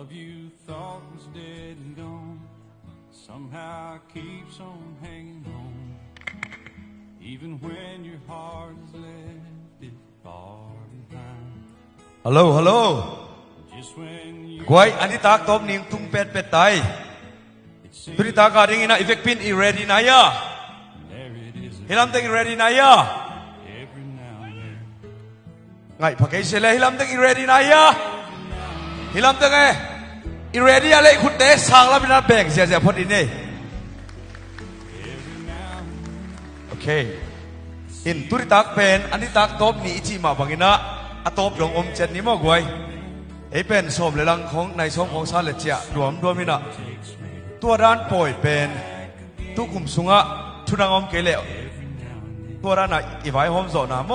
Love you thought was dead and gone somehow keeps on hanging on even when your heart has left it far behind ฮัลโหลฮัลโหล just when you กวยอันนี้ตากตบนิ่งทุ่งเป็ดเป็ดไตตุริตากาดิ่งนะอีเฟกปินอีเรดีนายะ there it is ฮิลัมเต็งอีเรดีนายะ every now and then ไงพักไอเชลฮิลัมเต็งอีเรดีนายะฮิลัมเต็งอีเรดีอะไรคุณเตะสั่งแล้วเป็นนักแบ่งเสียพอดีนี่โอเคอินตุริตากเป็นอันนี้ตากตบนี่อิจิมาบังอินะอัตบลงอมเจนนี่มั้งกวยไอเป็นสมเลลังของในสมของซาเลเจียรวมมินะตัวด้านป่วยเป็นตุกุมสุงะทุนังอมเกลียวตัวด้านน่ะอีไว้หอมโซนาโม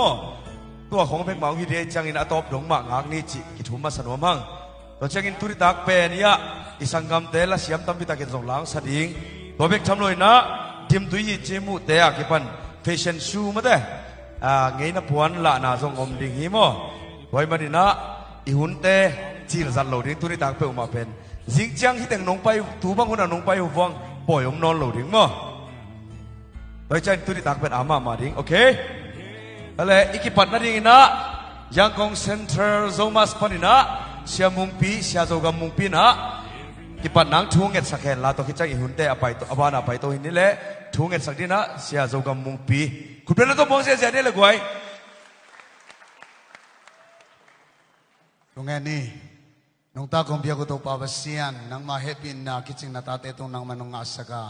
ตัวของเพกมังฮิเดจังอินอัตบลงมังหักนี่จิกิทุมมาสนวมังตัวจังอินตุริตากเป็นยะอิสังกัมเตละเสียมตั้มพิตากินส่งหลังสดิงตัวเพกทำเลยนะทีมตุยจิมุเตะกิปันแฟชั่นชูมาเตะไงนะพวนละนาส่งอมดิ่งหิมอไว้มาดินะอีหุ่นเตะจีนสันโหลดิ่งตุริตากเปิลมาเป็นจิงจังที่แต่งนงไปถูบังคนนงไปหัวฟังปล่อยอมนอนโหลดิ่งมั้งโดยใจตุริตากเป็นอามาดิ่งโอเคอะไรอีกปัดนั่นดิ่งนะยังคงเซ็นเตอร์โซมัสปนินะเสียมุงปีเสียโจกมุงปีนะกิปัดนังทุ่งเงินสักแห่งลาตัวคิดจังอีหุ่นเตะไปตัวอบานาไปตัวหินนี่แหละทุ่งเงินสักดีนะเสียโจกมุงปีคุณเป็นตัวมองเสียนี่เลยกวยตรงนี้น้องตาคงเบียกุตปาบเสียนนังมาเฮปินนาคิจิงนาตาเตตุนังมันงอาสกา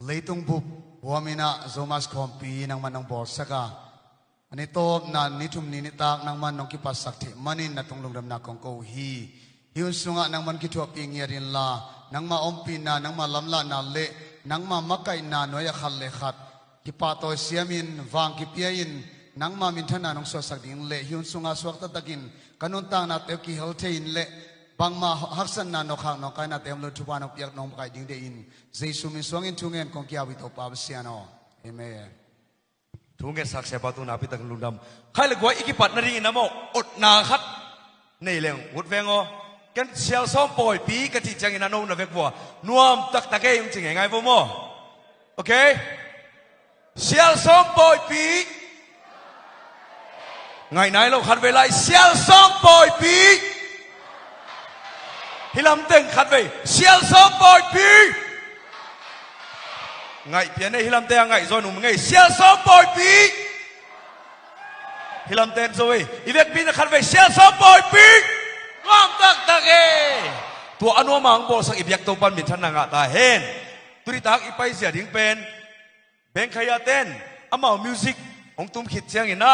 เลยตุงบุบวัวมินะโซมัสคอมปีนังมันงบอสกาอันนี้โตนันนิทุมนินิตากนังมันงกิปัสสักเทมันินนาตงลงดำนาของกูฮีฮิวสุงะนังมันกิทัวปิงเยรินลานังมาอมปีนานังมาลำลานาเละนังมามักไกนาหน่วยขัดเลขัดกิปาโตเสียมินวางกิเปียอินนังมามินทนาน้องสวสักดิ่งเละฮิวสุงะสวกตะตะกินกันนตางนาเตกิเฮลเทอินเละบางมาฮักสันนานกขังนกไก่นาเตมลุทุบานกเปียกน้องไก่ดิ่งเดอินเจสุมิสวงอินทุงเงินคงกิอาวิโตปาบเสียนอเอเมนทุ่งเงินสักเสบาตุนาพิตังลุนดำใครเลยกว่าอีกปัดนารีนะโมอดนาคัดนี่เรื่องวุดเวงอ๋อกันเชียวซ้อมปล่อยปีกติจังอินาโนนะเวกบัวนวมตักตะเกยจริงไงพวกโมโอเคเชียวซ้อมปล่อยปีไงไหนเราขัดเวลาเชียวซ้อมปล่อยปีฮิลำเต็งขัดเวเชียวซ้อมปล่อยปีไงเพียงในฮิลำเต็งไงโซนุ่มไงเชียวซ้อมปล่อยปีฮิลำเต็งโซเวอีเวกปีนขัดเวเชียวซ้อมปล่อยปีงอมตักตะเกตัวอนุมังโบสักอีเบียกตัวปันมินทันนางตาเห็นตุริตักอีไปเสียดิ้งเป็นเบงขยะเต้นอามามิวสิกองตุ้มขิดเชียงอินะ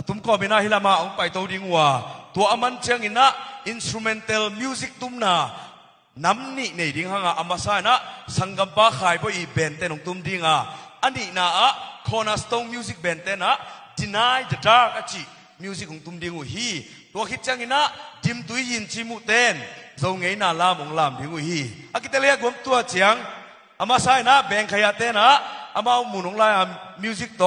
ตุ้มก็ไม่น่าฮิลามาองไปตัวดิ้งว่าตัวอามันเชียงอินะอินสตรูเมนตัลมิวสิกตุ้มนาน้ำนี่ในดิ้งห่างอามาซานะสังกัมปะขายไปอีเบนเต้นองตุ้มดิ้งอ่ะอันนี้นะคอนาสโตนมิวสิกเบนเต้นนะ Deny the Dark อ่ะจีมิวสิกของตุ้มดิ้งหูฮีตัวคิดจังอินะดิมตุยยินจิมุเต้นเจ้าไงน่าลามองลามดิ้งหูฮีอากิเตเลียกวมตัวเจียงอามาซานะเบงขยะเต้นนะอามาหมุนองไล่มิวสิกโต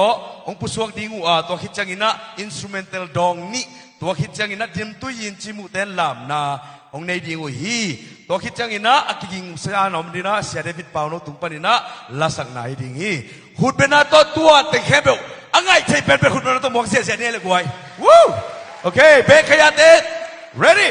องผู้สวกดิ้งหูตัวคิดจังอินะอินสตรูเมนตัลดองนี่ตัวคิดจังอินะดิมตุยยินจิมุเต้นลามนาองในดิ้งหูฮีตัวคิดจังอินะอากิงเสียนอมดีนะเสียเดวิดปาวโนตุงปานินะลาสักนายดิ้งฮีหุดเป็นนาตัวแต่แค่เบลอังไงใช่เป็นหุดเป็นนาตัวมองเสียเนี่ยเลยกวยวู้โอเคเบงขยะเต้น ready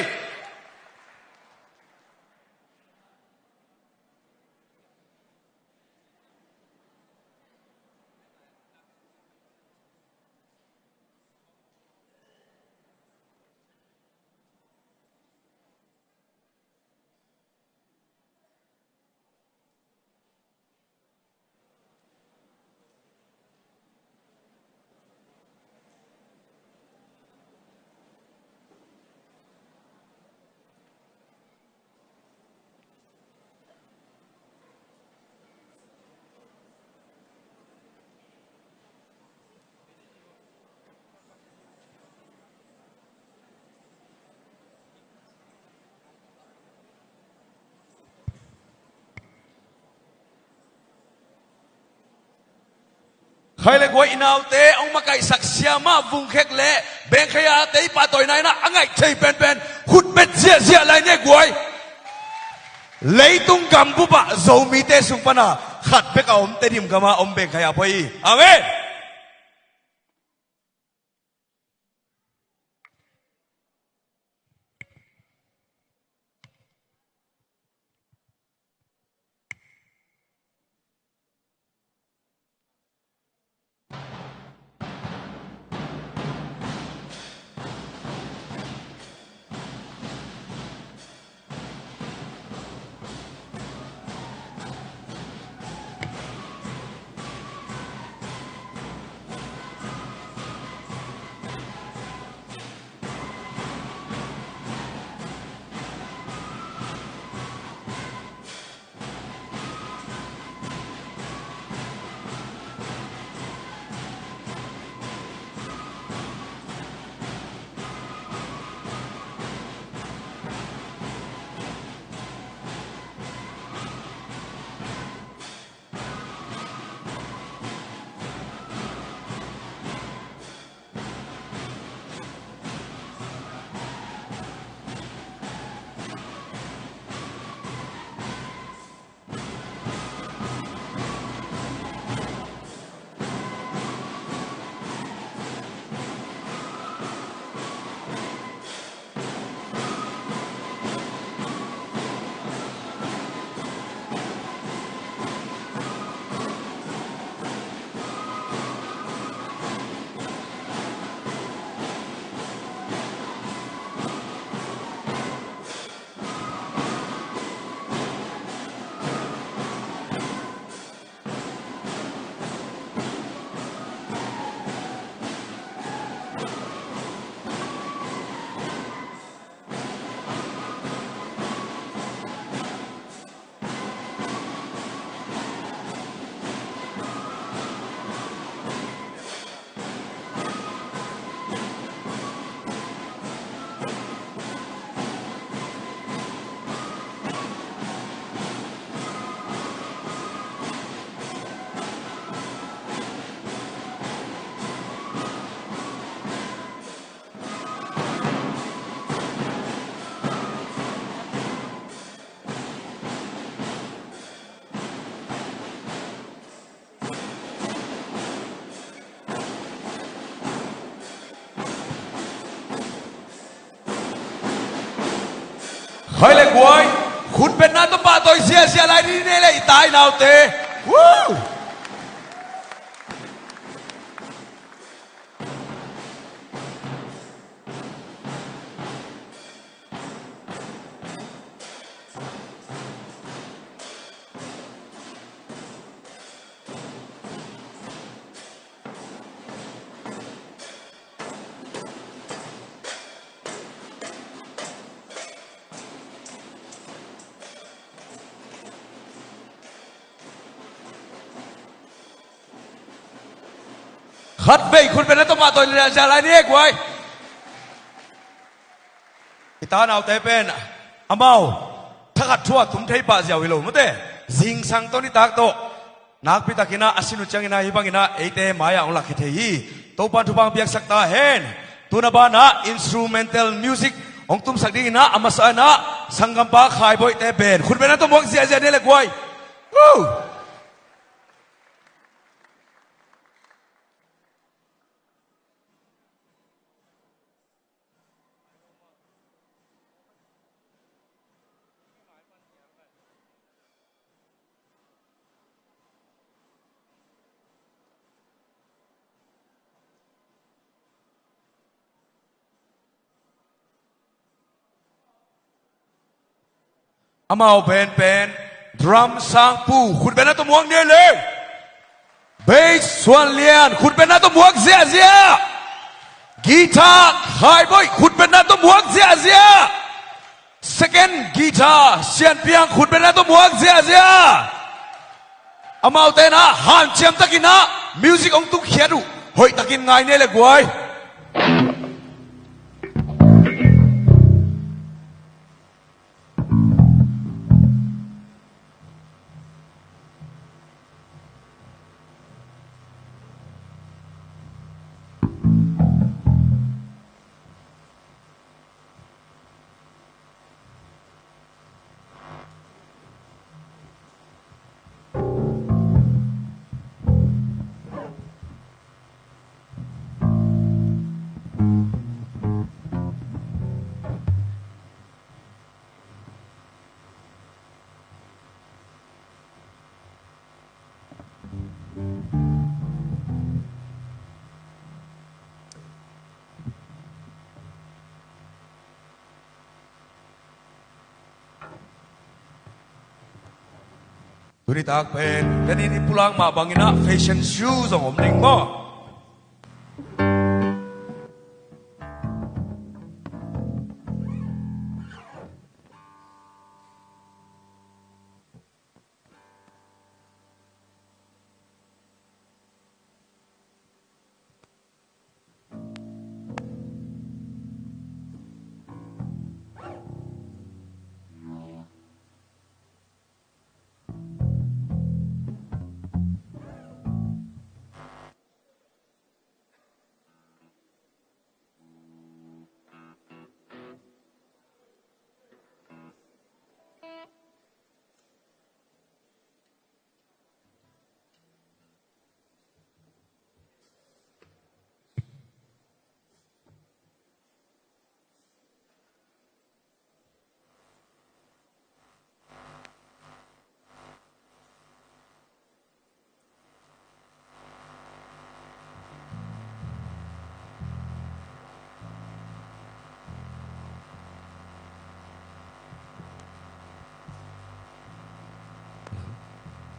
ใครเลยกว่าอินาวเตองมาไก่สักเสียมาวุงเค็กเละเบงขยะเตยปาต่อยนายนะอังไงใช่เป็นหุดเป็นเสีย เสียอะไรเนี่ยกวยเลยตุงกำบุบะโจมีเตสุปนาขัดเบกอมเตดิมกามาอมเบกขยาพอยอาเมนเฮ้ยเลยกวยคุณเป็นนาตปาตัวเสียอะไรนี่เนี่ยเลยตายนาวเตะวู้ขัดเบยคุณเป็นนักตมาตัวเรียนอะไรเนี่ยกวยอิตานาวเตเป็นอาเมาถ้าขัดชั่วทุ่มเทปะเสียววิโลมั้งเต้สิงสังตัวนี้ตากโตนักพิทักษ์นะอาศินุจังกินะฮิบังกินะเอเตมายาองลักเทฮีโตปันทุบังเบียกสักตาเฮนตุนบานะอินสตรูเมนทัลมิวสิกองตุมสักดีนะอามาสานะสังกัมปะขายบ่อยเตเป็นคุณเป็นนักตมวงเสียเนี่ยเลยกวยวู้อามาเป็นดรัมสังปูคุณเป็นนักตมวงเนี่ยเลยเบสส่วนเลียนคุณเป็นนักตมวงเสียกีตาร์ไฮบอยคุณเป็นนักตมวงเสียsecond กีตาร์เสียนเปียงคุณเป็นนักตมวงเสียอามาเตนะฮันเชียมตะกินะมิวสิกองตุกเขียดูเฮ้ยตะกินไงเนี่ยเลยกวย Turi tak pen dan ini pulang ma bangina fashion shoes ang omning mo.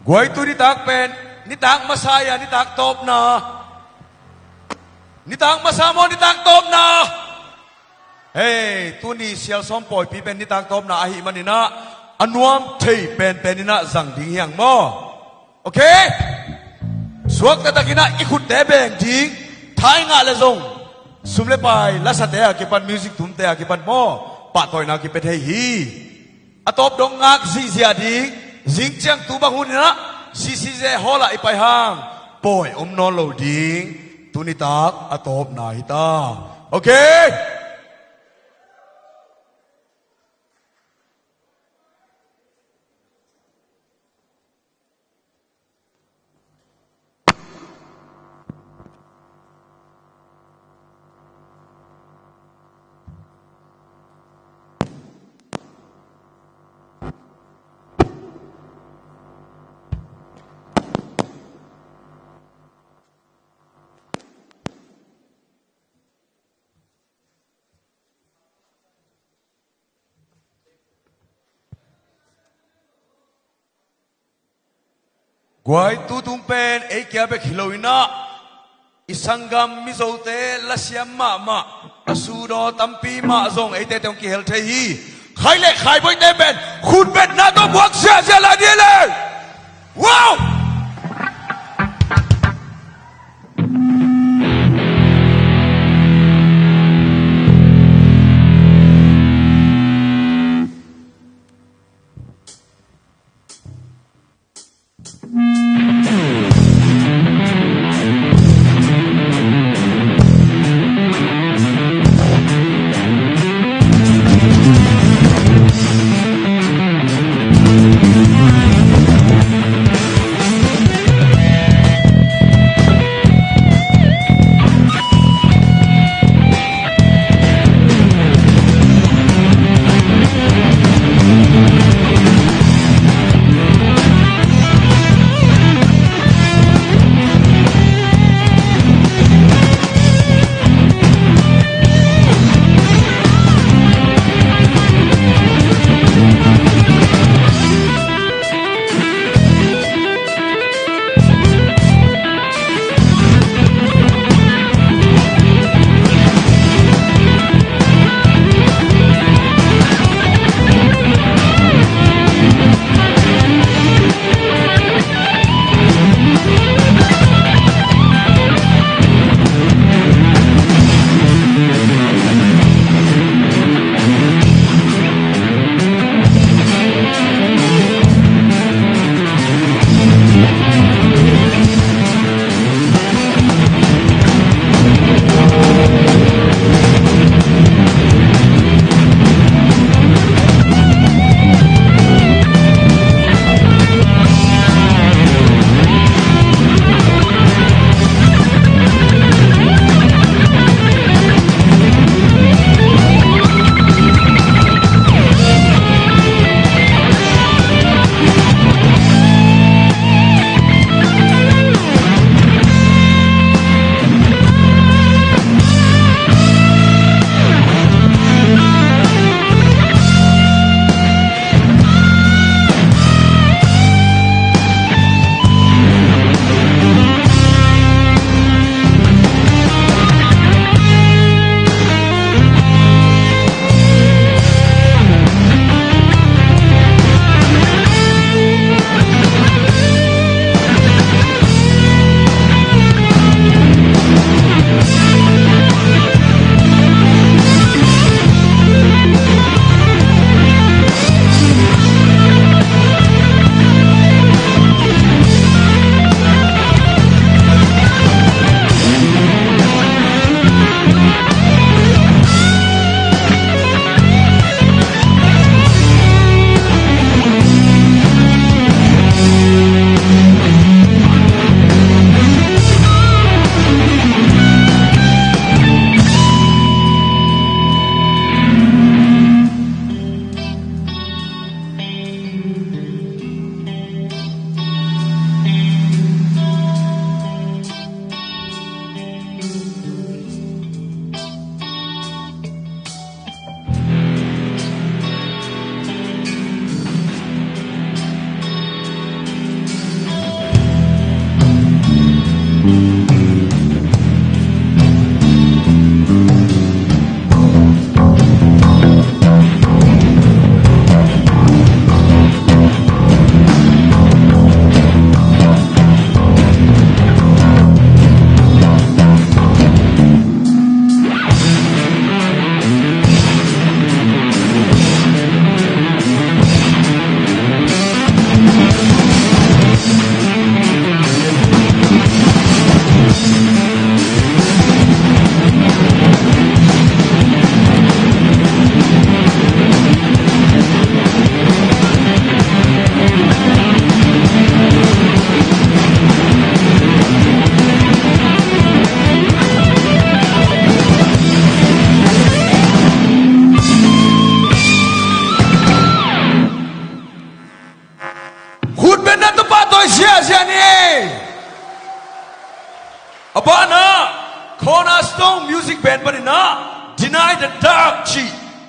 Guay tu ni tak pen, ni tak masaya, ni tak top na. Ni tak masamo, ni tak top na. Hey, tu ni sial sompoi pi pen ni tak top na ahi manina. Anuam tei pen penina zang ding yang mo. Okay? Suak tata kina ikut tebeng ding. Thai nga le zong. Sumle pai, lasate akipan music tumte akipan mo. Patoy na akipet hei hi. Atop dong ngak zia ding. Zing chiang tu bang hunina si je hola ipai hang boy non lo ding tunitak atop na hita okay Guay tu tumpen kia be khiloina isangam mizote lasiam ma asudo tampi ma zong te tong ki hel the hi khai le khai boy te ben khun bet na to buak sia la dia le wow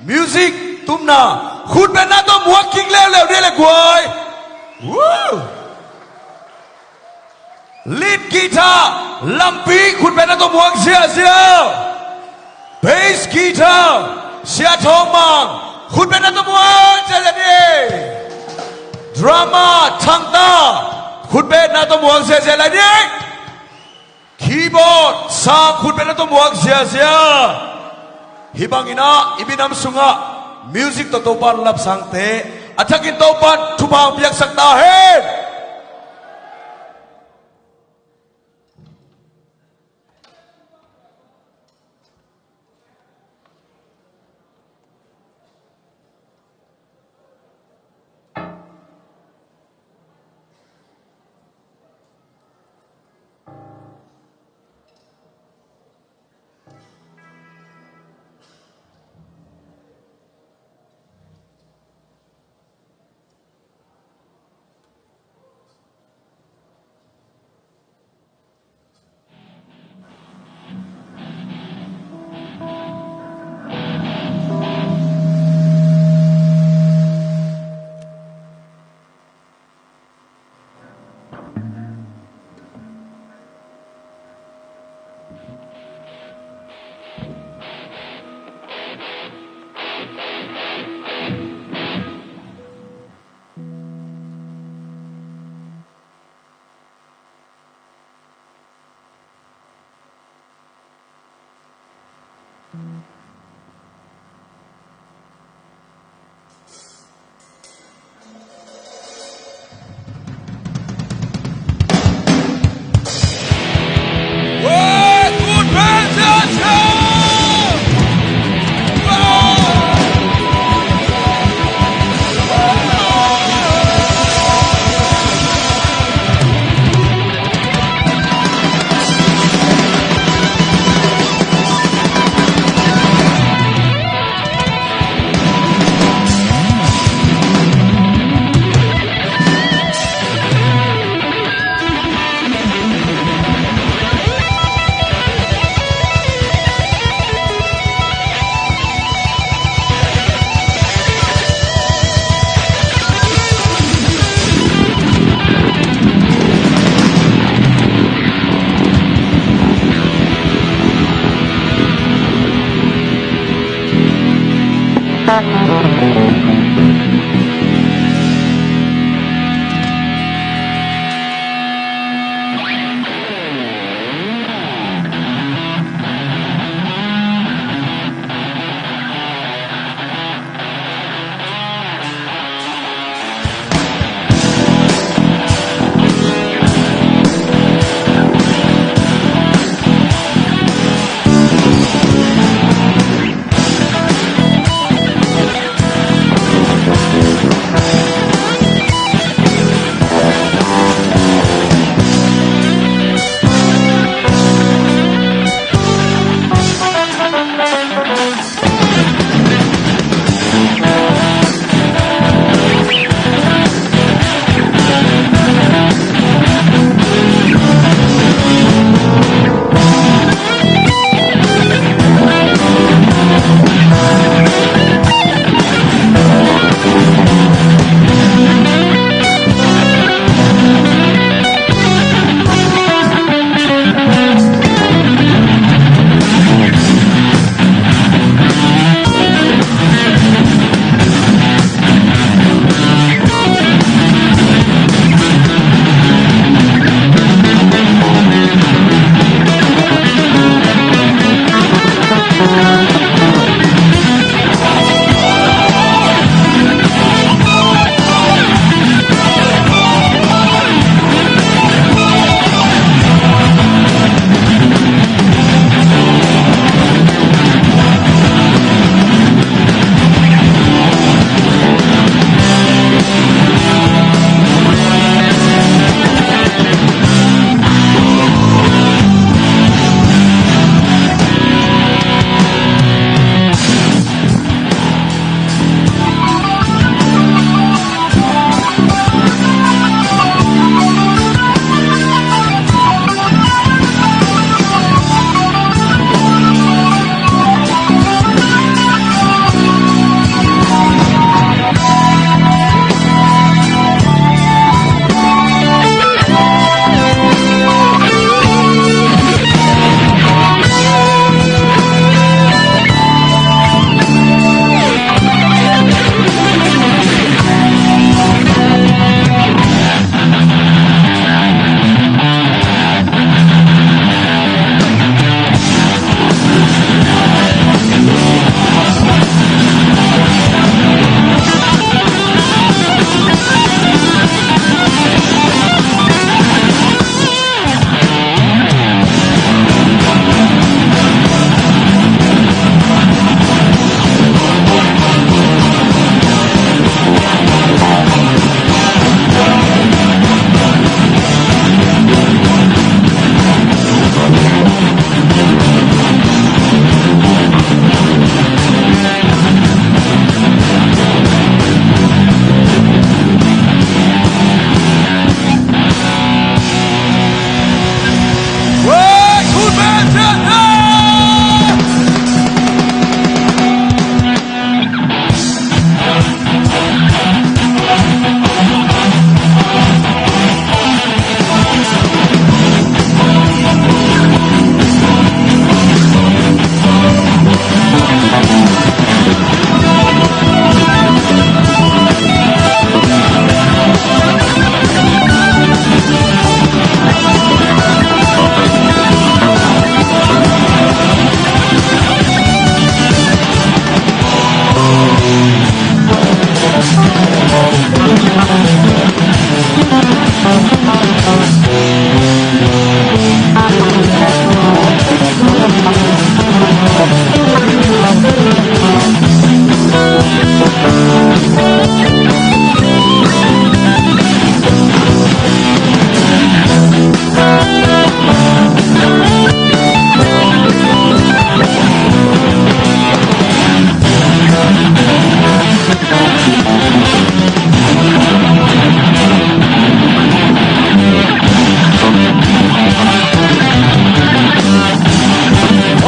music ตุ้มนาคุณเป็นนักตัวหมวกคิงเร็วเร็วนี่แหละกวยวู้ลีดกีตาร์ลัมปีคุณเป็นนักตัวหมวกเสียเบสกีตาร์เสียทองมังคุณเป็นนักตัวหมวกเสียนี่ดราม่าทังตาคุณเป็นนักตัวหมวกเสียนี่คีย์บอร์ดซาคุณเป็นนักตัวหมวกเสียHibangina ibinam sunga music to topan lap sangte athakin topan thupang piak sakta hai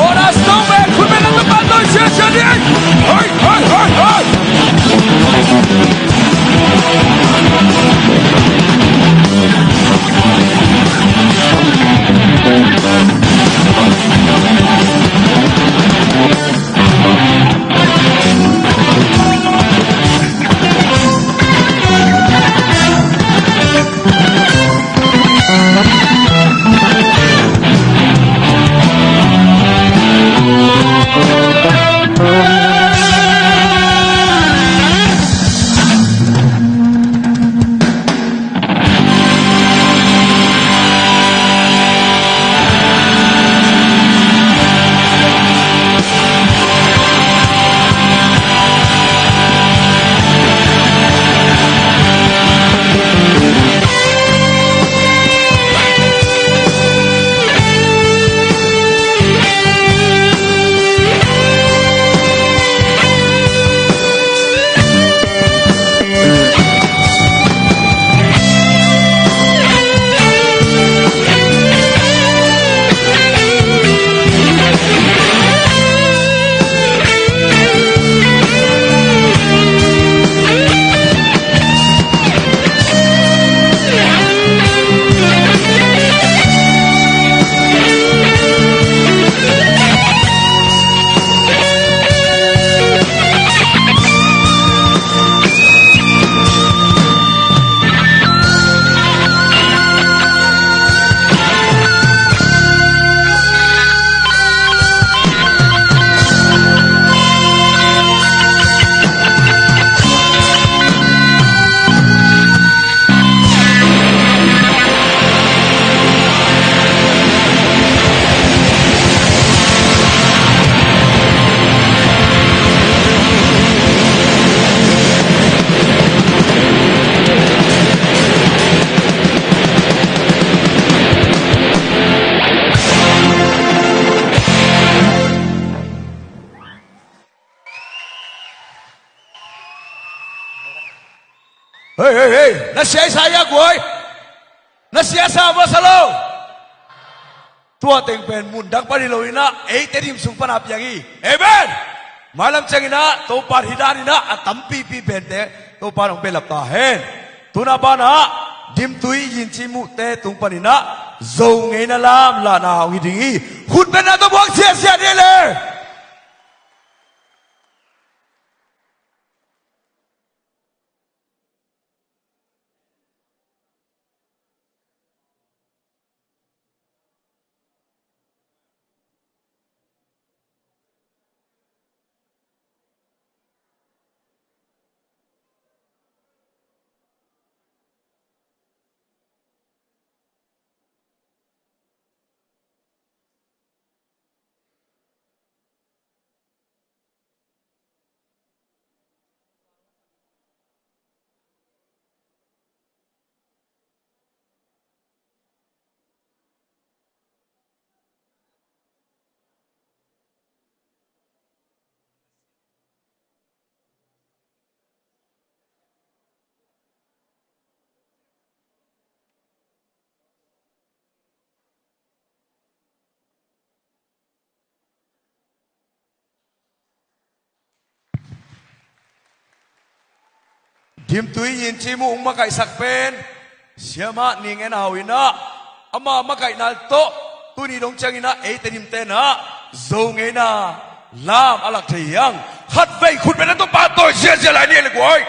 Ora Snowman,คุณเป็นรัฐบาลโดยเชียร์เชียร์ดิเฮ้ยเฮ้ยเฮ้ยเฮ้ย Hey, nasiya saya boy. Nasiya sa masalo. Tua tengpen mundang panilawina, terim sumpan apiangi. Amen. Malam cengina, to par hidanina, atampi pi bente, to parang belap tahen. Tuna bana, dim tui yincimu te tumpanina, zongay na lam la na hawidingi. Hutben na to buwag siya nila. Dim tui yin chi mu ung makai sakpen siama ningen hawina ama makai nalto tuni dong changina tenim tena zongena lam alak theyang khat vei khut ben to pa to sia lai ni le goi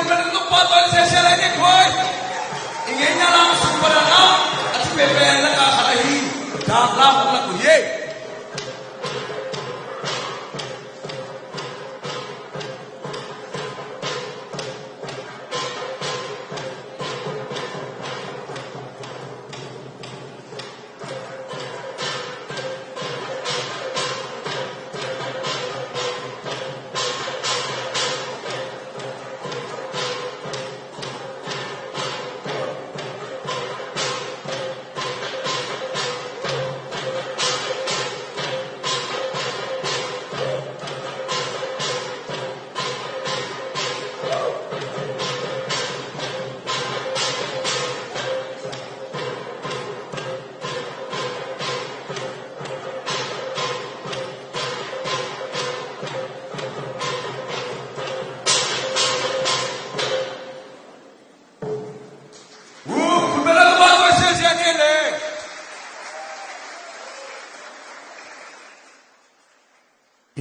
kurban itu patol saya lagi koi. Inginnya langsung pada nak, asyik PPN nak kalahi, dah langsung nak kuye.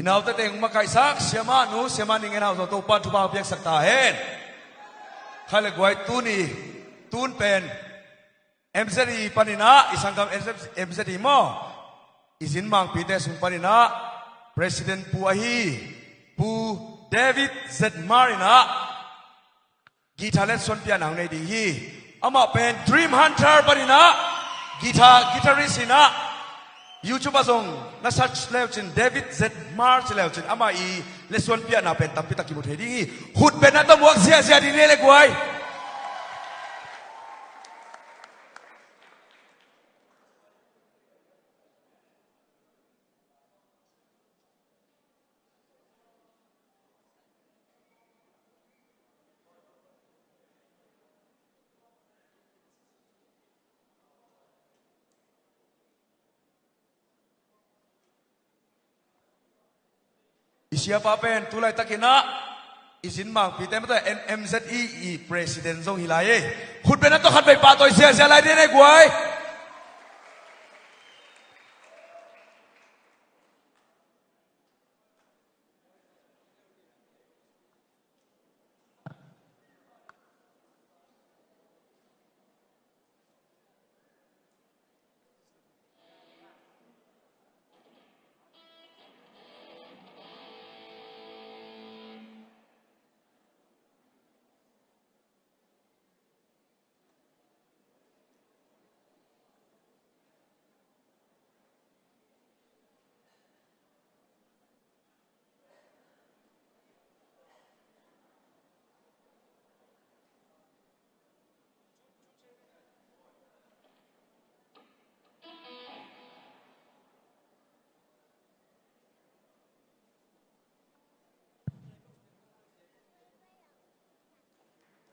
Hinaw ta teng makaisak siama nu siama ning hinaw to pa tu pa piak sakta hen khale gwai tun pen MZI panina isangkam MZI mo izin mang pite sung panina President Puahi Pu David Z Marina gitalet son pian ang nei ding hi ama pen Dream Hunter panina guitarist ina YouTube asong na search lewchin David Z March lewchin ama I lesson pia na pen tampi takibut hedi hut pen na to muak sia di nele gwai siapa pen tulai takina izin mang pite mata MZI President zong hilai hut pen to khat bai pa toy sia lai de gwai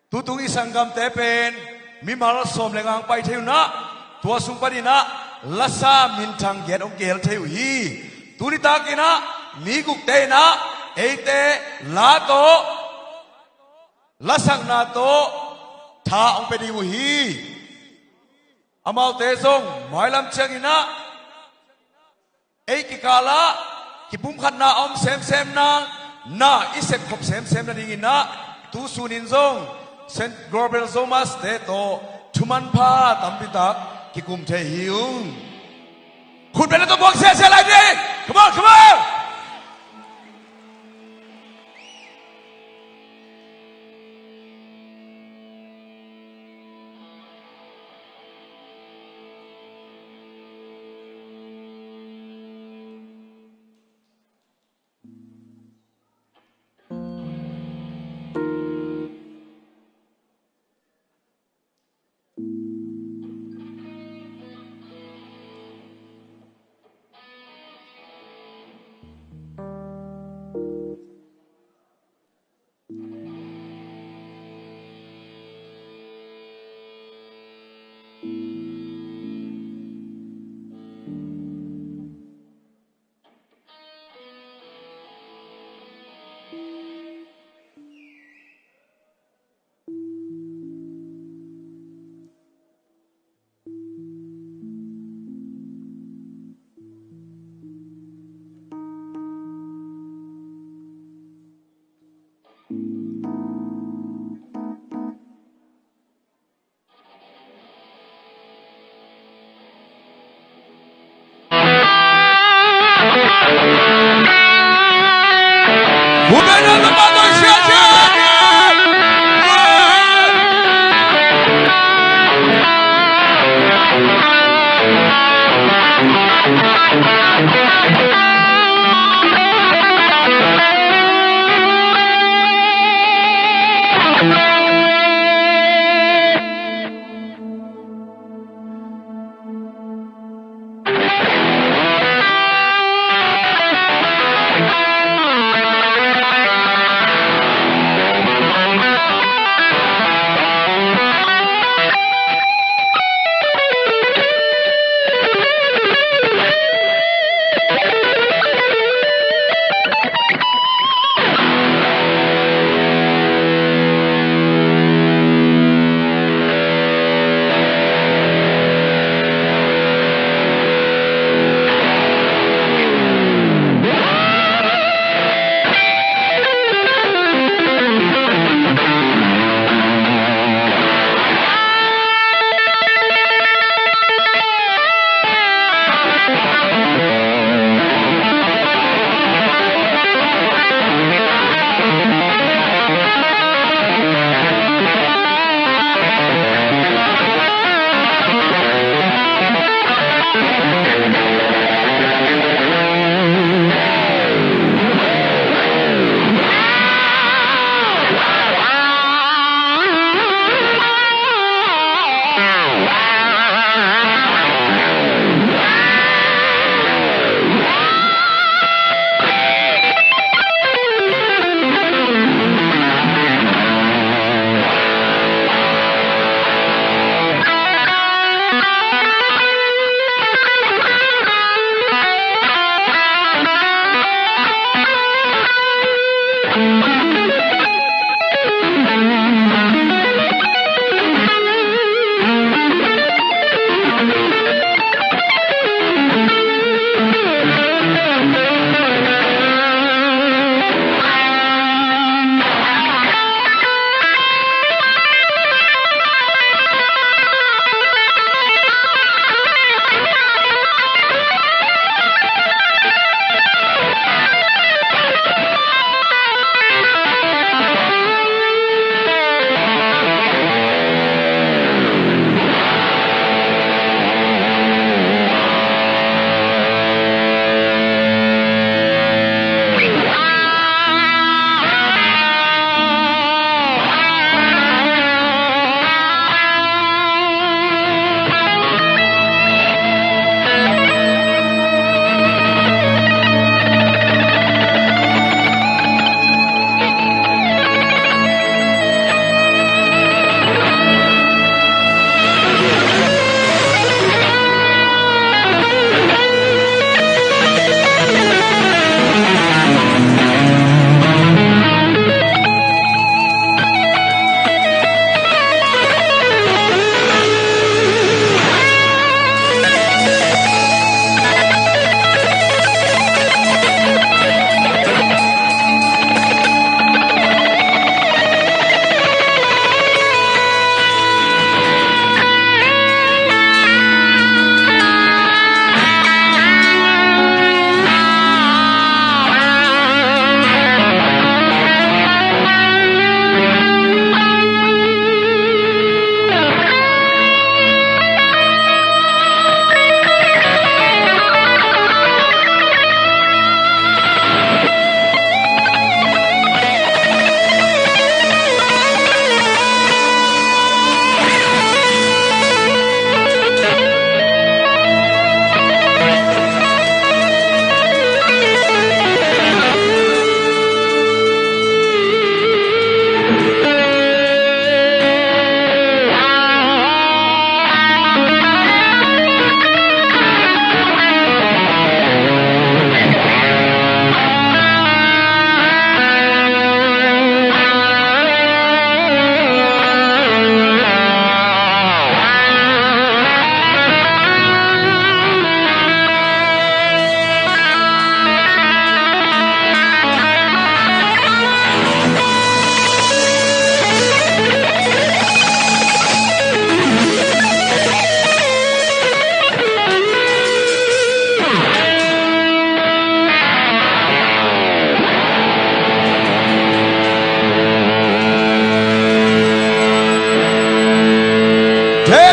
tutung isanggam tepen mi maral som lengang pai theu na tua sung pani na lasa mintang get ong gel theu hi tunita kina mi guk te na eite la to lasang na to tha ong pe di hi amau te song mai lam chang ina ei ki kala ki pum khat na om sem na isek khop sem na ding ina tu sunin zong Saint Global Zomas Teto Tuman Pa Tampitak Kikum Te Hiung Kun Beneto Buang Sia lagi Come on Bukan na tamatay siya dyan!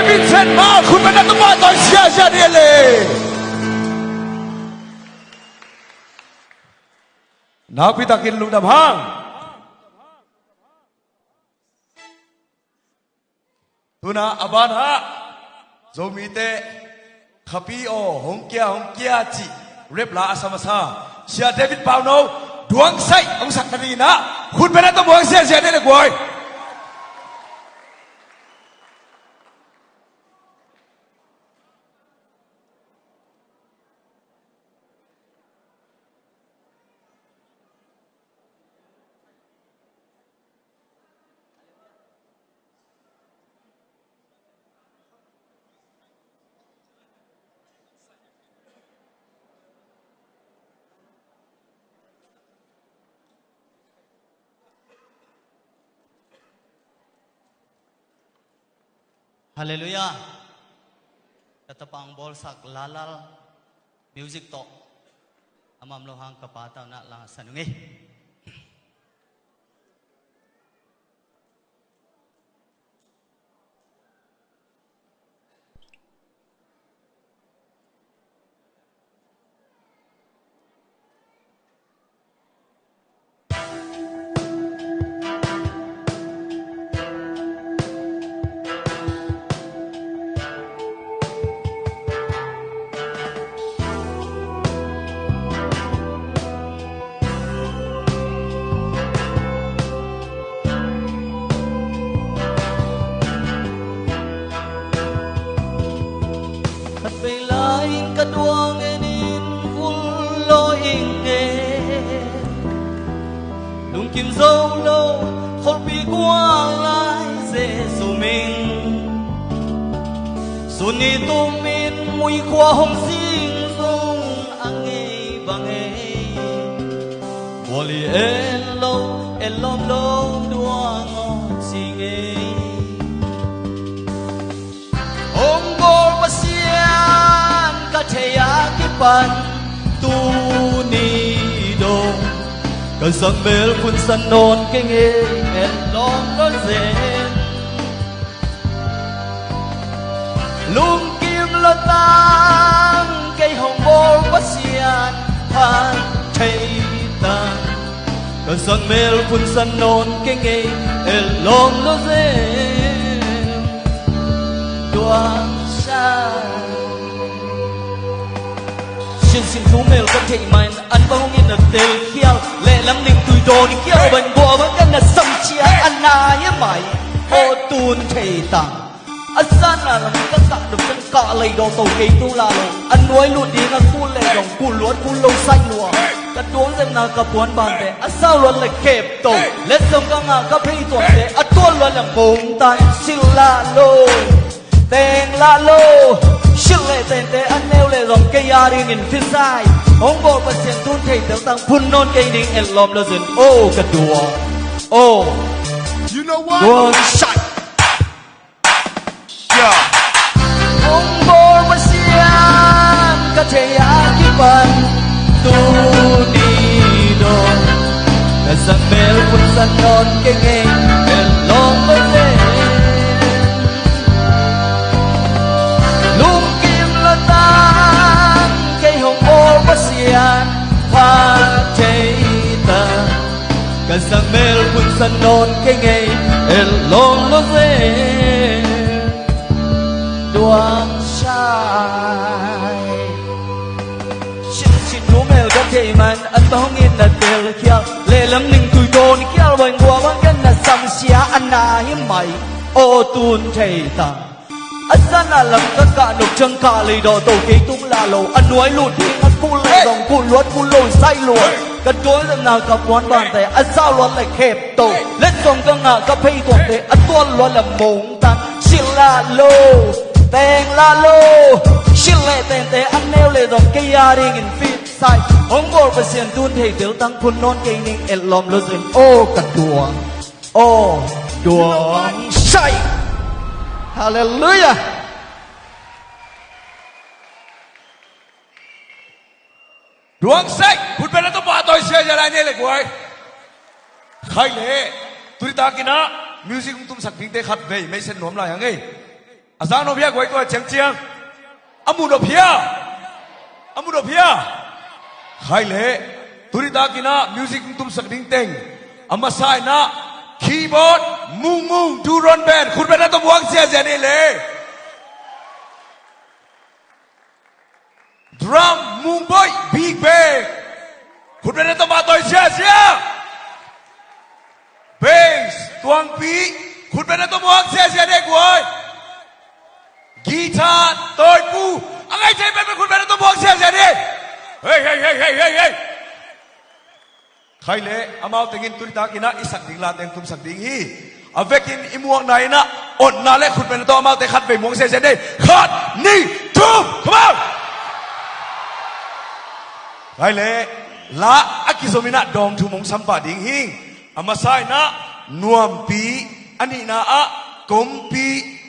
Vincent Ma khun bên đó ba tôi xia đi lệ nào pitakin lu đam hang tuna aban ha zomite khapi o hong kia chi rep la asamasa sia David Pauno duang sai ông sak tadi na khun bên đó buang sia đi lệ quay Hallelujah. Katapang bol sak lalal music to. Amam lohang kapataw na lang sanungi. Kaduang enin fulo inge Nung kim dâu lâu khol pi qua lai dễ su mình Suni tu min mui qua hong sing dung ange bange Wali elom lâu duang on singe Ông bol pasian Kaya kipan tu ni do Kasang bel pun sanon kenge en long lo zen Lung kim lo tang kay hong bol pasian pan chay tang Kasang bel pun sanon kenge en long lo zen Duang shan Xin thú mèo có thể mạnh ăn bao nhiêu là tê khiêu lệ lắm niềm tùy đồ đi khiêu bệnh bùa vẫn cái là sâm chia ăn na như mày ô tuôn thể tặng ăn san là làm các cặp được chân cọ lấy đồ tàu kỳ tu là rồi ăn nuôi luôn đi ăn cu lệ đồng cu luốt cu lâu xanh lùa các đuống xem nào các buôn bàn để ăn sao luôn lại kẹp tổ lên sông các ngà các phi tuần để ăn tuôn luôn là mồm tay siêu la lô tên la lô Shit lệ tên tế ăn nêu lệ dòng cây ya đi nghìn phía sai Ông bộ bật xiên tuôn thầy tiểu tăng phun nôn cây đinh en lòm lơ dần ô cả đùa ô you know what đùa sạch yeah Ông bộ bật xiên cả thầy ya kí phần tu đi đồ Cả sẵn bèo phun sẵn nôn cây nghề en lòm lơ dần Cây hồng ô bát xian pha chay ta Cả sang mel pun san non cây nghề el long lo dê Duang sai Xin thú mèo có thể man ăn bao nghìn là tèo kia lệ lắm ninh tùy đồ ni kia bệnh bùa bằng cái là sam xia ăn na hiếm mày ô tuôn thầy ta Ất san là làm tất cả nộp chân cả lấy đồ tổ ký tung là lầu ăn nuôi lụt đi ăn cu lệ đồng cu luốt cu lồi say lùa Cất đối rằng nào gặp quán bàn tay ăn sao luôn lại khẹp tổ lên dòng các ngà các phi tuần để ăn tuôn luôn là mông tan xin là lô tên là lô xin lệ tên tế ăn nêu lệ dòng cây ya đi nghìn phi sai ông bộ và xiên tuôn thầy tiểu tăng phun non cây ninh el lom lô duyên ô cả đùa say Hallelujah. Duang sai phun bên đó ba tôi xia ra đây lệ quay khai lệ tụi ta kia na music cũng tum sắc phim tê khát về mấy sen nóm lại hả nghe azano phia goi to chang chiang amuno phia khai le turita kina music tum sak ding teng amasai na keyboard mung duron band khut band to buang sia sia ni le drum mung boy big band khut band to ba toy sia sia bass tuang pi khut band to buang sia sia de goi guitar toy pu angai chai band khut band to buang sia sia de hey khai le amau tengin turita kina isak ding la teng tum sak ding hi avekin imuang nai na on na le khut ben to amau te khat be muang se se de khat ni tu come on khai le la akizomina dom thu mong sampa ding hi amasai na nuam pi ani na a kom pi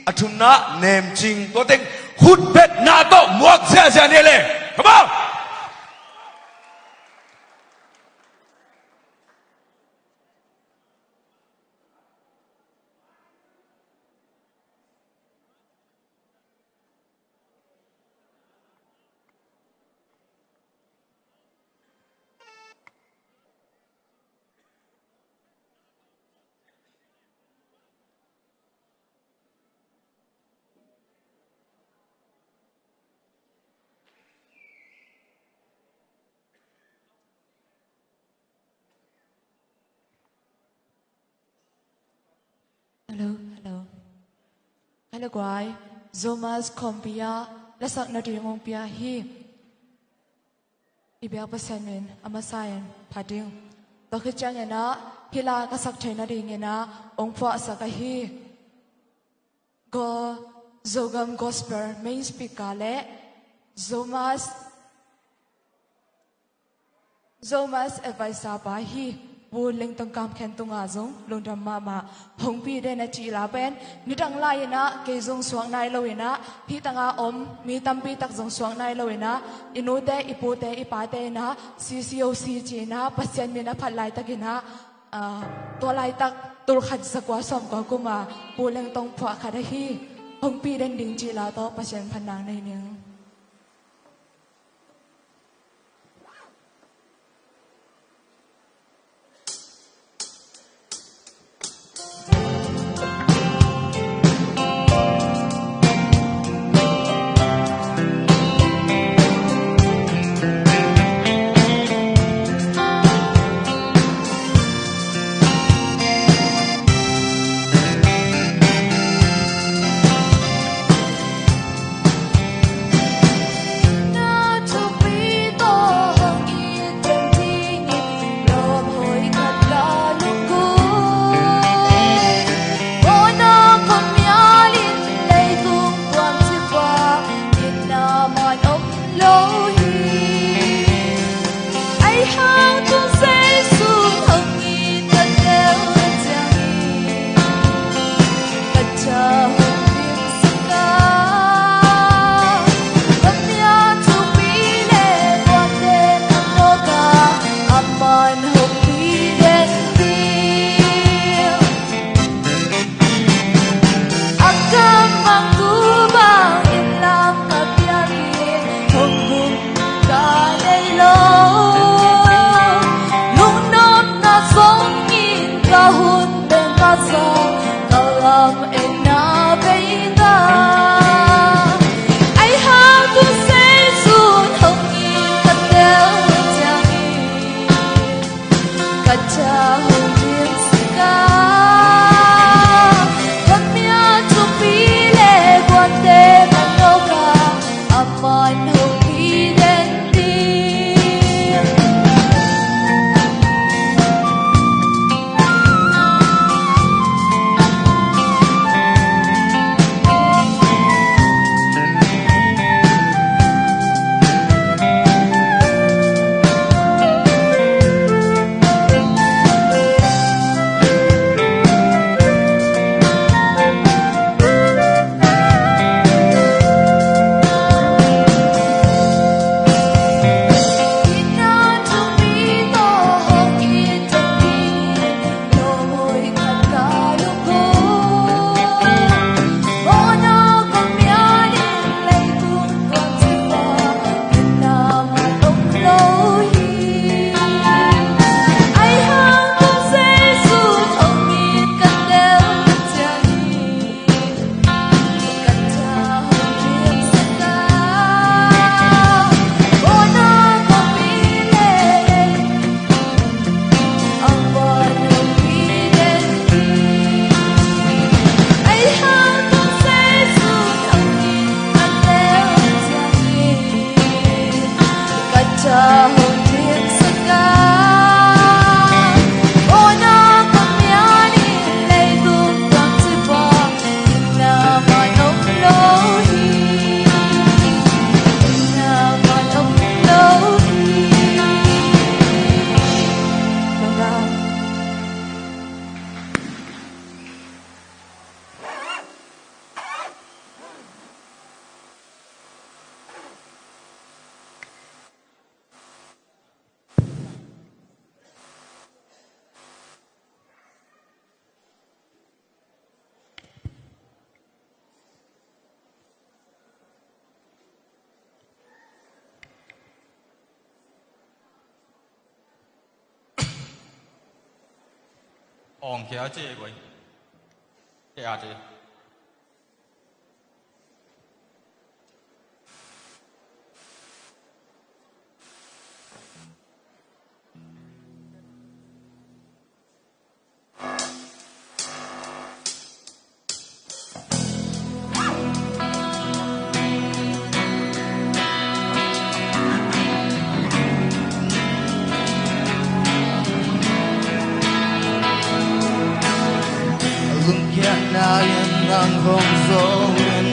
athun na nem ching to teng khut bet na to muang se se ne le come on Hello guys, Zomas kompia, lasak na dirong pia hi. Ibya pasanin amasayan pading. Bakit na hila kasak chay na rin na ongpo asaka hi. Go Zogam Gospel main speaker le Zomas advisor ba hi. Buling tengkam kentung azong lundam mama hongpi de na chi la pen ni dang lai na ke zong suang nai lo ina hi tanga om mi tampi tak zong suang nai lo ina inute ipute ipate na CCOC chi na pasien mi na phalai takina to lai tak tur khat sakwa som ko kuma buling tong phwa khada hi hongpi den ding chi la to pasien phanang nei ning ong kia chế quay cái à chế Lumpianayan ng hongso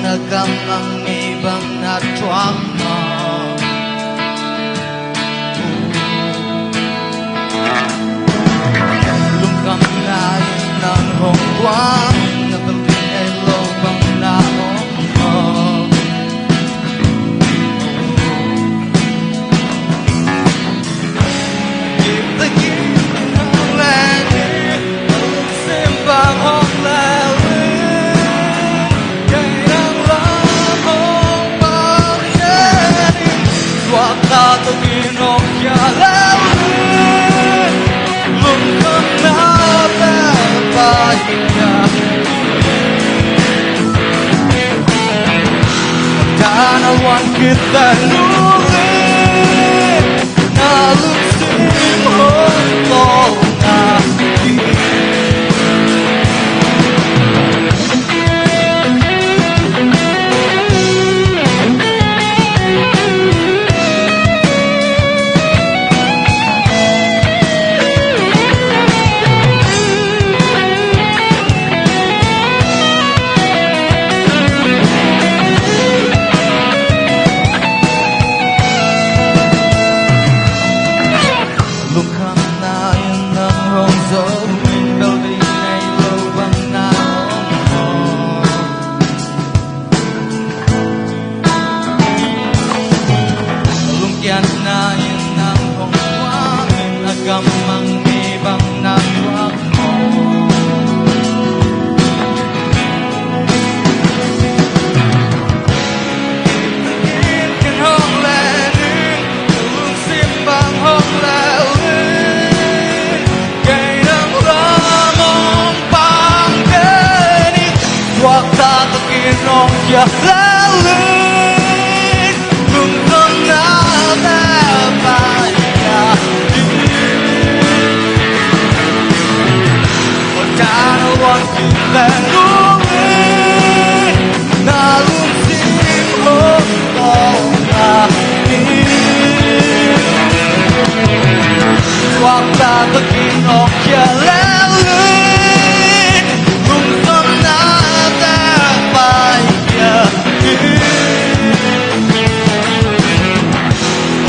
Nagamang ibang na trauma Lumpianayan ng hongkwang Nabalbing ay lobang na hongko Give the gift ng lady Simbang hong Waktu ginong yalawi Lungkang napapahingga Danawan kita nulit Nalusin hotong nabi Gamang ibang nagwag mo Tingin kan hong lening Tulong simbang hong leling Kay nang ramong panggening Huwag tatakin nong yalalin Lungkang napapaya Danawan kita nulit Nalusin hotong nabi Waktu beginok yalalin Lungkang napapaya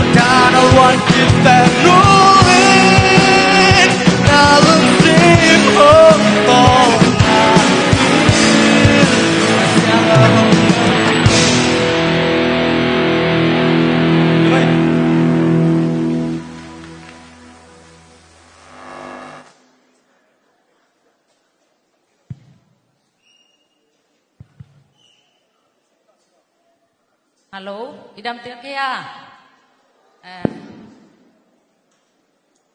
Danawan kita nulit Nalusin hotong Halo, idam tiak ya.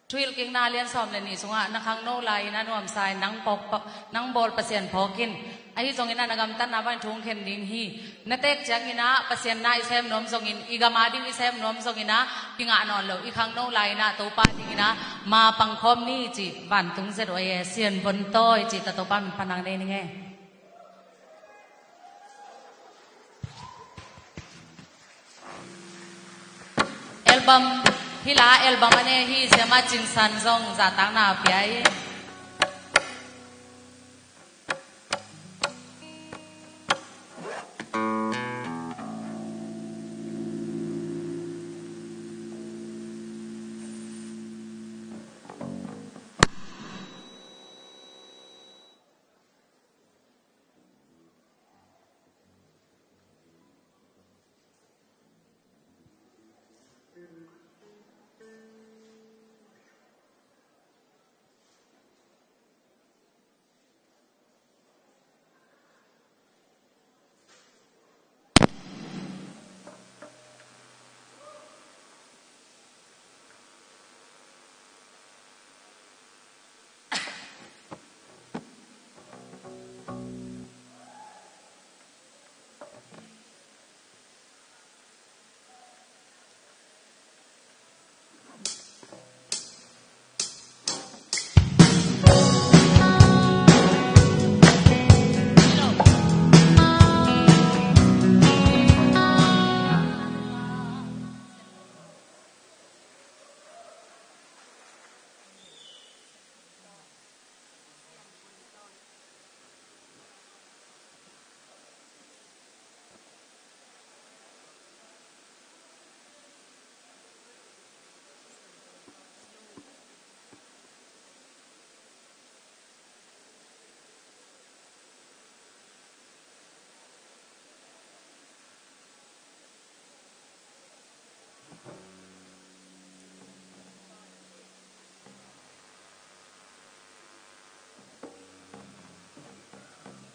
Twil king na lian som le ni sunga nakang no lai na nuam sai nang nang bol pasien phokin ai jong ina nagam tan na ban thung khen ding hi natek chang ina pasien na isem nom jong in igama ding isem nom jong ina pinga non lo i khang no lai na to pa ding ina ma pangkhom ni chi ban tung se roi sien bon toi chi ta to pa min panang de ni nge album hila album ane hi sema chinsan zong za tang na piai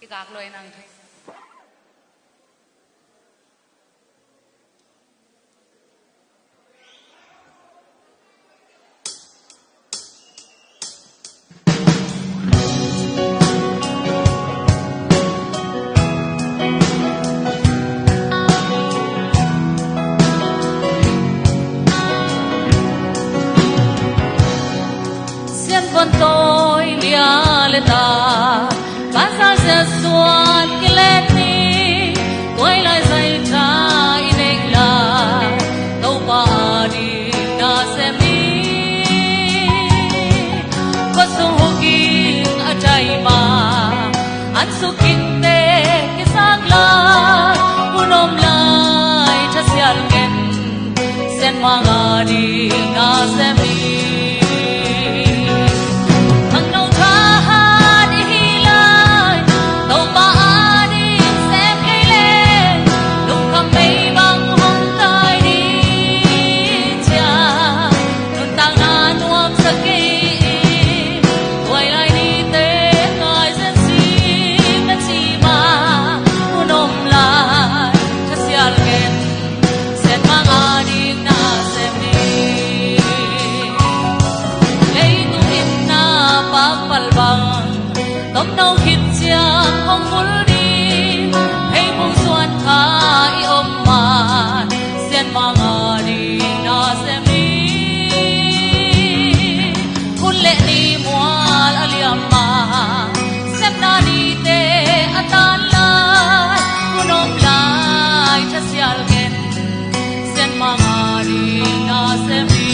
อีกากเลยนางไทย con tôi lia lên ta bán ra sẽ xuân cái lên đi quay lại dây trái định là đâu bà đi na xem đi có sông hồ kinh ở trái mà ăn su kinh tê cái sáng la muốn ôm lại cho xiên gen sen mang đi na xem đi tóm nâu khít chiang không muốn đi hay buông xuân khai ôm màn sen mang đi na xem đi hôn lệ đi mua la liam mà xem na đi tê tan lại hôn ôm lại cho xial gen sen mang đi na xem đi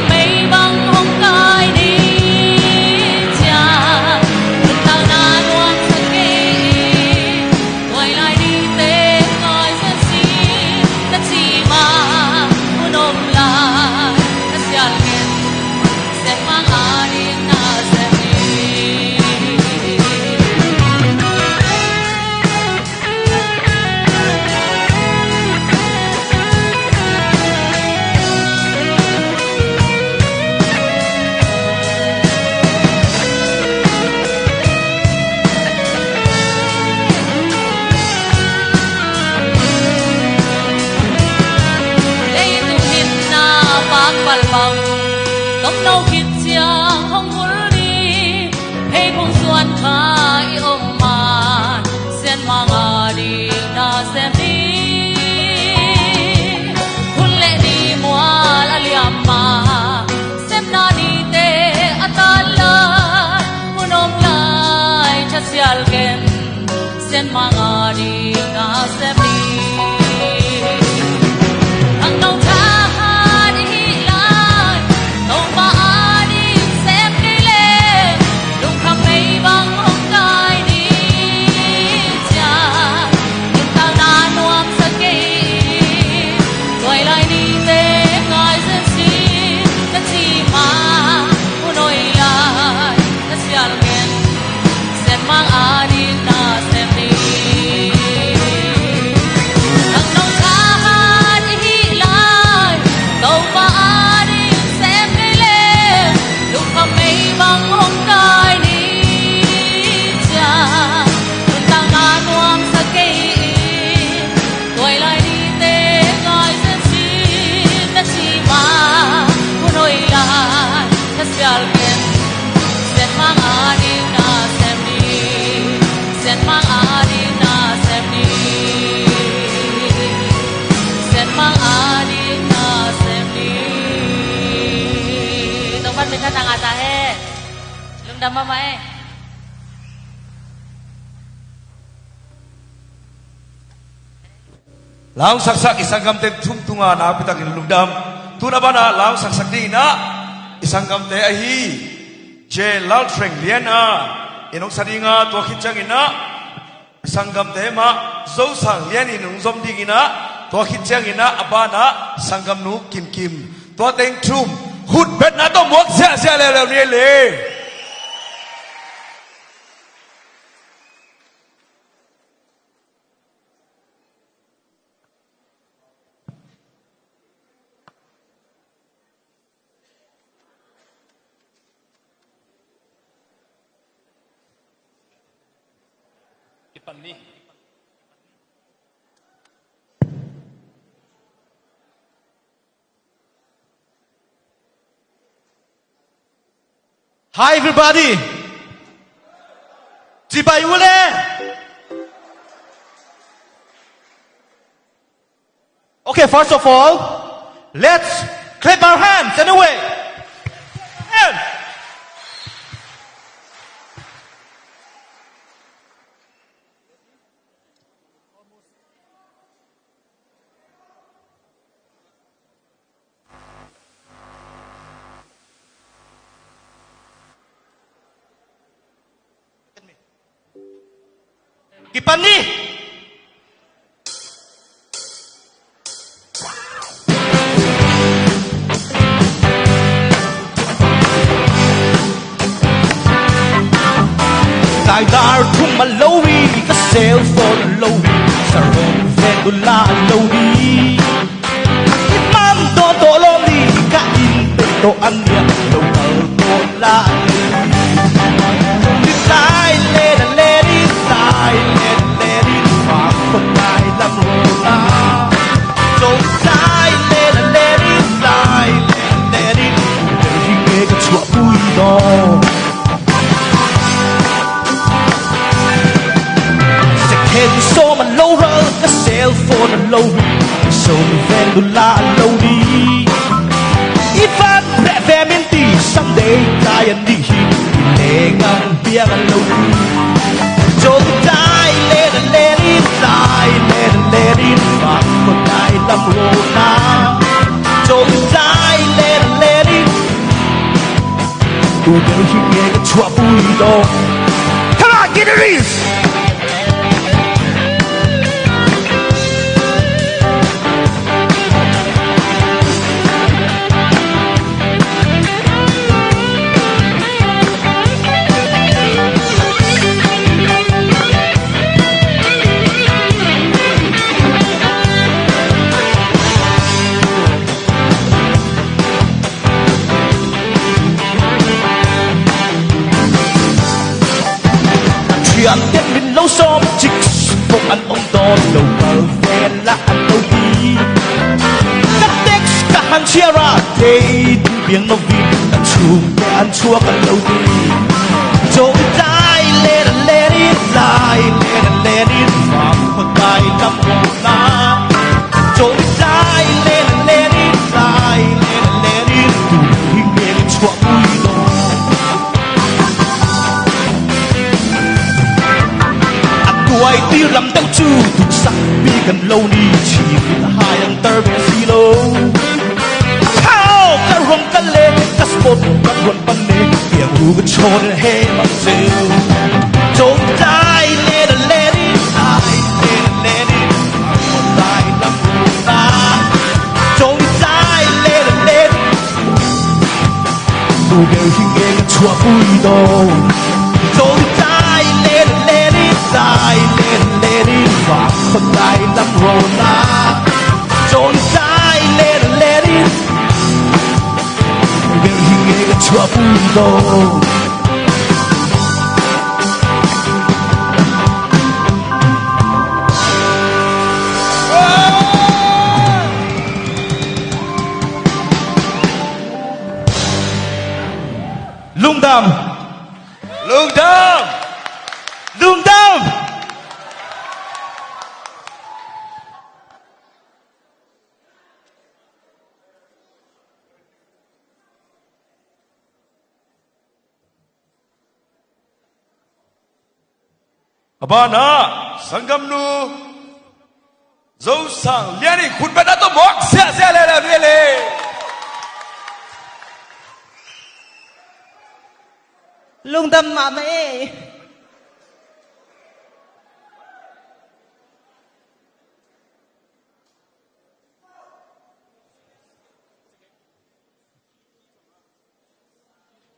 mây băng hôm cai đi cha tao na nuông sắc kê quay lại đi tê coi dân si tất chi mà muốn ôm lại tất giàn nghiền sẽ mang đi na sẽ đi bal bang tóm nâu khít chiang không muốn đi hay buông xuân khai ôm màn sen mang đi na xem đi hôn lệ đi mua la liam mà xem na đi tê tan la muốn ôm lại cho xial gen sen mang đi na xem đi thằng nâu mang đi na xem đi thằng nông ca đi lại tàu ba đi xem đi lên lúc mà mây băng hôm cai đi cha chúng ta ngã nuông sa cây quay lại đi tê gọi dân xin đất chi mà muốn nổi lại đất xial gen sen mang đi na xem đi sen mang đi na xem đi sen mang đi na xem đi tông ban mình thân nàng ata he lung đam mama he lang saksak isang gamte tumtunga na pitakin lugdam tuna bana lang saksak di na isang gamte ahi je laltreng liana inong saringa to khitchangina sangam tema zo sang lian inong zom digina to khitchangina abana sangam nu kim kim to teng thum hut bet na to mok sia sia le ni le Hi everybody. Jibai ule. Okay, first of all, let's clap our hands anyway. And Kipani. Tài dar thung mà lâu đi, cái cell phone lâu đi, sa rong ven đô la lâu đi. Cái mam to to lâu đi, cái in to ăn nhẹ lâu ở to la. Đi sai lên lên đi sai lên lên đi mà không ai làm rồi ta. Trông sai lên lên đi sai lên lên đi, để nghe cái chuột vui đó. Hẹn số mà lâu rơ, cái cell phone mà lâu đi, sông ven đô la lâu đi. Ít phát rẽ về miền tì, someday ta ăn đi hi, lệ ngang bia mà lâu đi. Trông trái lên đi, trái lên đi, mà con ai làm rô ta. Trông trái lên đi, tôi đều chỉ nghe cái chua bùi đó. Come on, get it is. Chuyện tiết mình lâu xóm chích một ăn ông to đầu mờ về là ăn lâu đi. Các text các hàng chia ra để tiếng nó vì ăn chuông để ăn chua ăn lâu đi. Trông trái lên đi lại lên đi mà con tay lắm hồn ta. Trông trái lên đi lại lên đi đủ hình nghe chua vui đó. Quay tiêu làm đau chu tụt sắc bi gần lâu đi chỉ vì là hai anh tơ về xì lô. How cái rong cái lên cái sport cái rong bắn nè tiếng u cái chôn hè mà rêu. Trông trái lên đi trái lên đi một tay làm buồn ta. Trông trái lên đi tôi đều hình nghe cái chua vui đâu. Trông trái lên đi trái lên đi và con tay lắm rồi ta. Trốn trái lên đi đều hình nghe cái chua vui đâu. Lung đam Lương Đam. lung đam. Abana Sangamnu Dâu sang liên đi khút bát đã tôi mọc xe lên. Lung tâm mà mẹ.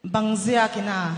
Bang zia kina.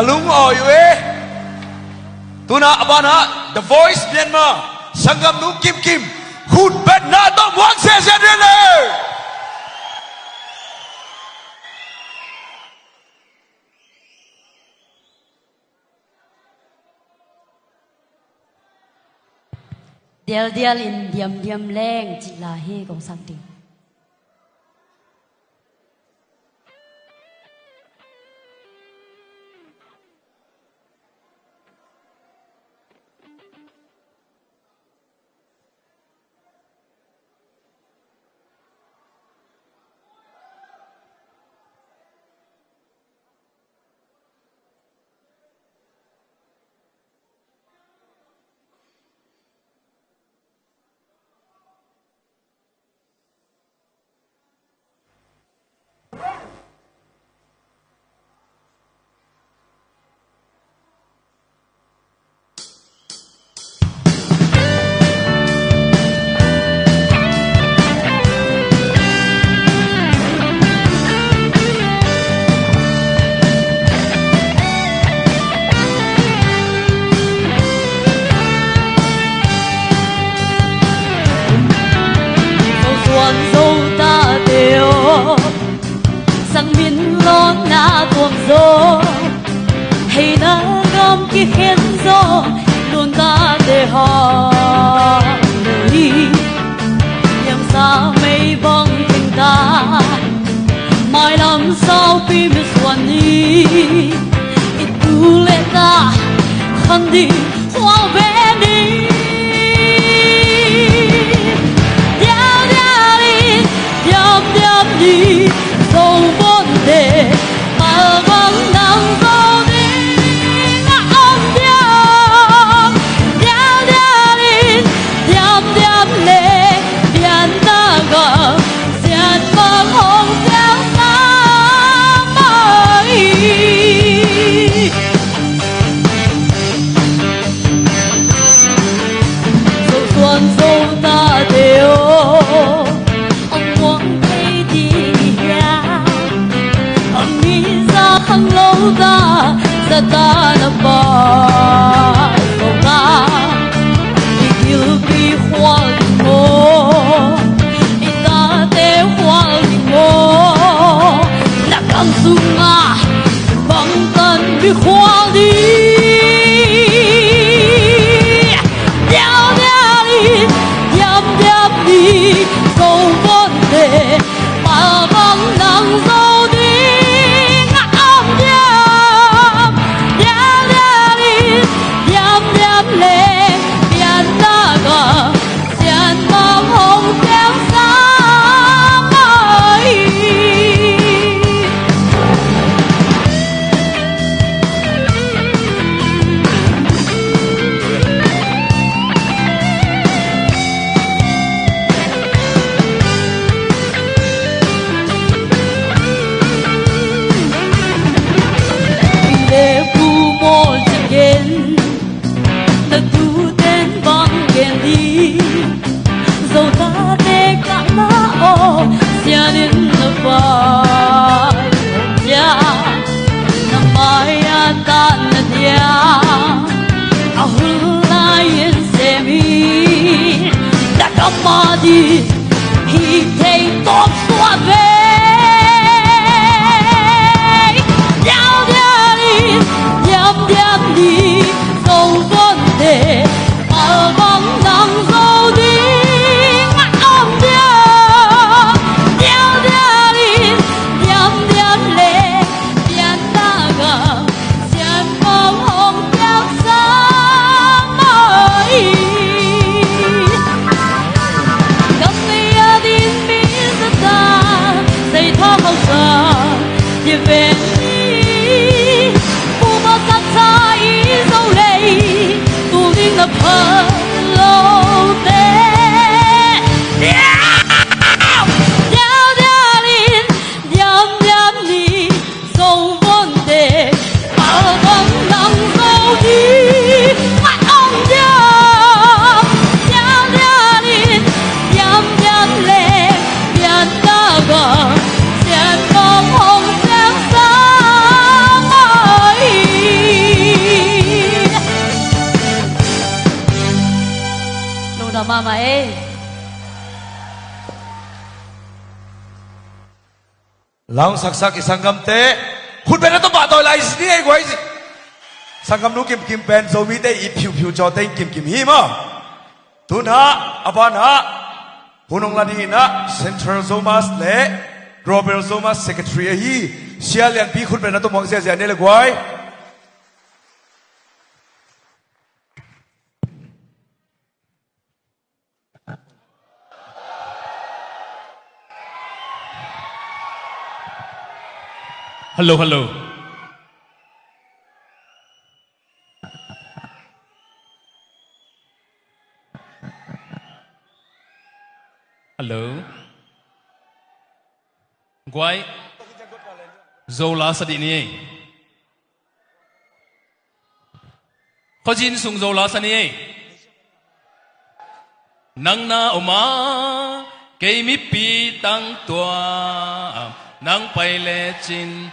kalung oiwe tuna abana The Voice Myanmar sangam nu kim kim khut bet na to muang se se le Dial in diam leng chỉ là he gong sang ting. Sang miền lo na tuồng gió hay na gom kia khen gió luôn ta để họ đi nhằm xa mây bóng tình ta mai làm sao khi mình xuân đi ít tu lệ ta khăn đi hoa vẽ đi đi dẫu vấn đề mà vẫn đang dẫu đi ngã ôm điam điam điam đi điam điam lệ điam ta gờ diệt vang hồng tiếng sáng mới dẫu xuân dẫu ta đều khăn lâu ta ra ta là ba cầu ta đi yêu bi hoa ngô đi ta té hoa ngô là cam sung à bằng tân bi hoa đi đeo đi cầu vấn đề mà vẫn đang dẫu đi mama e Long sak sak isangam te hun ben to ba to lai si ai goi si sangam nu kim kim pen zo mi te i phiu phiu cho te kim kim hi ma tun ha aban ha hunong la ni na Central Zomas le Global Zomas Secretary hi sia lian pi hun ben to mong sia sia ne le goi Hello, hello. Hello. Guai. Zola sa di ni. Có jin sung zola sa ni. Nang na oma kay mi pi tang tua nang pai le chin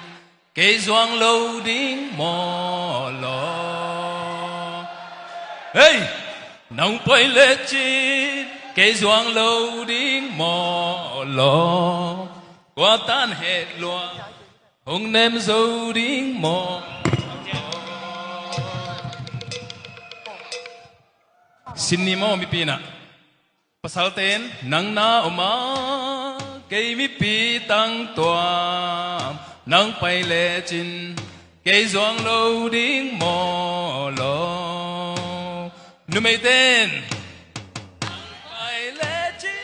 kay doang lâu đinh mò lo. Hey, nang pai le chin kay doang lâu đinh mò lo. Qua tan hết loa hồng nem dâu đinh mò. Xin ni mo mi pina. Pasal ten nang na oma kay mi pi tang tua nang pai le chin kay doang lâu đinh mò lo. Nu mây tên nang pai le chin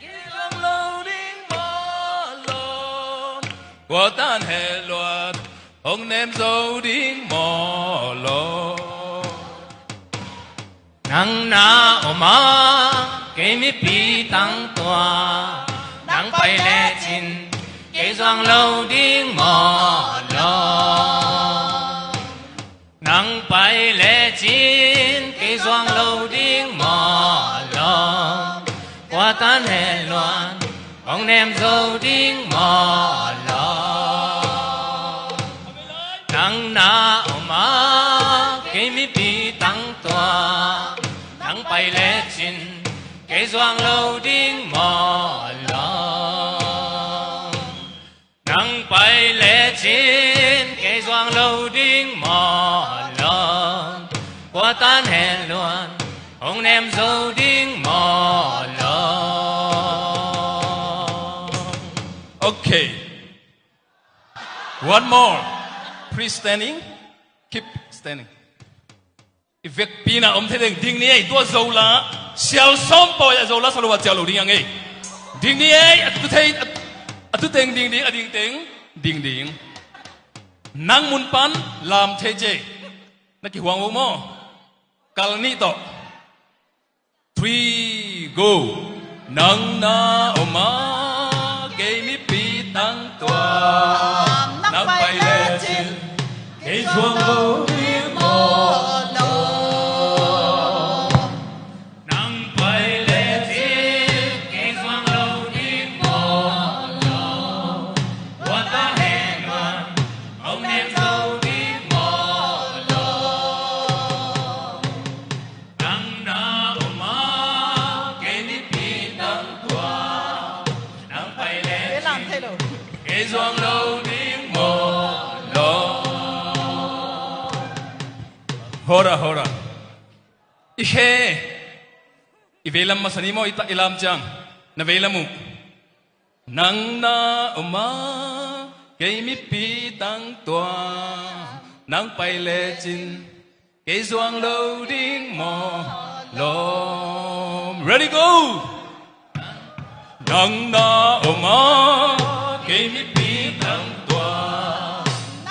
kay doang lâu đinh mò lo. Qua tan hè loạt hồng nem dâu đinh mò lo. Nang na oma kay mi pi tang tua nang pai le chin kay doang lâu đinh mò lo. Nang pai le chin kay doang lâu đinh mò lo. Qua tan hè loan bóng nem dâu đinh mò lo. Nang na oma kay mi pi tang tua nang pai le chin kay doang lâu đinh mò lo. Nang pai le chin kay doang lâu đinh mò lo. Qua tan hè loan hồng nem dâu đinh mò lo. Okay. One more. Please standing. Keep standing. Việc pina om thế ding ni ai tua dầu lá xiao som boy dầu lá sao xiao lù ding ang ai ding ni ai atu thấy atu teng ding ding ding nang mun pan làm thế je na ki huang mo kal ni to 3 go nang na oma ke mi pi tang tua nang pai le chin ke chuang lo ni mo. Hora. Ihe. Ivelam masani mo ita ilam jang. Navelam mo. Nang na uma kay mi pi tang tua nang pai le chin kay doang lâu đinh mò lo. Ready go. Nang na uma kay mi pi tang tua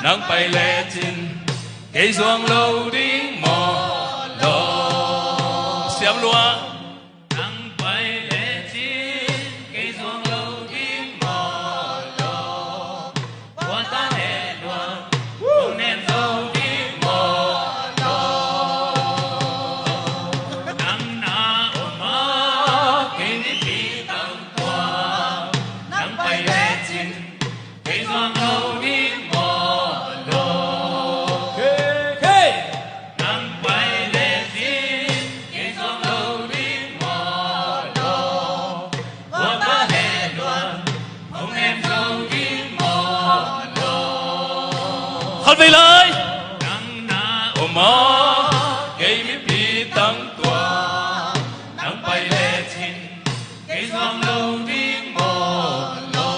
nang pai le chin kay doang lâu đinh mò lo. Xiam loa Nang pai le chin kay doang lâu đinh mò lo. Qua tan hè loan hồng nem dâu đinh mò lo. Nang na oma kay mi pi tang tua nang pai le chin kay doang lâu đinh mò lo. ดไปเลย nắng na โอมาเกยมีปีตั้งตัว nắng bay lệ chín cây giông lâu tiếng mò lò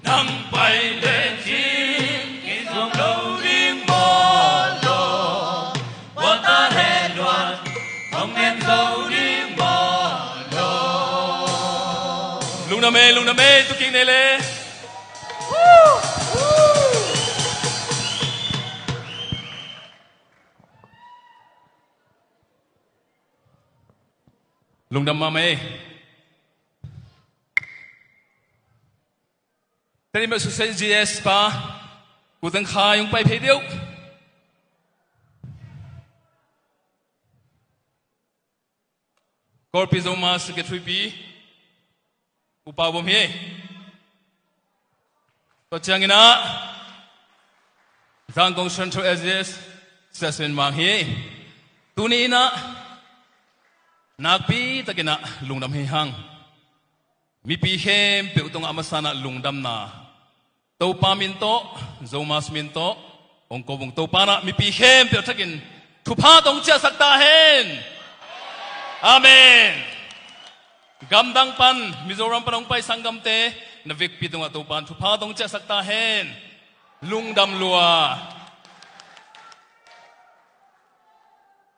นั่งไปเล่น chín cây giông lâu tiếng mò lò hoa ta hẹn đoàn không nên dâu tiếng mò lò ลุงนาเมตุกิงเนเลลุงดำมาไหมแต่นี่มันสุดเซนจีเอสป่ะกูตั้งขายงไปเพย์เดียวกอร์ปิโซมาสเกตทริปีกูป่าวบ่มีตัวเชียงอินะทางกองเซ็นทรัลเอเซียสเซสเวนมาเฮตัวนี้นะนักปีตะกินะลุงดำเฮหังมีปีเข้มเปียวตรงอามาสนะลุงดำนาตัวปามินโตโซมาสมินโตองค์กบงตัวปานะมีปีเข้มเปียวตะกินทุพาตรงเจ้าสักตาเฮนอาเมนกำดังปันมิโซรัมปนองไปสังกัมเตนวิกปีตรงตัวปานทุพาตรงเจ้าสักตาเฮนลุงดำลัว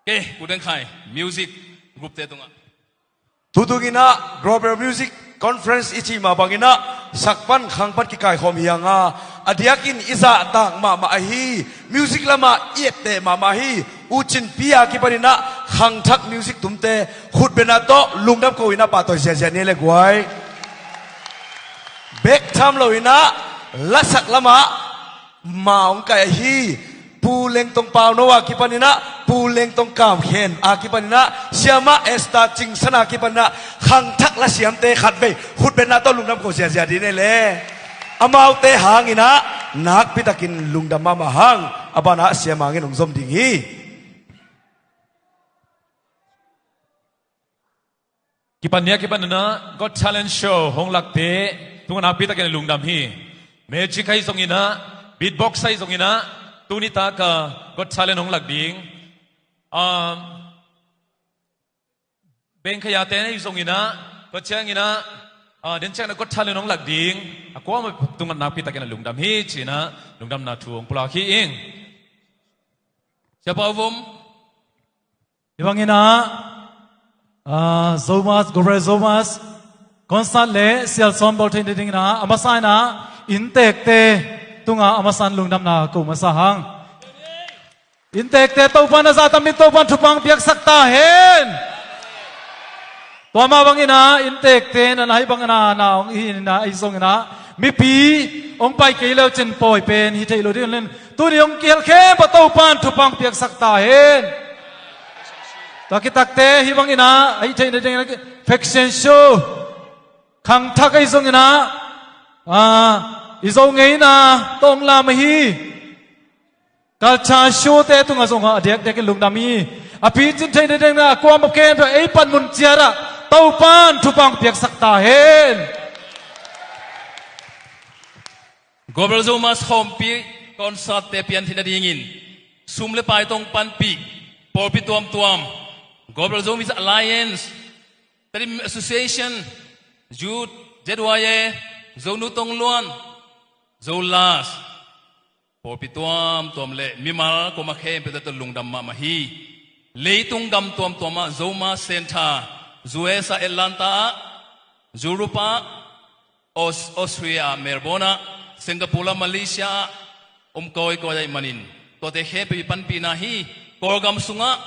เก้กูเดินไข่มิวสิกกรุ๊ปเตตรงอ่ะ Tutugina Global Music Conference ichi ma bangina sakpan khangpat ki kai khom hianga adiakin iza tang ma hi music lama iete ma hi uchin pia ki panina khangthak music tumte khut bena to lungdam ko ina pa to sia ne le gwai bek tham lo ina lasak lama maung kai hi pu leng tong pau no wa ki panina pu leng tong kam khen a ki panina siama esta ching sana ki panina khang thak la siam te khat be khut be na to lungnam ko sia di ne le amau te hangina nak pitakin lungdam ma hang abana siama ngin ong zom ding hi kipanna got talent show hong lak te tungana pitakin lungdam hi magic kai songina beatbox sai songina tunita ka got talent hong lak ding ben khaya te nei songina got changina den chang na got talent hong lak ding akwa ma tungan na pitakin lungdam hi china lungdam na thuang pula khi ing Siapawom Ibangina Zomas Gore Zomas Constant le sial som bol tin ding na amasai na intek te tunga amasan lungdam na ko masahang intek te to pan za tamin to pan thupang piak sakta hen to ma bangina intek te na nai bangina na ong hi na ai song na mi pi ong pai ke lo chen poi pen hi thei lo din len tu ni ong kel khe pa to pan thupang piak sakta hen takitak te hi bangina ai thei na ding fashion show khang thak ai song na izong ngei na tong la ma hi kal cha show te tunga song ha dek dek lungdami api chin thei deng na kwa ma ken to ei pan mun chiara tau pan thupang piak sakta hen Global Zomas Hompi concert te pian thina dingin sumle pai tong pan pi por pi tuam Global Zomas Alliance Trim Association Jude Jedwaye Zonu Tong Luan Zolas por pi tuam le mimal ko ma khem pe ta lungdam ma hi leitung dam tuam ma Zoma Center Zuesa Atlanta Zurupa Austria Melbourne Singapore Malaysia koi yai manin to te khe pe pan pi na hi korgam sunga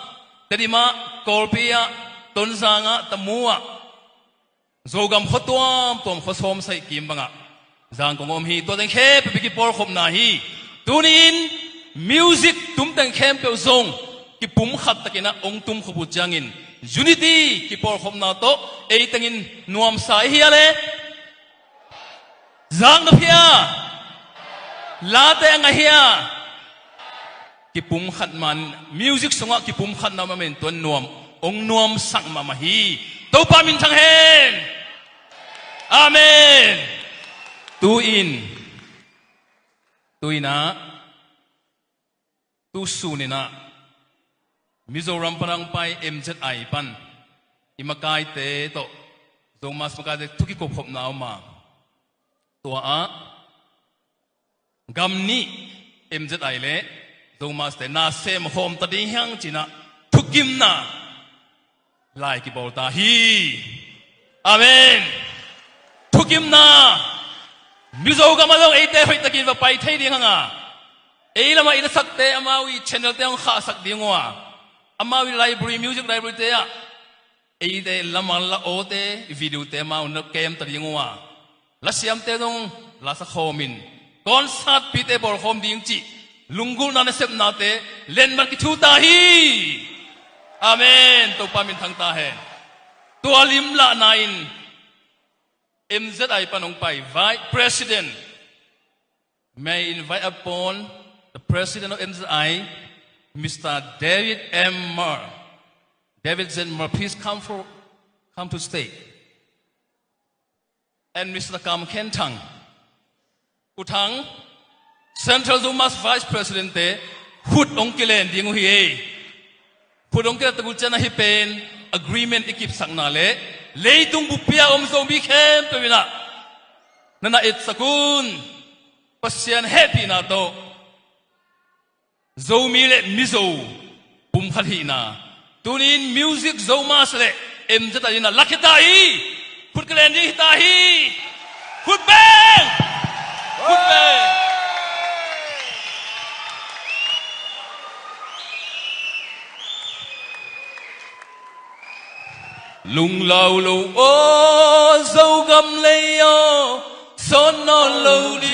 tadima kolpia tonzanga tamua zogam khotwam tom khosom sai kim banga zang kongom hi to te khe pe ki por khom na hi tunin music tum tang khem pe zong ki pum khat takina ong tum khobu changin unity ki por khom na to ei tangin nuam sai hi ale zang na phia late angahia kipum khat man music songa kipum khat na mamen ton nuam ong nuam sang mama hi to pa min thang hen amen tu in tôi na tu su ni na Mizoram parang pai MZI pan imakai te to zomas makai te tuki ko khop na ma tua a gamni MZI le zomas te na sem hom ta ding hang china thukim na lai ki bol ta hi amen thukim na mizo ga malong ate hoi takin va pai thei ding hanga ei lama ida sakte amawi channel te ang kha sak dingwa amawi library music library te ya ei de lama la ote video te ma un kem ta dingwa la siam te dong la sa khomin concert pi te bor khom ding chi lungul na sep na te len man ki thu ta hi amen to pa min thang ta he to alim la nain MZI panong pai vice president may invite upon the president of MZI Mr. David M. Murr. David Z. Murr, please come to stage. And Mr. Kam Ken Tang Utang Central Dumas Vice President Hut Onkilen Dingu Hi Hut Onkilen Taguchana Hipen agreement ikip saknale leitung bupia zombie kem pemina nana it sakun pasyan happy na to zomi le mizo bum khalina tunin music zomas le MZI na lakitai khut kalen di tahi khut bang lung lao lâu ô dâu gầm lây ô son non lâu đi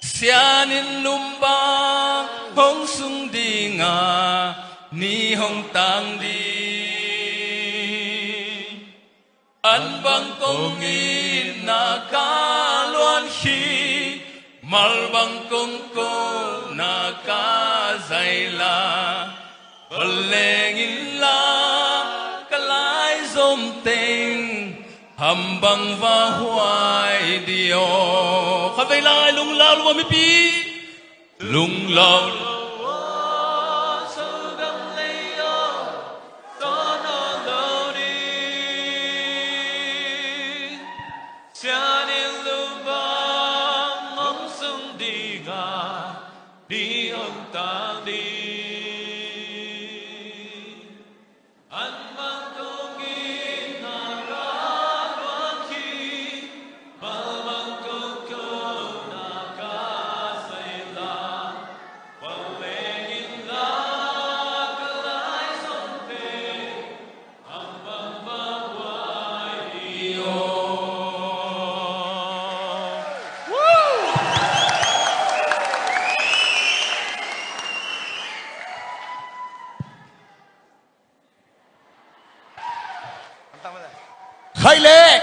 xia nín lum ba hong sung đi ngà ni hong tang đi an bang công in na ca loan khi mal bang công cô na ca dày la Balengin la kalai zom ting hầm băng va hoài dio khắp đây lai lung lao lung mi pi lung lao đi ông ta đi khai lệ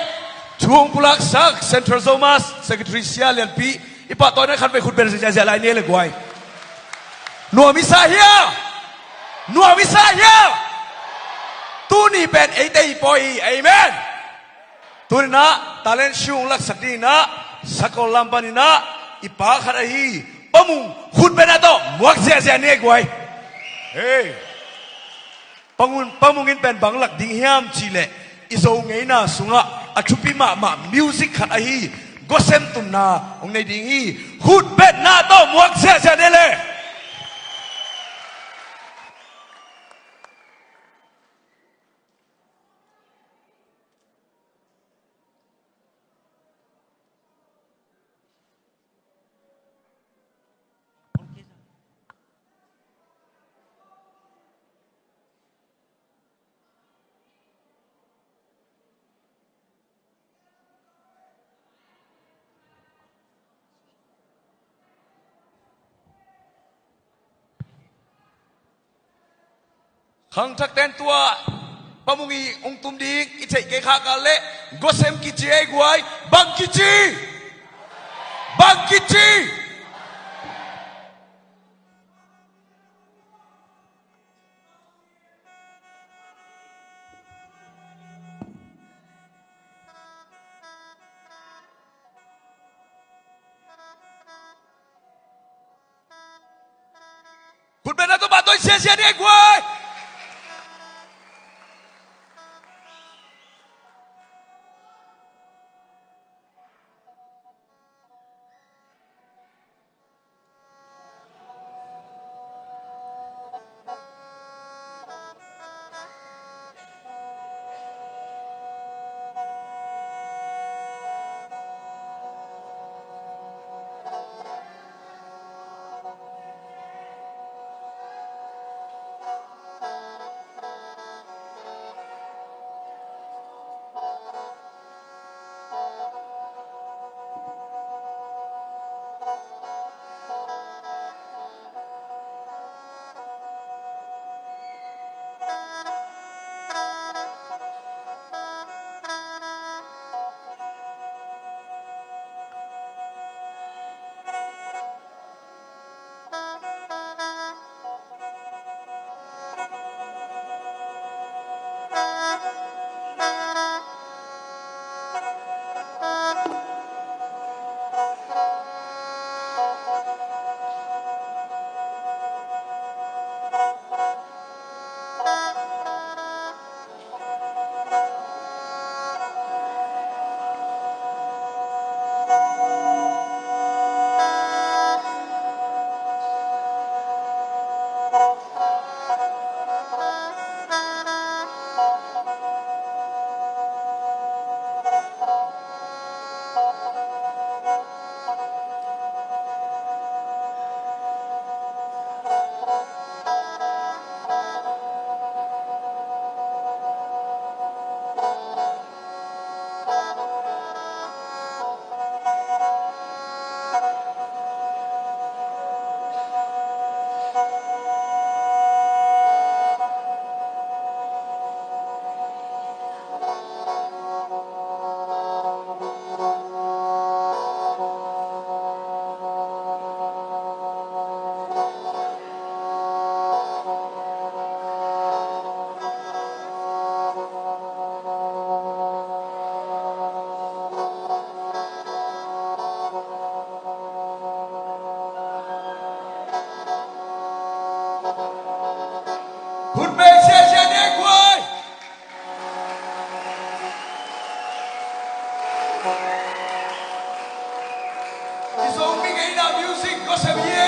chuông pulak sak Central Zomas Secretary Sia Lian Pi ipa toy na khan pe khut ber ja lai ne le gwai nuo mi sa hia tu ni ben ei dei poi amen tu na talent shung lak sakdi na sakol lampani na ipa khara hi pamung khut ben ato muak ja ne gwai hey pamungin ben banglak ding hiam chi le izo ngei na sunga achupi ma music khat ahi gosem tum na ong nei ding hi hut bet na to muak se ne le khang thak ten tua pamungi ong tum ding i thei ke kha ka le gosem ki chi ai guai bang ki chi คุณเป็นนักตัวบาตัวเสียนี่ไอ้กวยคุณเป็นเสียนี่ไอ้กวยที่ส่งมีไงนะมิวสิกก็เสียบี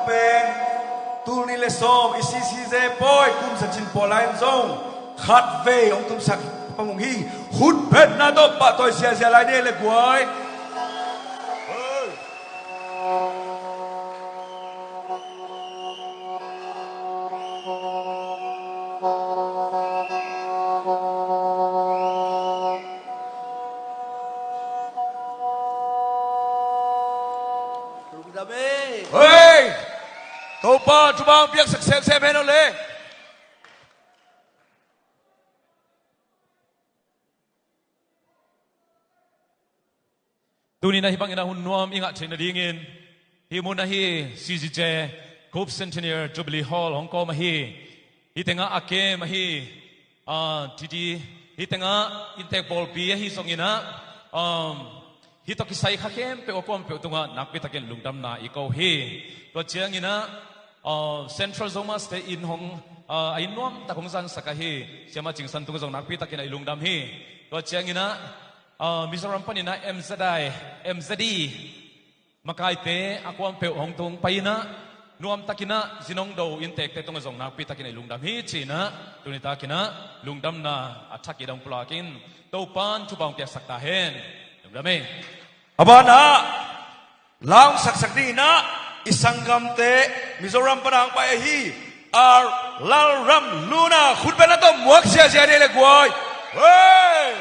pen tu ni le som isi si ze poi kum sa chin polain zong khat ve ong tum sak pamung hi hut pet na do pa toy sia sia lai ne le guai Amen. Hey, tàu pa chú bang biết sắc xem hết rồi lệ. Tu ni na hibang ina hun nuam inga china dingin. Hi mo na hi CGJ Hope Centennial Jubilee Hall Hong Kong mahi. Hi tenga ake mahi titi hi tenga intek ball pi hi songina hi to kisai khakem pe opom pe tunga nakpi taken lungdam na iko hi to chiang ina Central Zoma State in Hong ain nuam ta khongsan sakahi siama chingsan tunga jong nakpi taken ai lungdam hi to chiang ina Mizoram panina MZD makai te akwam pe hong tung paina nuam takina zinong do intek te tung jong nakpi takina lungdam hi china tunita kina lungdam na athaki dong plakin topan chubang pya sakta hen lungdam e abana lang sakdi na isangam te Mizoram panang pa hi ar lal ram luna khutbe na to muak sia sia le gwai hey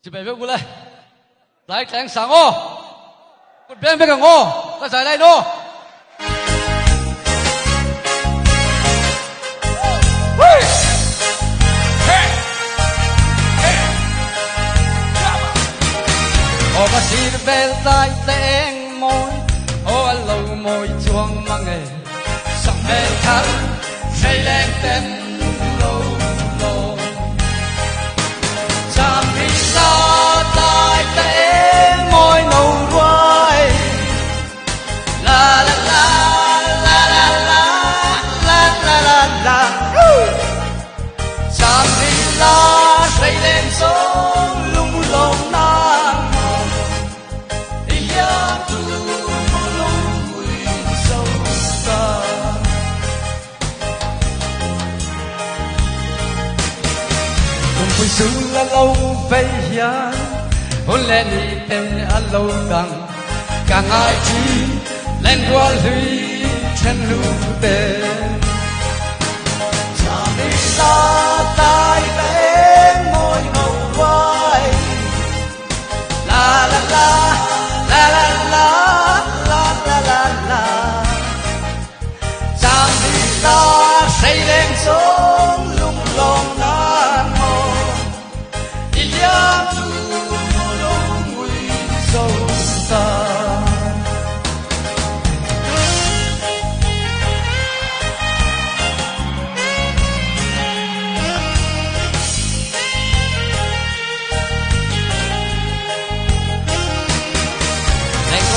chị bé biết lại lại tránh sáng ô con bé biết cả ngô có giải đây nô ô có xin về lại tên môi ô lâu môi chuông mang nghề sắm về khăn xây lên tên lâu lâu chạm đi xa tại tế môi nâu quay la la la la la la la la la la chạm đi xa xây lên sông lung lông nang ya tu lung quy sâu xa Hãy subscribe cho kênh Ghiền Mì Gõ để không bỏ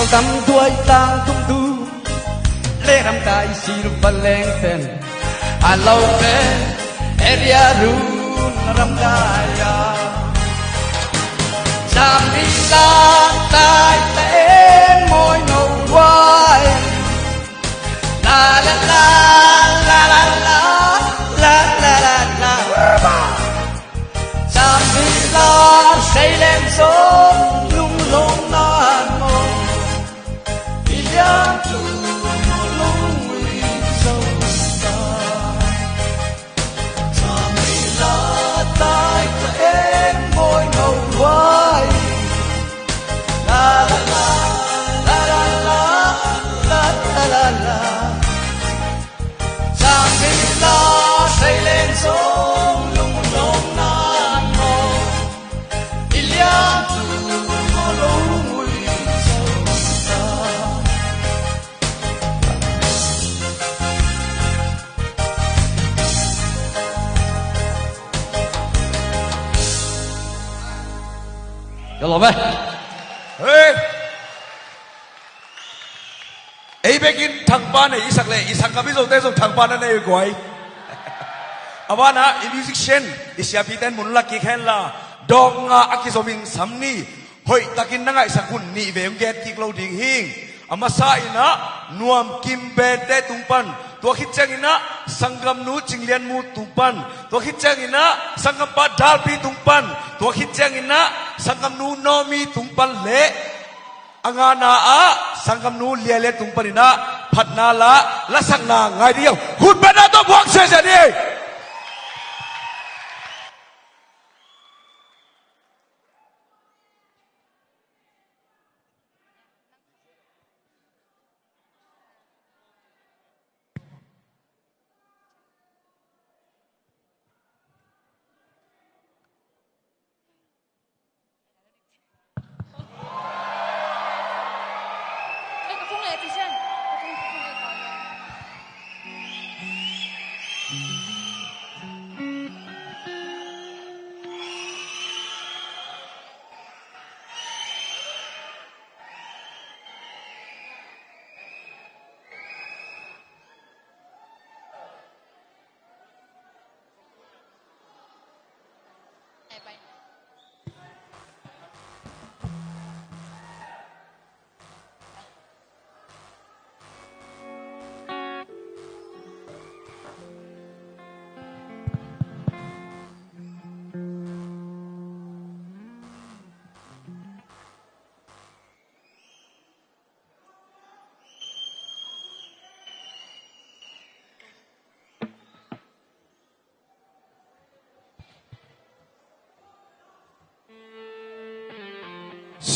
lỡ tâm đuôi tang tung tu lê ram tai sir baleng ten alo pe area run ram daya sam đi lang tai te môi nâu quay la la la la la la la la la la sam đi la say lên sông lung lung nan Hello, man. Hey. Ấy begin thằng ba này isak lệ isak kami zo te zo thằng ba này quay. Abana musician isya piten mun laki khen la dong nga akizomin samni hoi takin na nga isakun ni vem get ki clothing hing amasa ina nuam kimbe te tumpan to khitchang ina sangam nu chinglian mu tumpan to khitchang ina sangam pa dal pi tumpan to khitchang ina sangam nu nomi tumpan le angana a สังคำนู้เลียเล็กตุงปนินะผัดนาละสังนาไงเดียวคุณเป็นนาต้องพวกเสียดี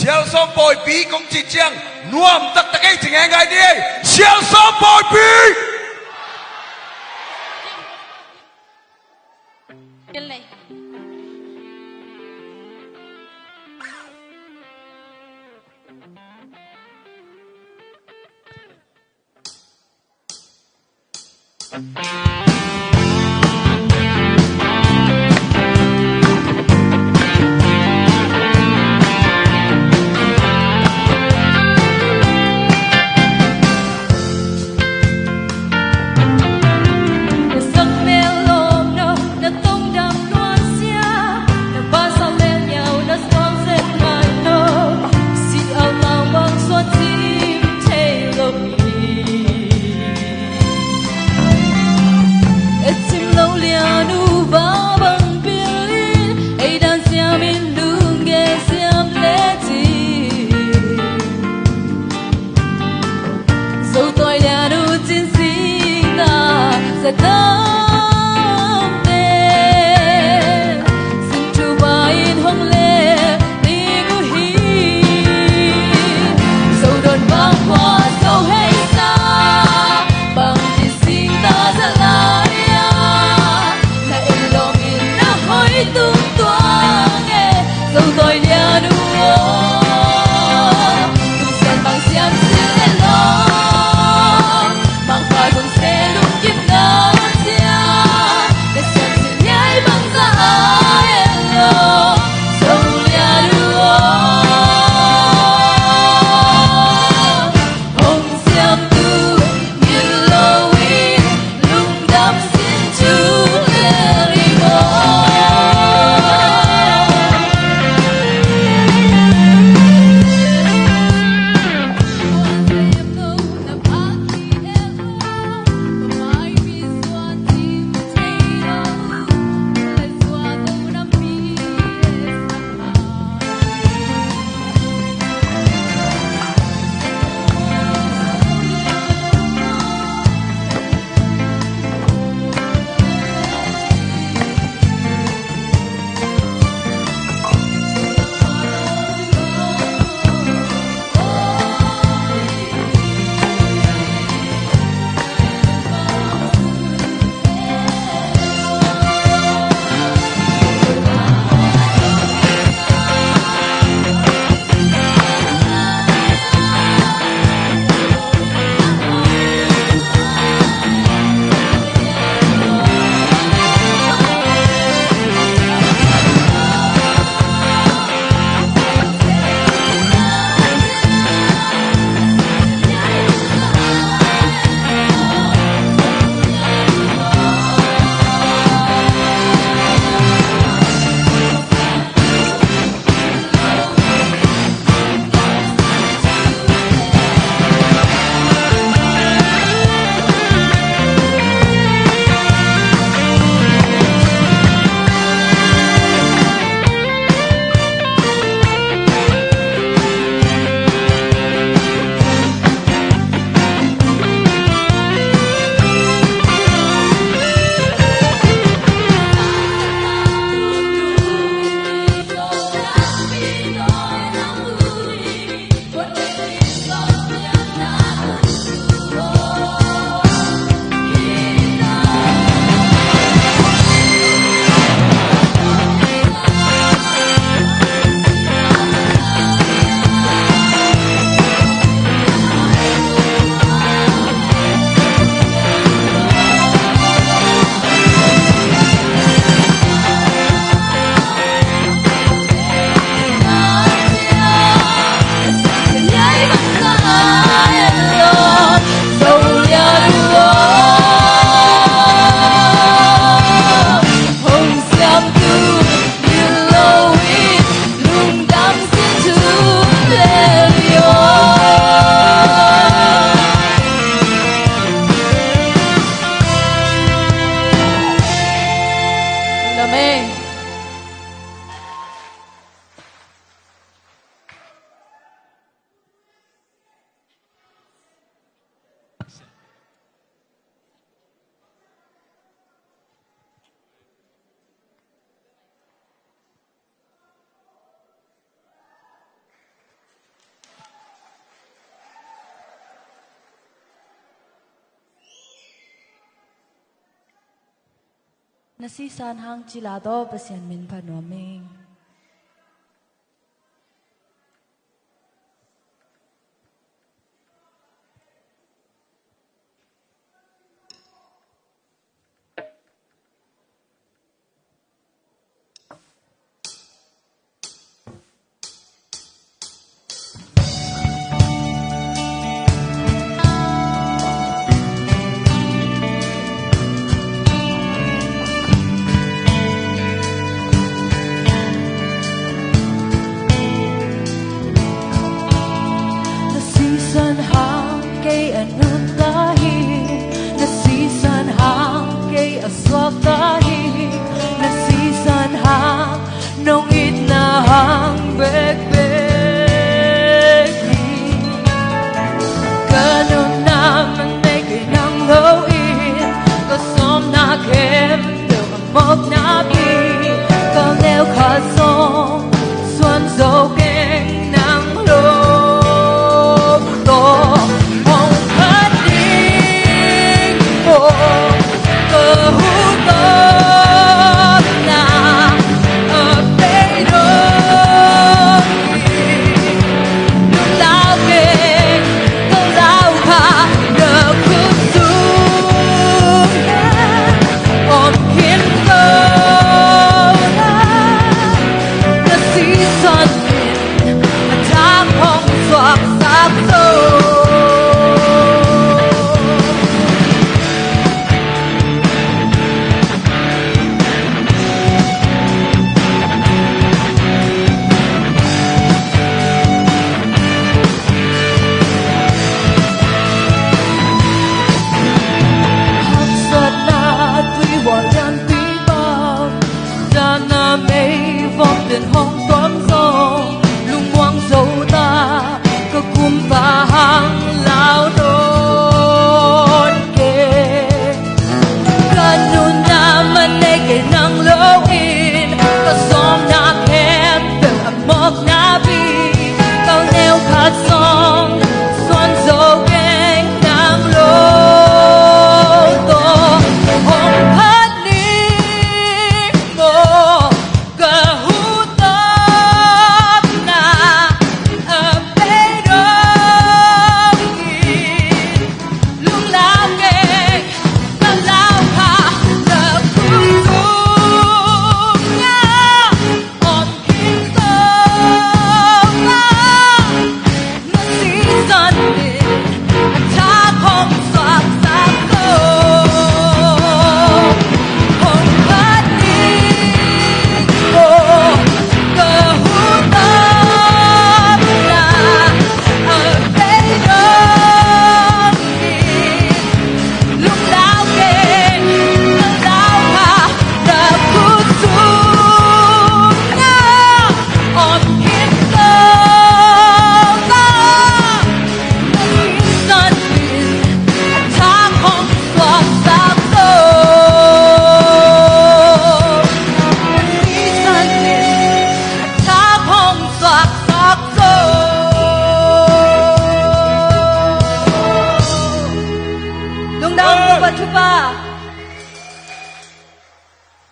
小双boy比公之将，我唔得大家情眼嗌啲，小雙 boy 比。Bên này. nasi san hang chilado pasien min panoming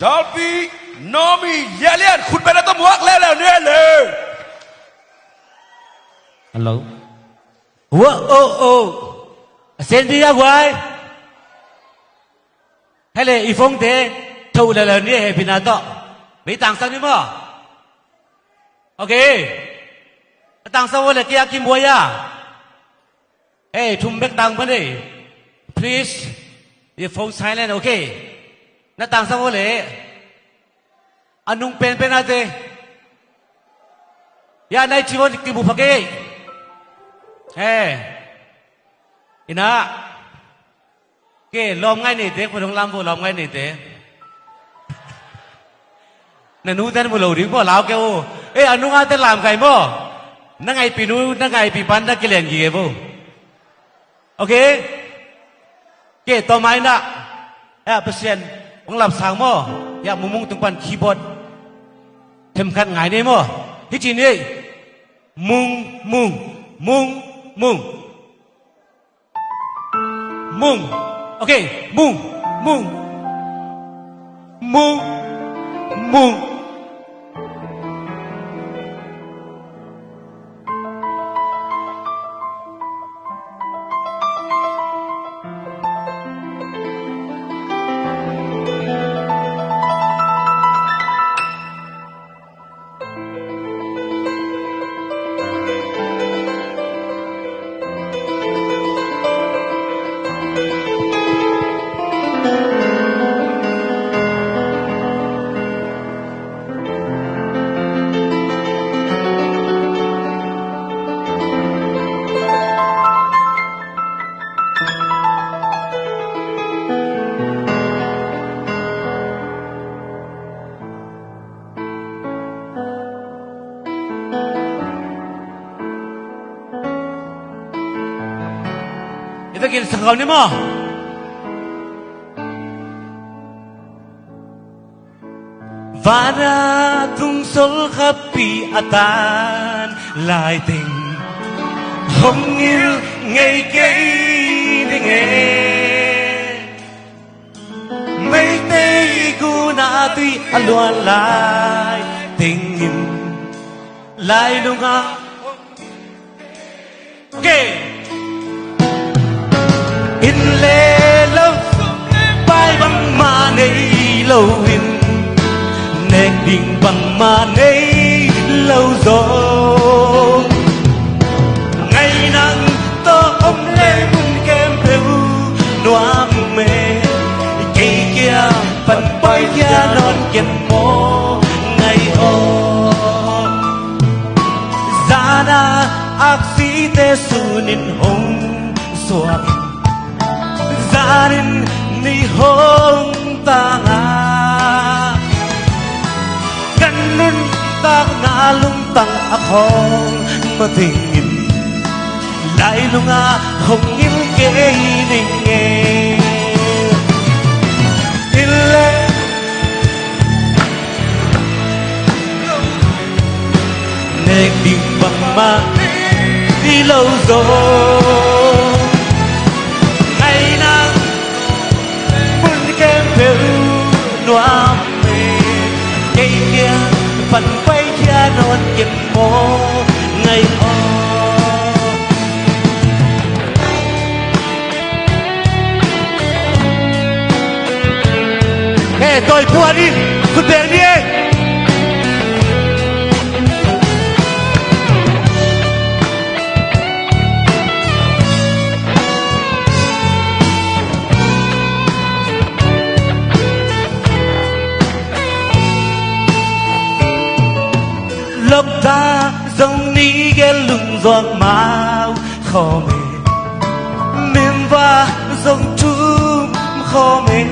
Dolby Nomi Yelian คุณไปแล้วต้องมวกแล้วเนี่ยเลย Hello. Oh. Sen đi ra ngoài. Hay là y phong thế, thâu là nè hay pin đó. Mấy tàng sao đi mà? Ok. Tàng sao là kia kim boy à? Hey, thùng bếp tàng bên đây. Please, your phone silent, okay? Nó tàng sao là? Anong pen natin? Ya nay chiwon tibu pake. Eh. Ina. Ke lom ngay ni te pudong lam bo lom ngay ni te. Nanu tan mo lo ring bo lao ke o. Eh anu nga te lam kai mo. Na ngai pinu na ngai pi pan na kilen gi bo. Okay? Ke to mai na. Eh pasien ong lap sang mo. Ya mumung tung pan keyboard. Thêm khăn ngài đi mà hít chín đi mung ok mung mu mu Itakin sa kaw ni mo. Vana tung sol khapi atan lai tình hồng yêu ngày cây nghe mấy tây gu na tuy alwan lai tình im lai lunga okay in lê lâu bay băng mà này lâu in nét đình bằng mà này lâu rồi ngày nắng to ôm lên kem theo noa mê cây kia phần bay kia non kem mô ngày ô giá na ác sĩ tê su nín hồng xoa gia đình ni hong ta nga ganun ta nga lung tang akong matingin lai lunga hong in ke ning nghe ile nét đình bằng ma đi lâu rồi noa mê cây kia phần bay kia non kiếm mô ngày ô hey tôi thua điคุณเบงđi lấp ta dòng ní ghé lưng giọt máu khó mê miền va dòng chum khó mê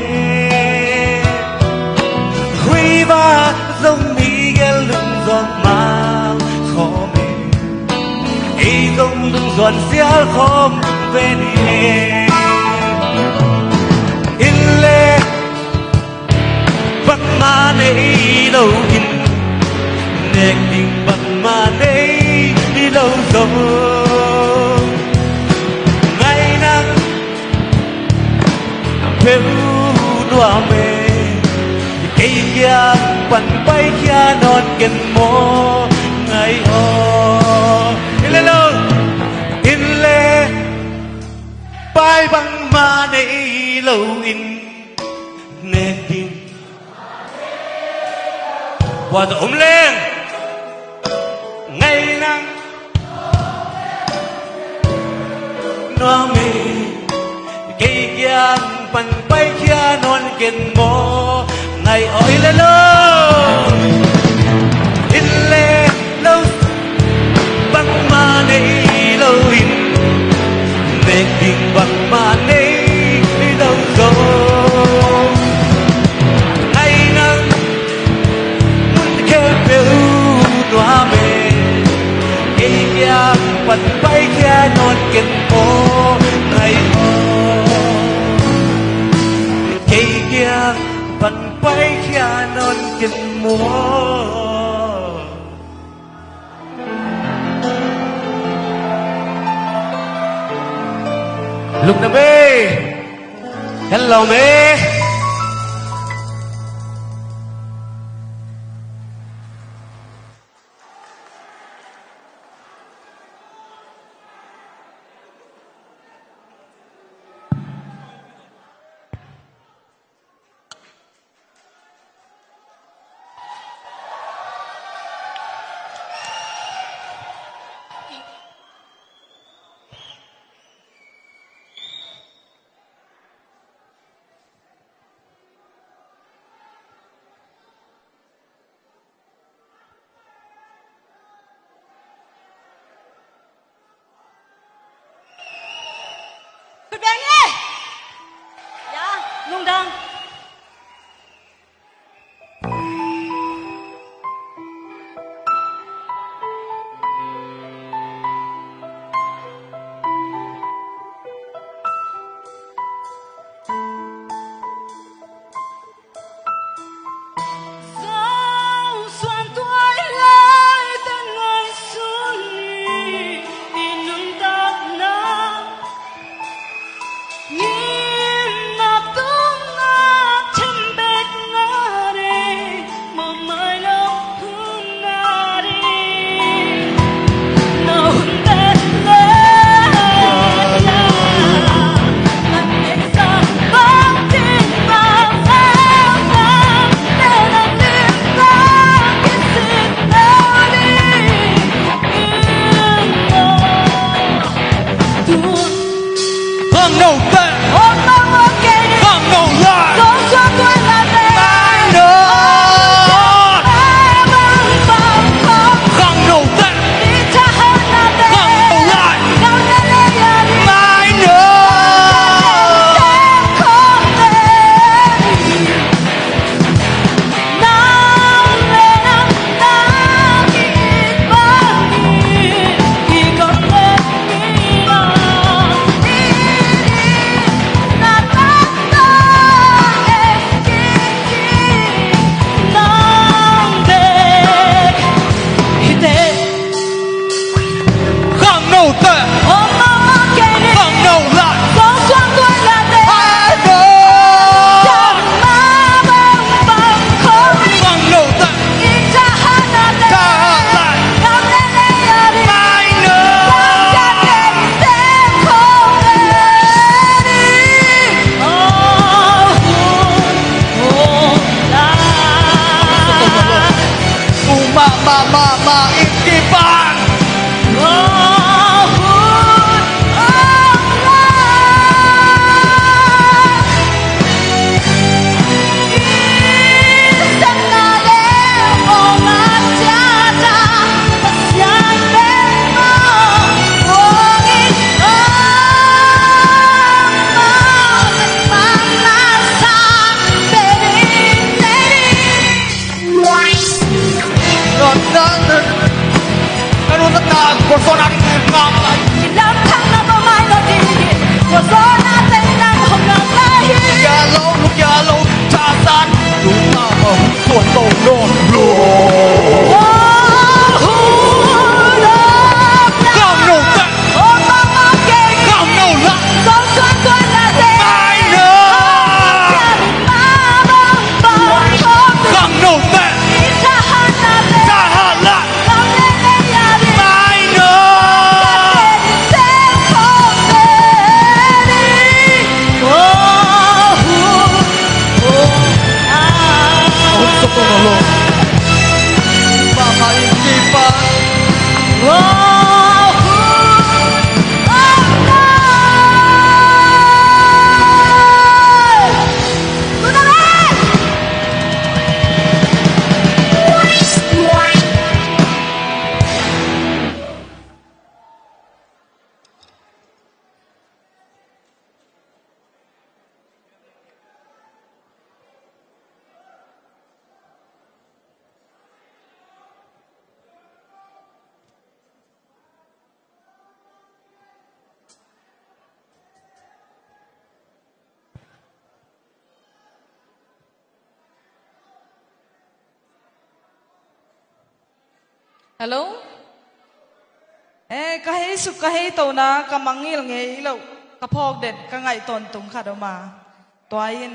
huy va dòng ní ghé lưng giọt máu khó mê ý dòng lưng giọt xia khó về đi in lê vắng mà này lâu in nét đình bằng mà đây đi lâu rồi ngày nắng theo đóa mê cây kia quằn bay kia non kiên mô ngày ô in lê lâu in lê bay bằng mà đây lâu in nét đình qua ôm lên ngày nắng noa mê cây kia phần bay kia non kiên mô ngày ôi lên lâu in lê lâu băng mà này lâu in nét đình băng mà này lâu rồi ngày nắng muốn kêu kêu noa mê cây kia phần bay kia non kiên mô ngày ô cây kia phần bay kia non kiên mô lúc nào mê hello mê Benny! Yeah, Lung Dam. Hello? Kahit su kahit to na kamangil ngay ilaw kapog det kangay ton tung kadoma tuain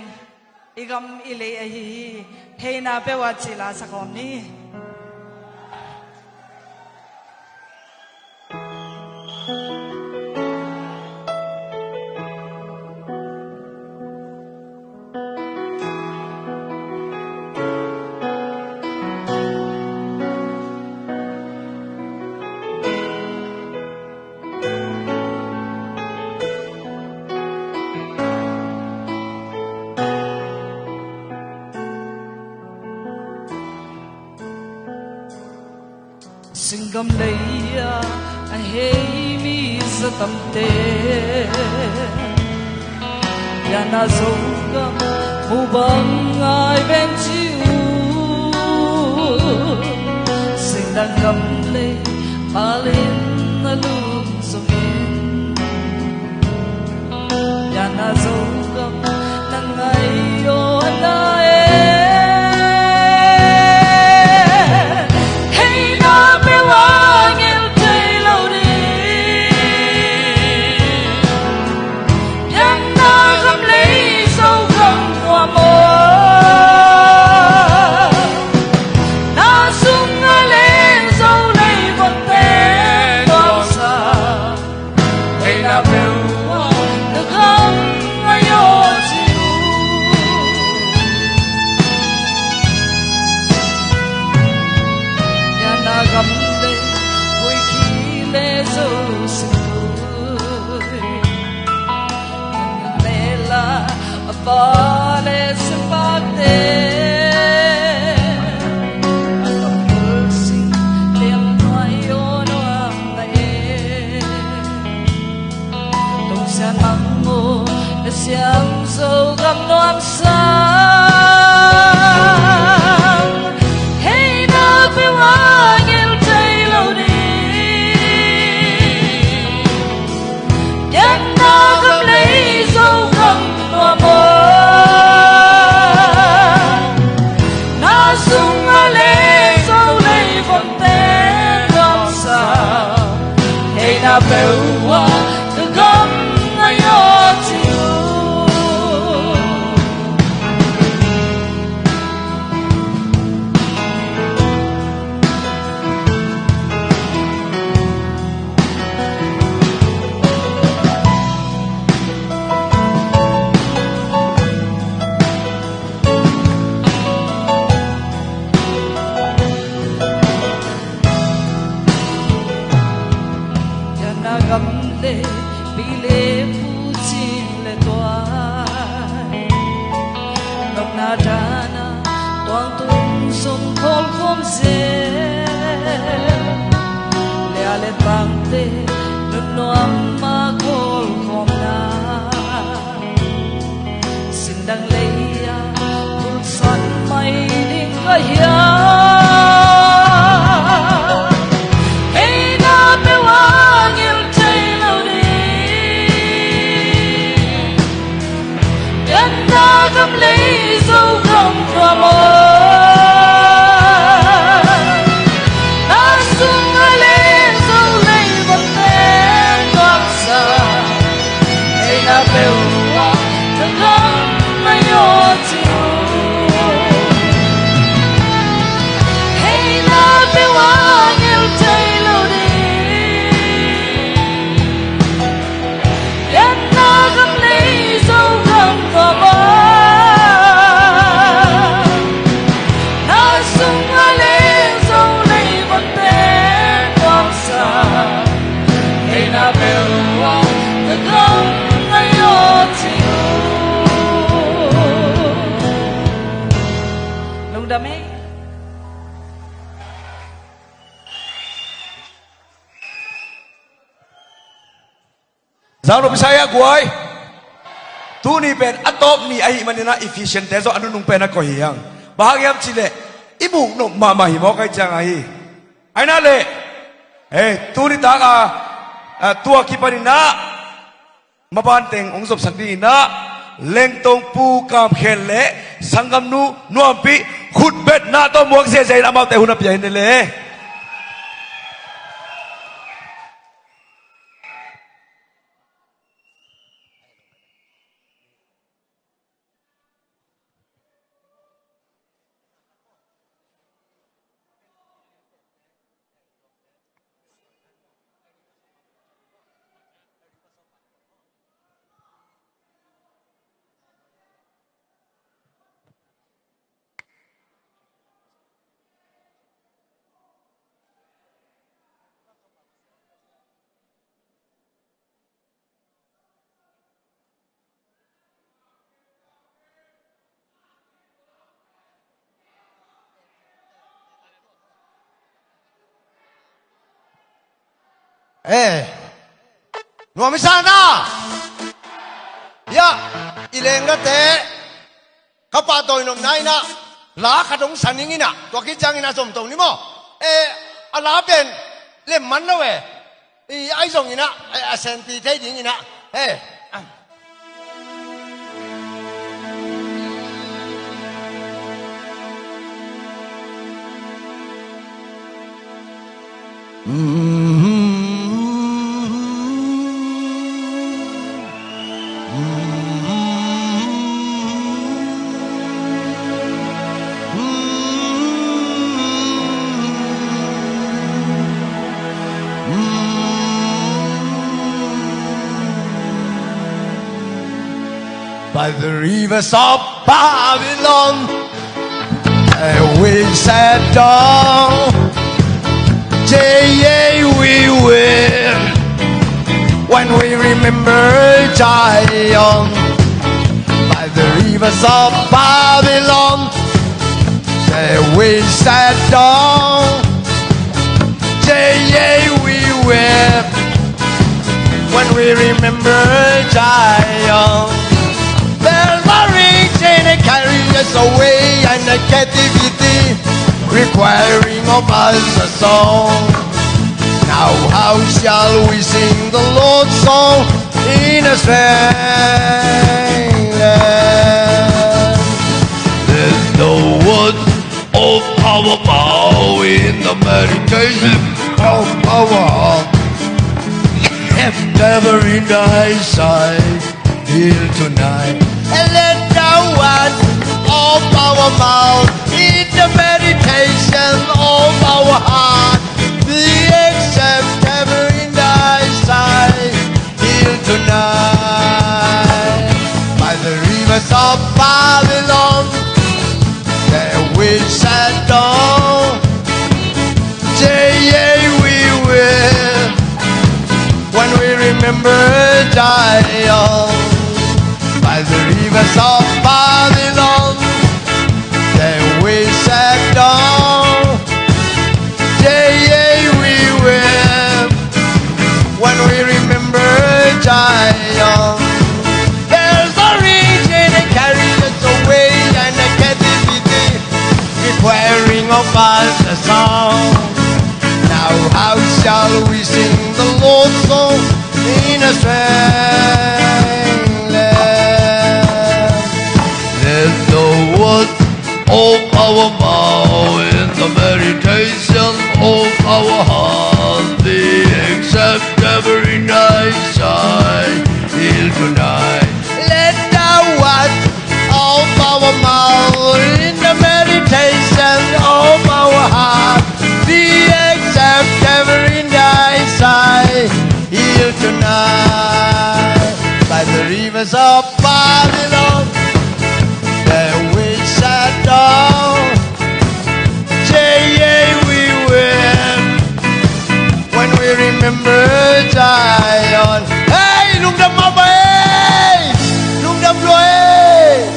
igam ile ahi hey na pewat sila sa koni Singam leia a hey mi zatamte yana zoga mubang ai ben chiu sing dang gam le palin na lum sumin yana zoga nang ai yo na Siang sâu gầm loang sáng hey na pe wa ngel tay lâu đi nhắc na gầm lấy dâu gầm loa mơ na sung a lê dâu lấy vòng tên gom sa hey na pe wa gầm ngay ở bile puchin le toai nok na dana toang tung som khol khom se le ale pangte nut noam ma khol khom na sindang leia tul san mai ding ka ya lấy dấu gầm và mơ đã xuống ai lên dấu lấy một tên ngọc sa hay là bèo hoa thật lắm mai nhỏ chiều hay là bèo hoa nghèo cháy lâu đi đến na gầm lấy dấu gầm và mơ Zang no Bisaya guai tu ni ben atop ni ai manina efficient te zo anu nung pen ko hiang bahagiam chile ibu no mama hi mo kai chang ai aina le tu ni ta ka tua ki panina maban teng ong sop sakdi na leng tong pu kam khel le sangam nu nuam pi khut bet na to muak se se amau te hunap pai ne le Nuami sana. ya ileng na te kapatoy nom nai na la khatong saningina to ki changina som tong ni mo ala pen le man na we ai song ina a sen pi thai ding ina By the rivers of Babylon, we sat down. Yea, we will. When we remember Zion, by the rivers of Babylon, we sat down. Yea, we will. When we remember Zion. They carry us away and the captivity, requiring of us a song. Now how shall we sing the Lord's song in a strange land? There's no word of our mouth in the meditation of our heart. Have never in thy sight here tonight. And let the words of our mouth in the meditation of our heart be acceptable in thy sight here tonight. By the rivers of Babylon, there we sat down. Yea, we will. When we remember Zion. By the rivers of Babylon, there we sat down. Yea, we will. When we remember Zion, there's a region that carries us away and a captivity, requiring of us a song. Now how shall we sing the Lord's song in a strange land? There's no word of our mouth in the meditation of our heart, be except every night sight till tonight. Let the word of our mouth in the meditation of our heart be except every night sight here tonight. By the rivers of Babylon, there we sat down. Yea, we will. When we remember Zion. Hey, lung đâm mập ơi, lung đâm rồi.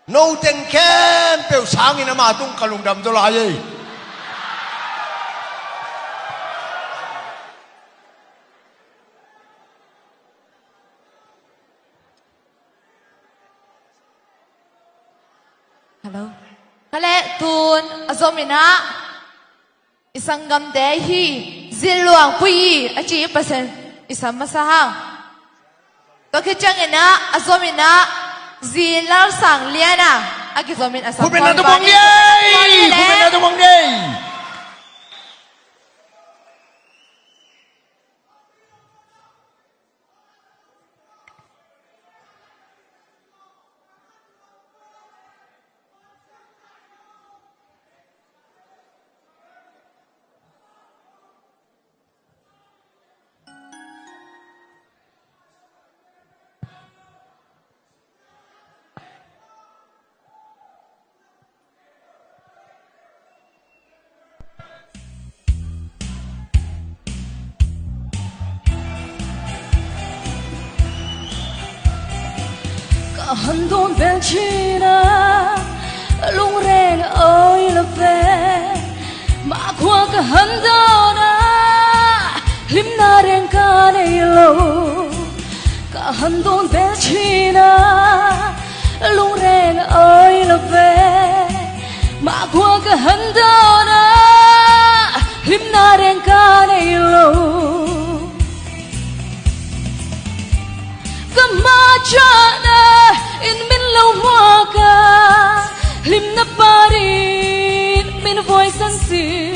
Nô tên khen, biểu sáng như mà tung cả lung đâm cho lại gì. Hello. Kale tun azomina isang gamde hi zilluang pui achi pasen isang masahang. To kichangina azomina zilal sang liana akizomin asam. Kumin na tumong yay! Kumin na tumong yay! Handon Belchina Lung Reng ơi là về mà qua cả handona hân đôn bé chi na lung rèn ơi là về mà qua cái hân đó na lim na rèn ca này lâu cái ma cha na in min lâu hoa ca lim na parin min voi san si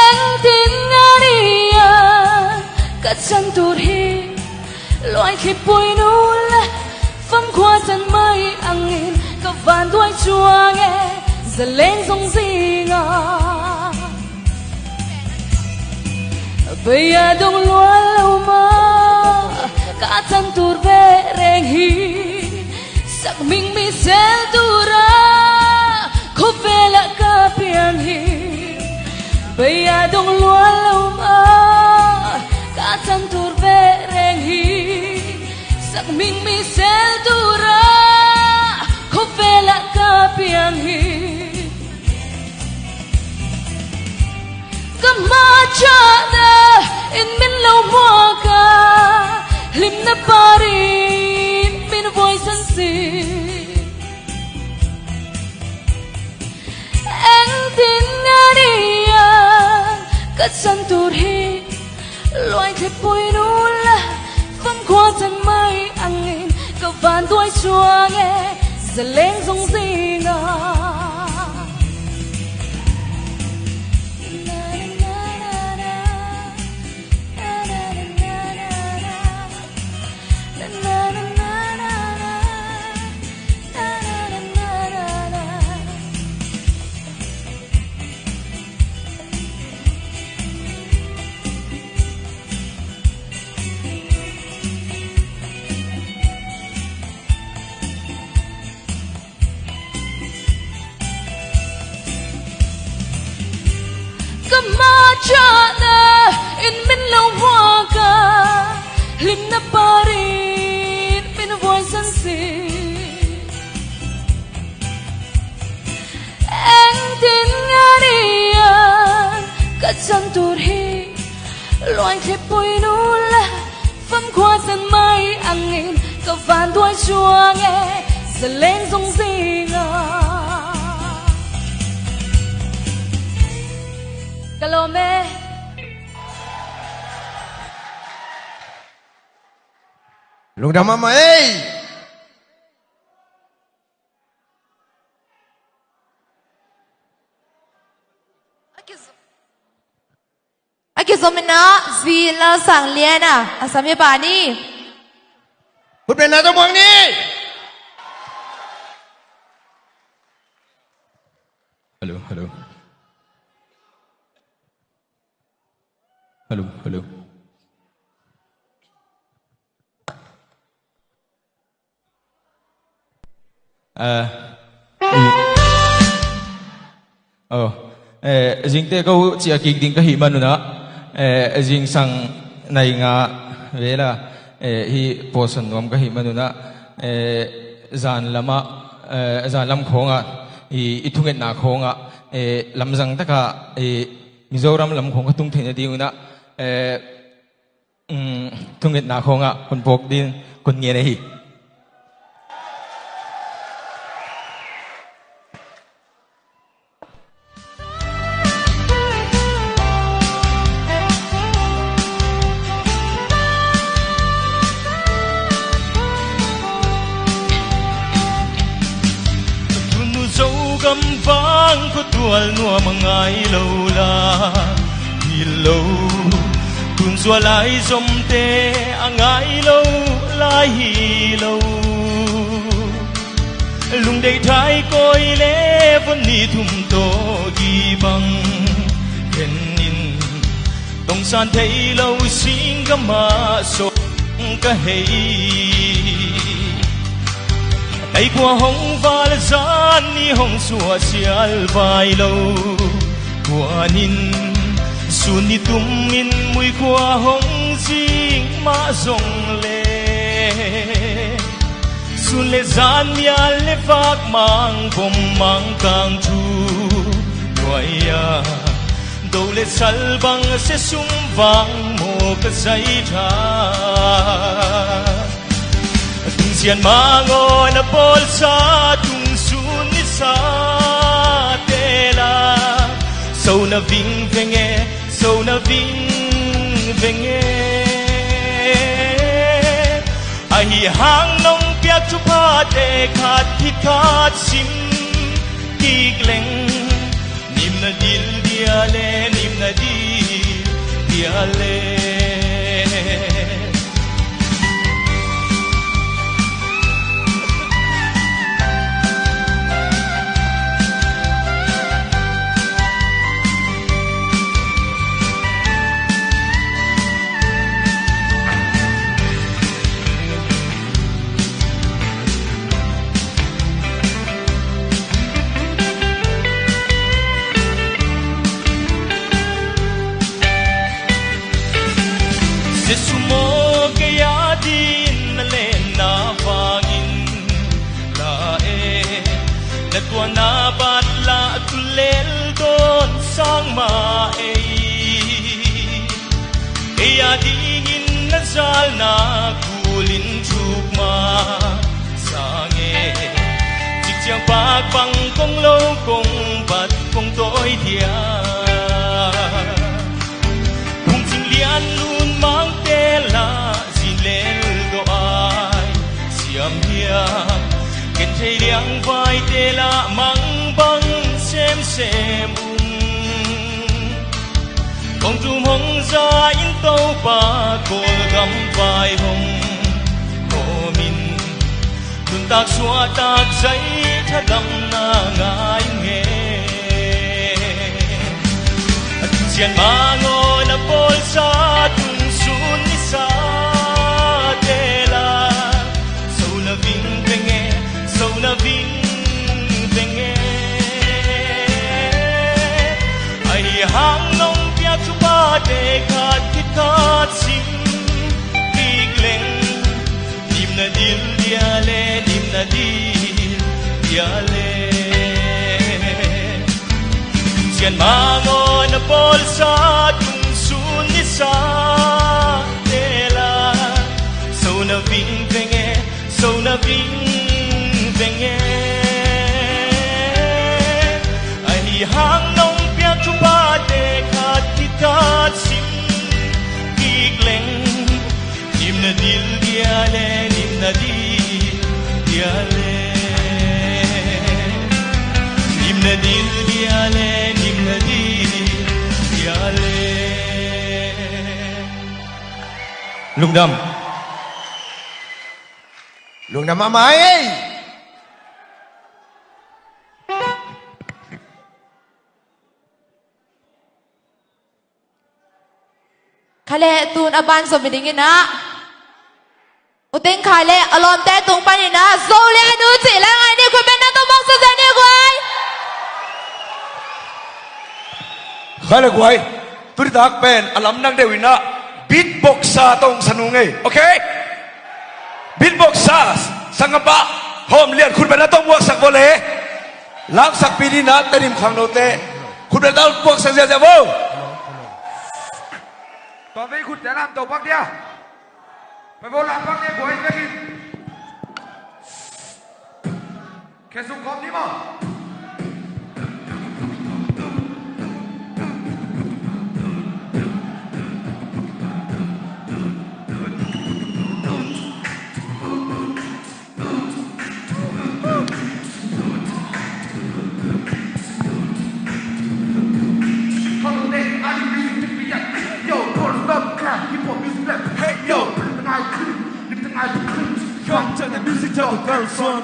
anh tin ngari à cả chân tuột hi loài khi bụi nul phong qua chân mây angin cả vạn đuôi chua nghe giờ lên giống gì ngờ bây giờ đông lúa lâu mơ cả chân tuột về rèn hi sắc mình mi sẽ tu ra khóc về lại cả biển hi bây giờ đông lúa lâu mơ cả chân tuột về rèn hi sắc mình mi sẽ tu ra khóc về lại cả biển hi cái ma cha na in min lâu hoa ca lim na parin min voi san si anh tin ngari à cả chân tuột hi loài thép bụi nul phong qua chân mây angin cả vạn đuôi chua nghe giờ lên giống gì ngờ cái ma cha na in min lâu hoa ca lim na parin min voi san si anh tin ngari à cả chân tuột hi loài thép bụi nul phong qua chân mây angin cả vạn đuôi chua nghe giờ lên giống gì ngờ Kalome Lung đam mama ơi Aki zomina zila sang liana asami pani Bút bên nào tôi muốn đi Hello, hello. Hello, hello. Jing te ko chia kik ding ka hi manuna jing sang nai nga vela hi poson nom ka hi manuna zan lam khonga hi ithunget na khonga lamjang taka Mizoram lam khong ka tung thena diuna thunget na khonga kun pok din kun nge hi gam vang ko tual no mangai lo la hello kun zua lai zom te angai lo lai hello lung dei thai koi le von ni thum to gi bang ken in dong san thei lo sing ga ma so ka hei ai qua hong val gian ni hong xua xial vai lâu qua nin sun ni tum min mui qua hong jing ma zong le sun le gian ya le fak mang bom mang kang chu noya đâu lệ sal bang sẽ sung vang mồ cái dây ra tung xiên ma ngồi na bol sa tung sun ni sa tela sâu na vinh về nghe sâu na vinh về nghe ai hang nông piak chu pa te khat thi khat sim ki gleng nim na dil dia le nim na dil dia le tua na bat la kulel don sang ma e adingin na zal na kulin chuk ma sange chik chiang pak bang kong lo kong bat kong toi dia kung ching lian lun mang te la zin lel do ai siam hiam ken thei liang vai te la mang bang xem kong tum hong za in to pa kol gam vai hong ko min tun tak suwa tak zai tha dam na ngai nge chen ma ngồi na bol sa tung sun ni sa te la so na ving nghe sâu na vinh về nghe ai hang nông bia chu ba để khát khít khát sim kik leng nim na dil dia le nim na dil dia le chian ma ngồi na bol sa tung sun ni sa te la sâu na vinh về nghe sâu na vinh về nghe ai hang nông bia chu ba để khát khít khát sim kik leng nim na dil dia le nim na dil dia le nim na dil dia le nim na dil dia le lung đam mà mai ấy Kale tun aban so bidingin na. Uting kale alom te tung panin na. Zole anu chi lang ai ni ko ben na to mok sa sa ni ko ai. Khale ko ai turi tak pen alam nang dewina beatbox sa tong sanungay okay beatbox sa sangapa hom lian khun ben na tong wak sak bole lak sak pini na tarim khang no te khun ben dal wak sak ja bo to với khun te lam to bak dia phải vô làm bak dia boy begin kesung kom ni mo Come turn the music to the girl song.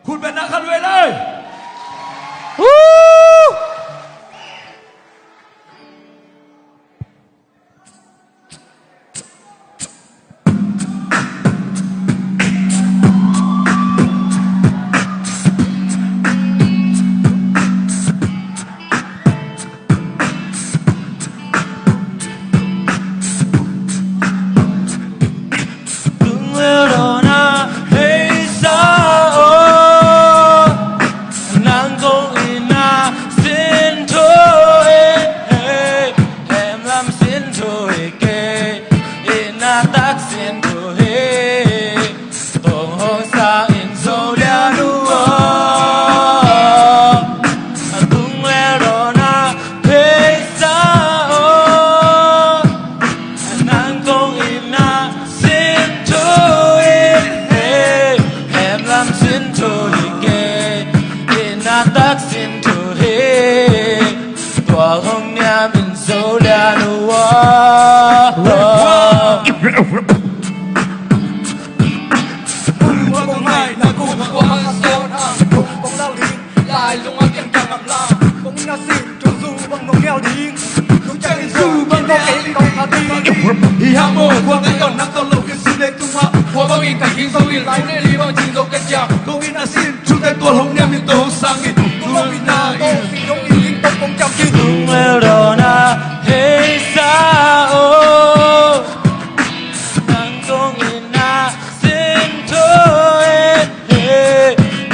Khun ben na khan we lai. Con mai na cùng qua mang sơn con lao đi lại lung ăn tiền càng ngậm la con na xin cho dù bằng nông nghèo đi lúc chạy dù bằng nông cái công hạt đi hi ham mô qua cái còn nắng tao lâu cái xin lên tung hoa qua bao nhiêu cảnh kinh sâu đi lại nên đi bao nhiêu dấu cái chạm con in na xin chúng ta tuột hồng niệm mình tổ sang nghìn con in na xin giống như linh tông con chăm kín tung leo đò na hey sao nắng con in na xin thôi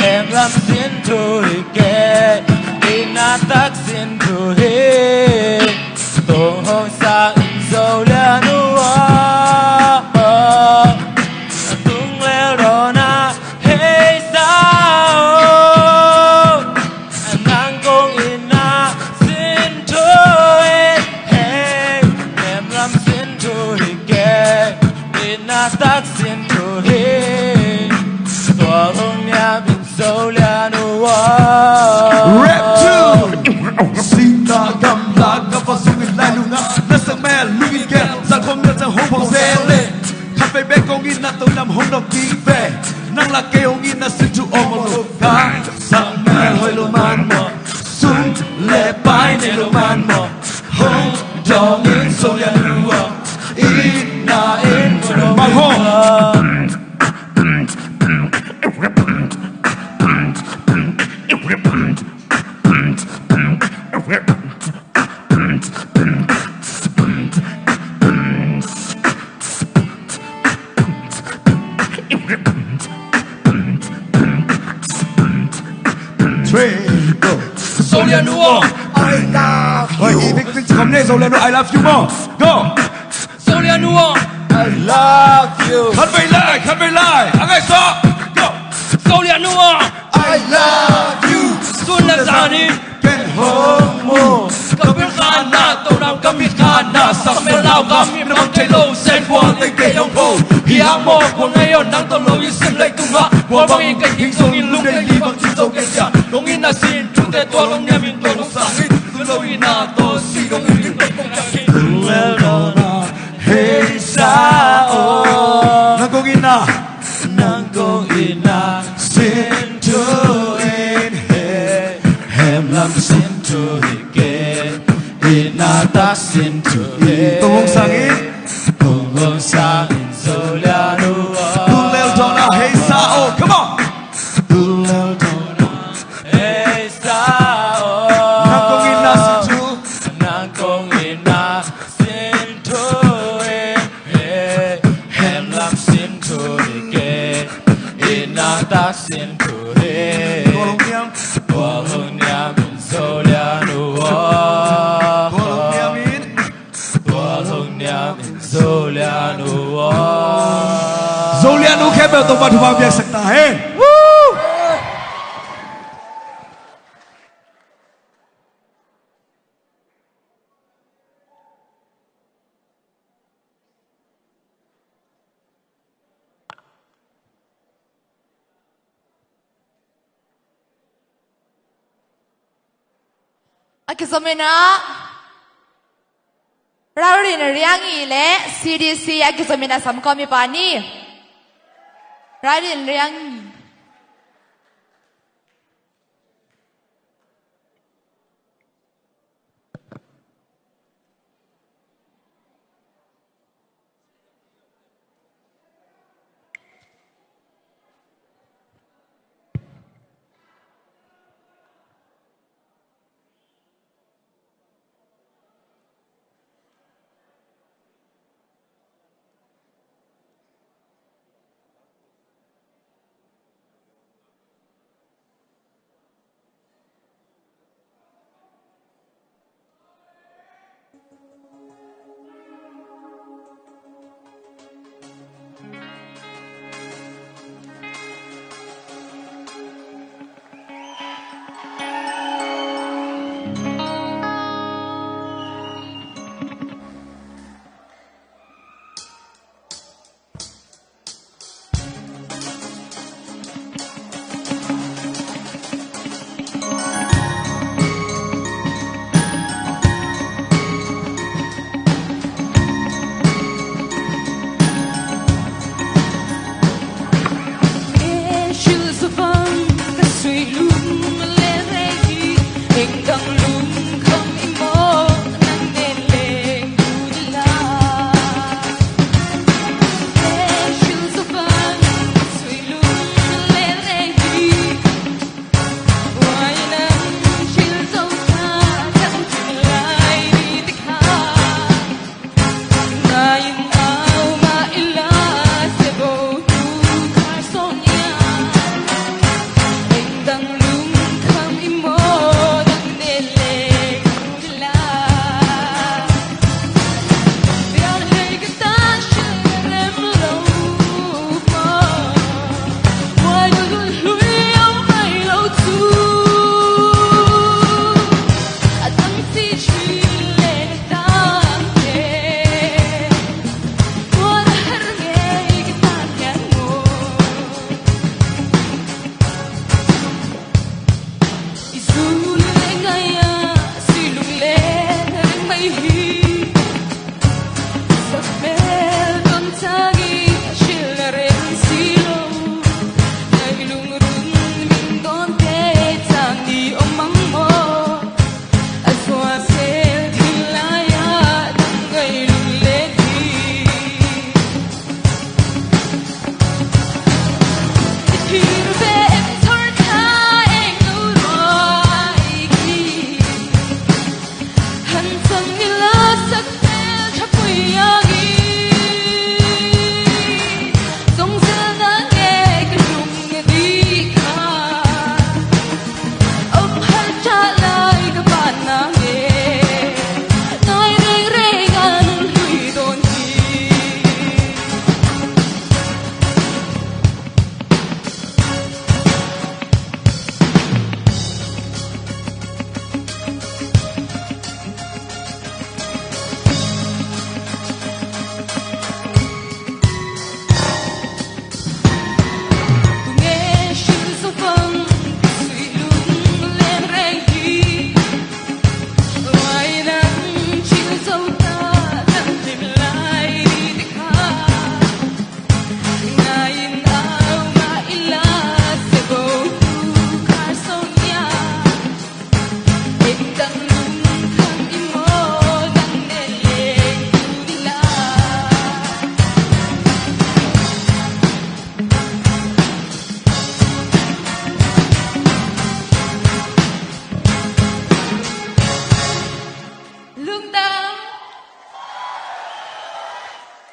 em làm xin thôi kệ in na tác xin thôi tổ hồng sa dầu lên tung leo đò na hey sao nắng con in na xin thôi em làm xin thôi kệ in na tác xin thôi tổ hồng nhà mình dầu lên Rap 2 Sita gam la gapa sungin lai luna nasa mel lungin ke sang khom na sang hong phong zele khape be kong in na to nam hong dom ki ve nang la ke ong in na sin chu omolo ka sang mel hoi lo man mo sung le pai ne lo man mo hong dom in so ya lua in na in mo hong Solia Nuo, I love you. Oi, Vic Vic come ne Solia Nuo, I love you more. Go. Solia Nuo, I love you. Cut me lie. Angai so. Go. Solia Nuo, I love you. Sunna Zani, Ken Homo. Kapil Khana, Tonam Kamit Khana, Samel Lao Kamit Nam Telo, Sen Kwa Teng Te Yong Ho. Hiang Mo, Kwa Ngayon Nang Tolo Yisim Lai Tunga, Kwa Bang In Kai Hing Song In Lung Lai Li Bang Chin So Ken Cha, Long In Na Sin, Chung Te Tua Long Nyam In Tua Long Sang In, Lo In Na To Si Long In Ling Lai Kong Chang In. Well done. Hey sao. Nang kong ina sin to in he hem lam sin to ke ina ta sin to he tung sang in solia nu tulel dona hey sao. Come on. Tulel dona hey sao. Nang kong ina sin to hem lam sin to ke ina ta sin to he tua hong niam in solia nu tua hong niam in solia nu solia nu ke bel to ba thua biak sakta hai. Akizomena Raurin Riangi le CDC Akizomena Samkomi Pani Raurin Riangi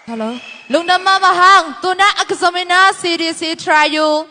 Hello. Lungdam mama hang tuna akzomina CDC try you.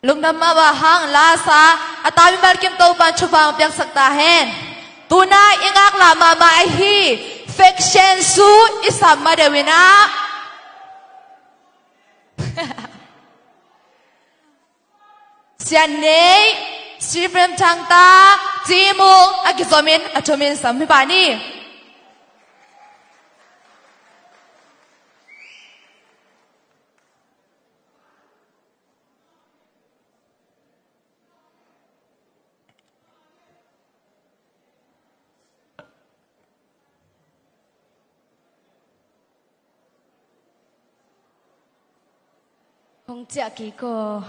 lungdam ma ba hang la sa atami bar kim to pan chupang pyak sakta hen tuna ingak la ma ma hi fiction su isam ma de wina sian nei sifrem chang ta jimu akizomin atomin sammi bani Hong chia kỳ cô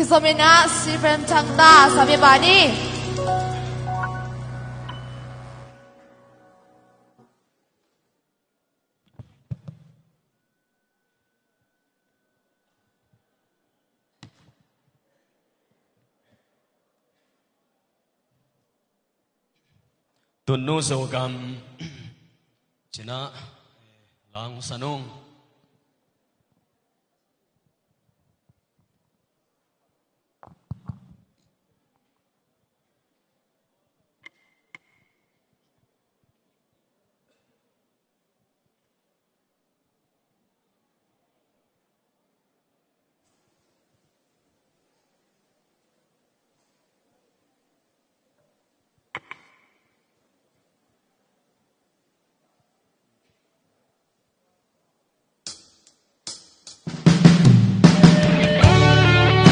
Kisomina si frem changta sabi bani. Tunu sogam Cina lang sanung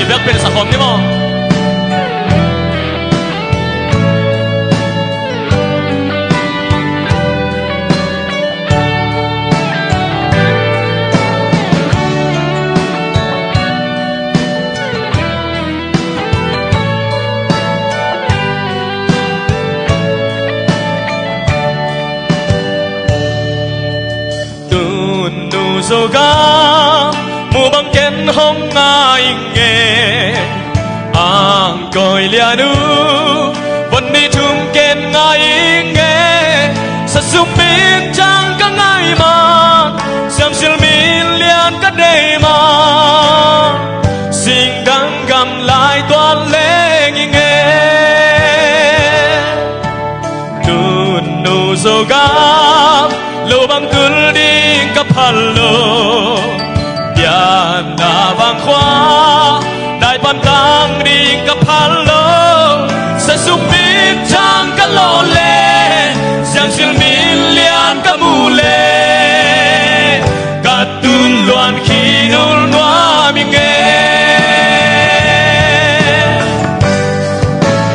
Ibig pin sa home ni mo. Tunu soga mu bang ken hong ngai nghe ang coi lia nu vẫn đi thum ken ngai nghe sa sum min chang ka ngai ma sam sil min lian ka dei ma sing dang gam lai toan le nghe tunu soga lo bang kul ding ka phalo na vang khoa đại ban tang đi ka phalo sa sum min chang ka lo le giang sil min lian ka mu le ka tun loan khi nul noa mi nghe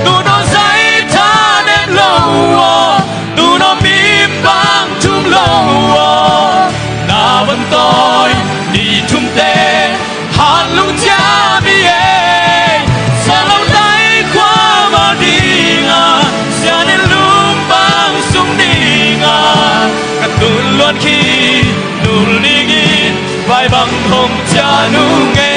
tu no sai tha nem lo tu no mim bang tum lo na vẫn tôi đi chung tê hàn lung cha mi ê sa lâu tay qua mà đi ngà xa nên lung bang sung đi ngà cắt tụi luôn khi nụ đi nghìn vai bằng hồng cha nu nghe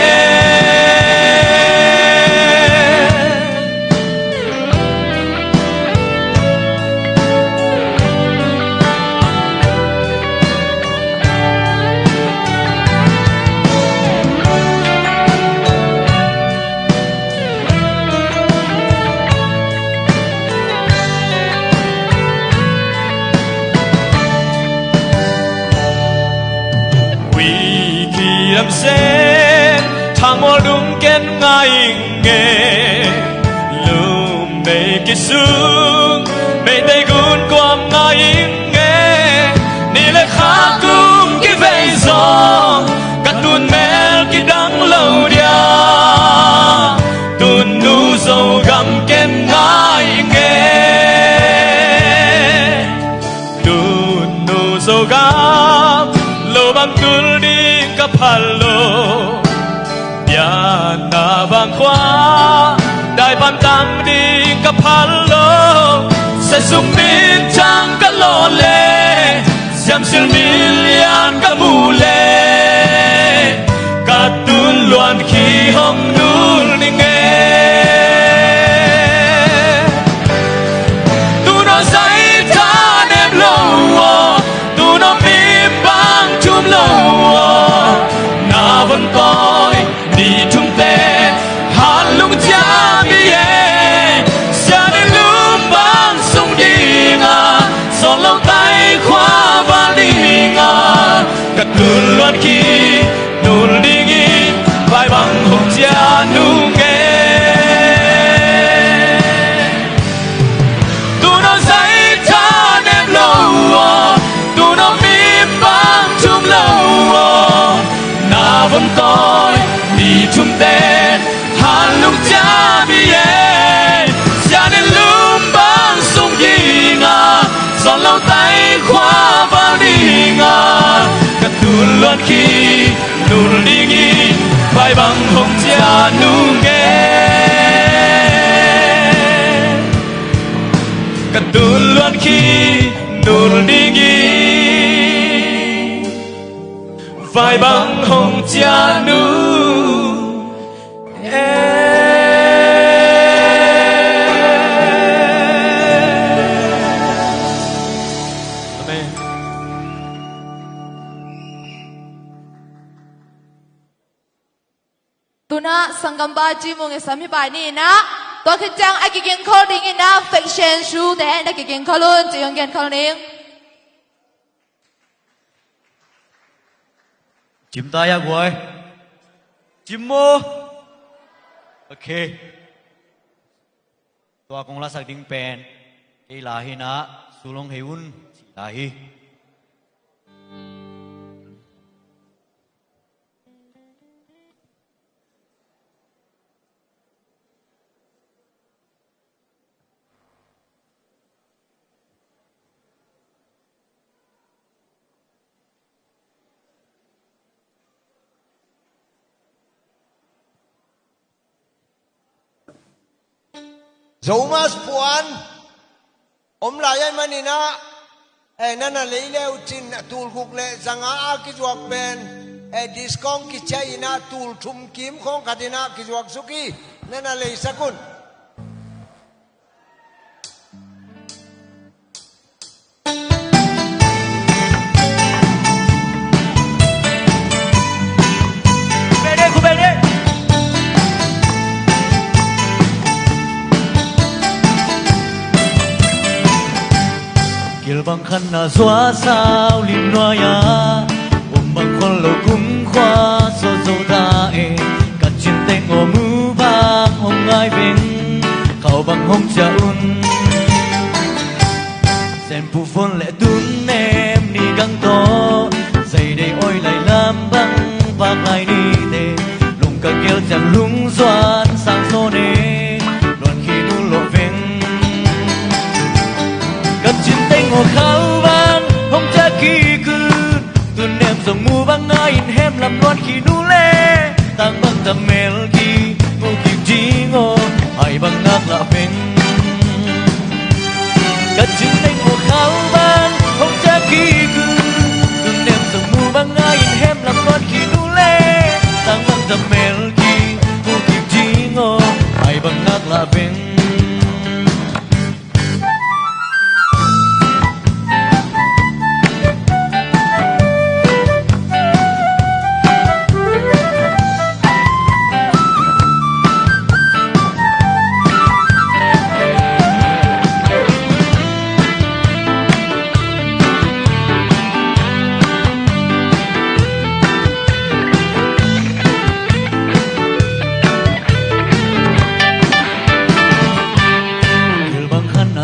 làm sen thang mô đúng kết ngay nghe lùm mê kì xuống mê tay gôn quam ngay nghe ni lê khá cung kì vây gió cắt tuôn mê kì đắng lâu đia tuôn nu dầu găm kết ngay nghe tuôn nu dầu găm lô băng cul đi kapalo ya na bang khoa đại ban tang đi kapalo sa sum min chang ka lo le siam sil min lian ka mu le ka tun loan khi hong nul ni nghe tu no sai ta nem lo tu no mi bang chum lo vẫn coi đi chung tê hàn lung cha mi ê xa đến lúc bang sung đi ngà gió lâu tay khóa và đi ngà cắt luôn loan khi nụ đi nghìn vai bằng hồng cha nu nghe tu nó dây ta nem lâu tu nó mi bang chung lâu vẫn tôi đi chung tên hàn lung cha mi ê xa đến lúc bang sung gì ngà gió lâu tay khóa vào đi ngà cắt tuôn luôn khi nụ đi nghìn vai bằng hồng cha nu nghe Katun luan khi nul dingi vai băng hồng cha nu Amen. Tuna sanggamba ji mong sami ba ni na to khachang agigin calling ina fashion shoe de na agigin kalun jiyong gen calling chim tay à quay chim mô ok toa kong la sak ding pen cái lahi na sulong heun lahi Zomas puan lại manina nana leile chin tul guk le zanga ki juak ben discount ki chaina tul thum kim khong kadina ki juak suki nana le sakun bằng khăn na xóa sao lim loa ya bằng con lâu cung khoa so dâu ta cắt trên tay ngô mũ vàng hồng ai bên khẩu bằng hồng cha un sen pu phun lệ tún em đi găng to giày đầy ôi lại lam băng và ai đi tê lùng cả kêu chẳng lung doan sang số nê đoàn khi nu lộ ven cắt trên tay ngô khao van hồng cha khi cứ tuần em dòng mu băng ai in hem làm loan khi nu lê tang băng tầm mel khi ngô kịp trí ngô ai băng ngạc lạ ven cắt trên tay ngô khao van hồng cha khi cứ tuần em dòng mu băng ai in hem làm loan khi nu lê tang băng tầm mel khi ngô kịp trí ngô ai băng ngạc lạ ven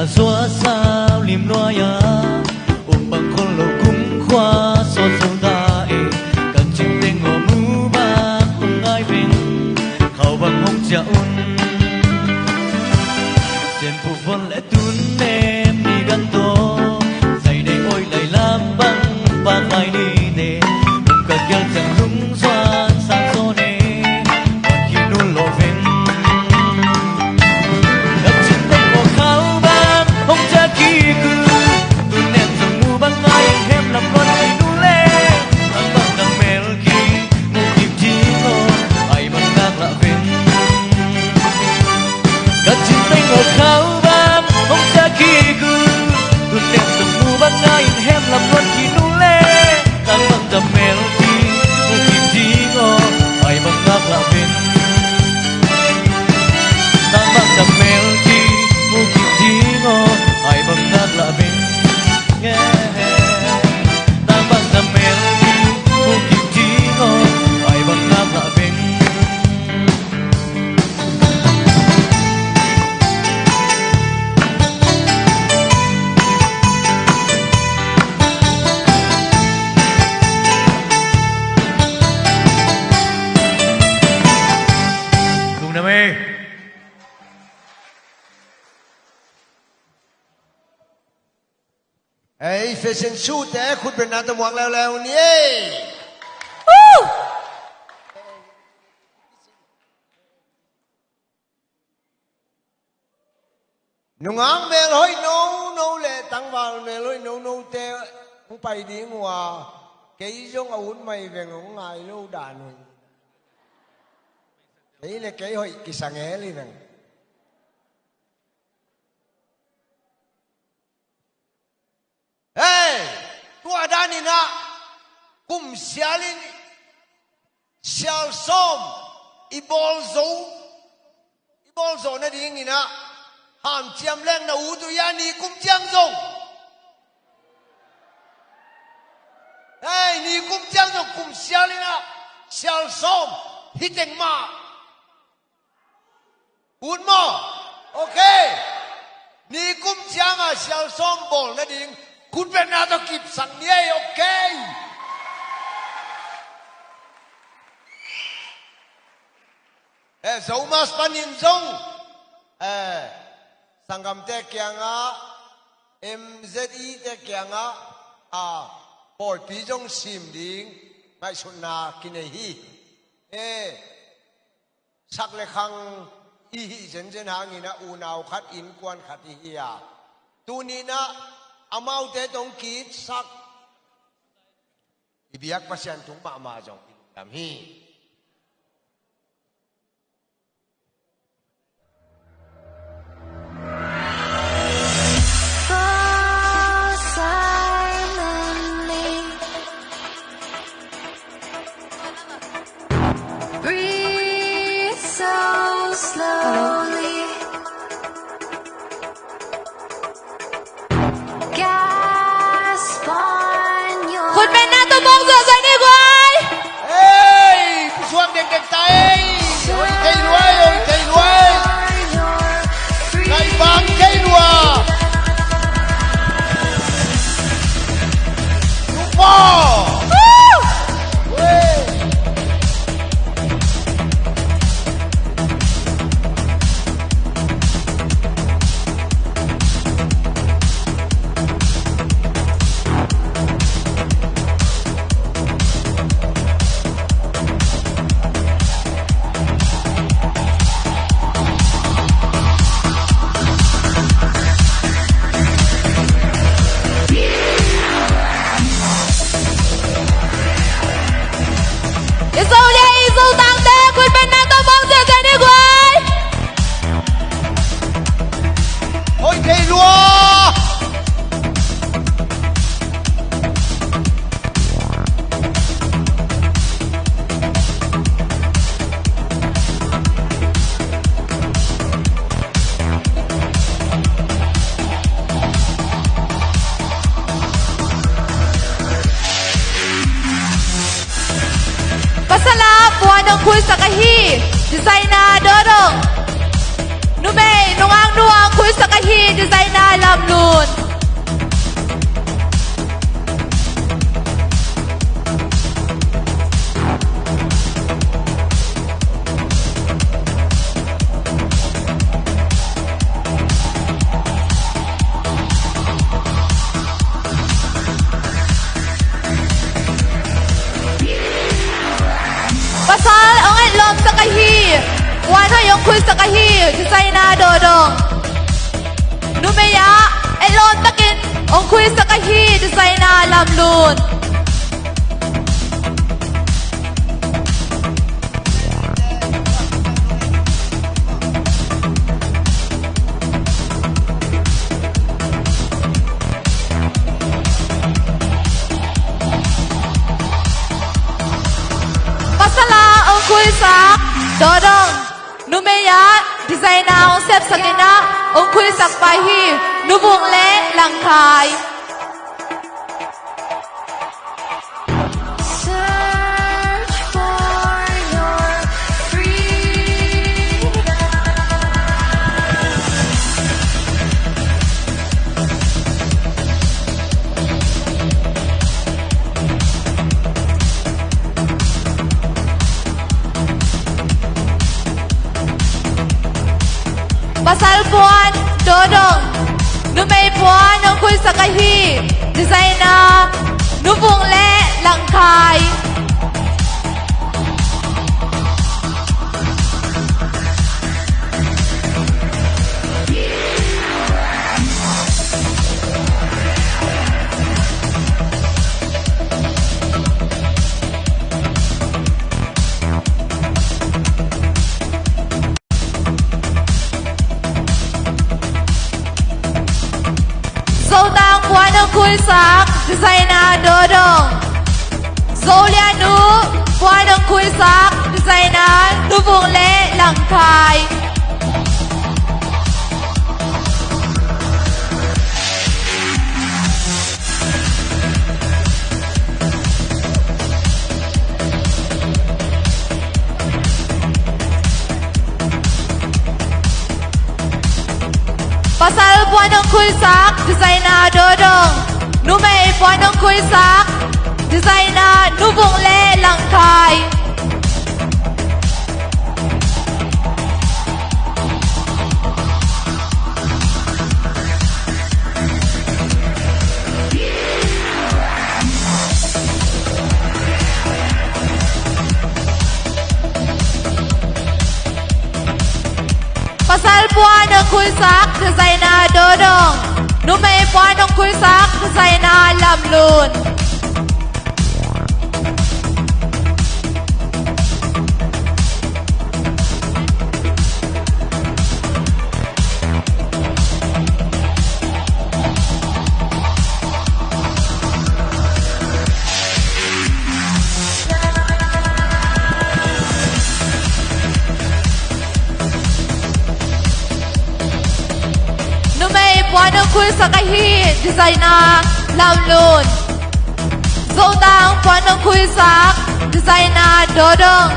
xóa sao lim loa ya bằng con lâu cung khoa so sâu ta cần chim tên ngô mũ ba không ai bên khẩu bằng hông cha un sen pu vân lẽ tún em đi gắn to giày đầy ôi lại lam băng và ai đi nè cùng cả kêu chẳng lung xoan sang số nè còn khi luôn lộ ven gặp chim tên ngô khao hồng cha khi cứ tuần em dòng mu băng ai em làm con ai nu lê tăng băng tăng mel khi ngô kịp trí ngô ai băng ngang lạ ven cắt chim tay ngô khao vang hồng cha khi cứ tuần em dòng mu băng ai em làm con khi nu lê tăng băng tăng mel khi ngô kịp trí ngô ai băng ngang lạ ven tăng băng tăng mel khi ngô kịp trí ngô ai bằng ngạc lạ bên nghe đang bằng đam mê vô kịp trí ngô ai bằng ngạc lạ bên cùng đam mê fashion shoot khut bên nào tao mặc leo leo nè nungang mel hoi no le tangwal mel hoi no te không phải đi ngua cái giống ổn mày về ngủ ngày lâu đàn rồi cái là cái hoi cái sang nghe đi nè hey tua đàn đi na cùng xialin xial som ibol zo na đi na ham chiam leng na u tu ya ni cùng chiang zong hey ni cùng chiang zong cùng xialin na xial som hiteng ma un mo okay ni cùng chiang a xial som bol na ding kun ben na to kip sang nie okay dấu mas panin zong sangam te kyanga MZI te kyanga por pi zong sim ding mai sunna kinehi sak le khang hi jen hangina unau khat in kwan khat hi ya tunina amau te tong ki sak ibiak pasian tung ma jong dam hi Khuất bên na tôi mong rửa rồi đi quay. Ê, xuống đẹp đẹp tay. Ôi cây đuôi. Ngày vàng cây đùa. Đúng không? Khui sakahi designer dorong nume nuang khui sakahi designer lamlun wan hoyong khui sakahi designer dodong numeya elon takin ong khui sakahi designer lamlun pasala ong khui sak dodong numeya designer ong sep sakina ong khui sak pahi nubung le langkai pasal puan dodong numay puan ang khui sakahi Zoltang Puanong Kuisak Designer Dodong Zolianu Puanong Kuisak Designer Nubung Le Langkai Pasal Puanong Kuisak Designer Dodong Numei Puanong Kuisak Designer Nubung Le Langkai Pasal Puanong Kuisak Designer Dodong Numei Puanong Kuisak Designer Lamlun Puanong Kuisak Ahi Designer Lamlun Zoltang Puanong Kuisak Designer Dodong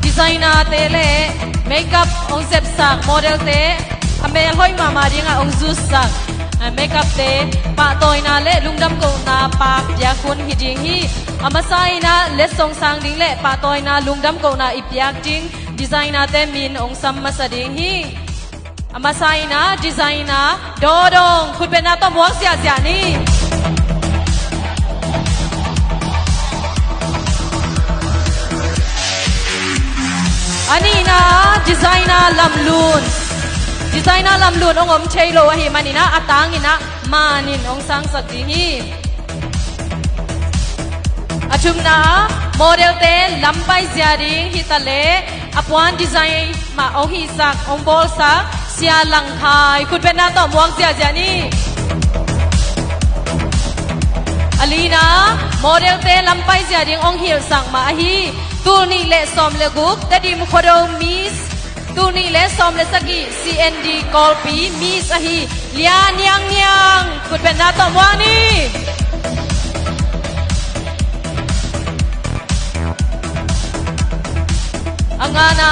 Designer tele makeup ong sep sak model te amel hoi mama dinga ong zus sak makeup te pa toy na le lungdam ko na pa ya kun hiding hi amasai na le song sang ding le pa toy na lungdam ko na ipyak ding designer te min ong sam masading hi amasai na designer dodong khut pe na to muak sia sia ni Anina designer Lamlun designer Lamlun ong om chelo hi manina atangina manin ong sang sakdihi achumna model te lampai ziari hitale apwan design ma ong hi sak ong bol sak sia langkhai khutbena to muang sia jani Alina model te lampai ziari ong hil sang ma hi Tuni le som le guk tadi mukhodo miss Tuni le som le sagi CND kolpi miss ahi lian yang yang kutben nato wani Angana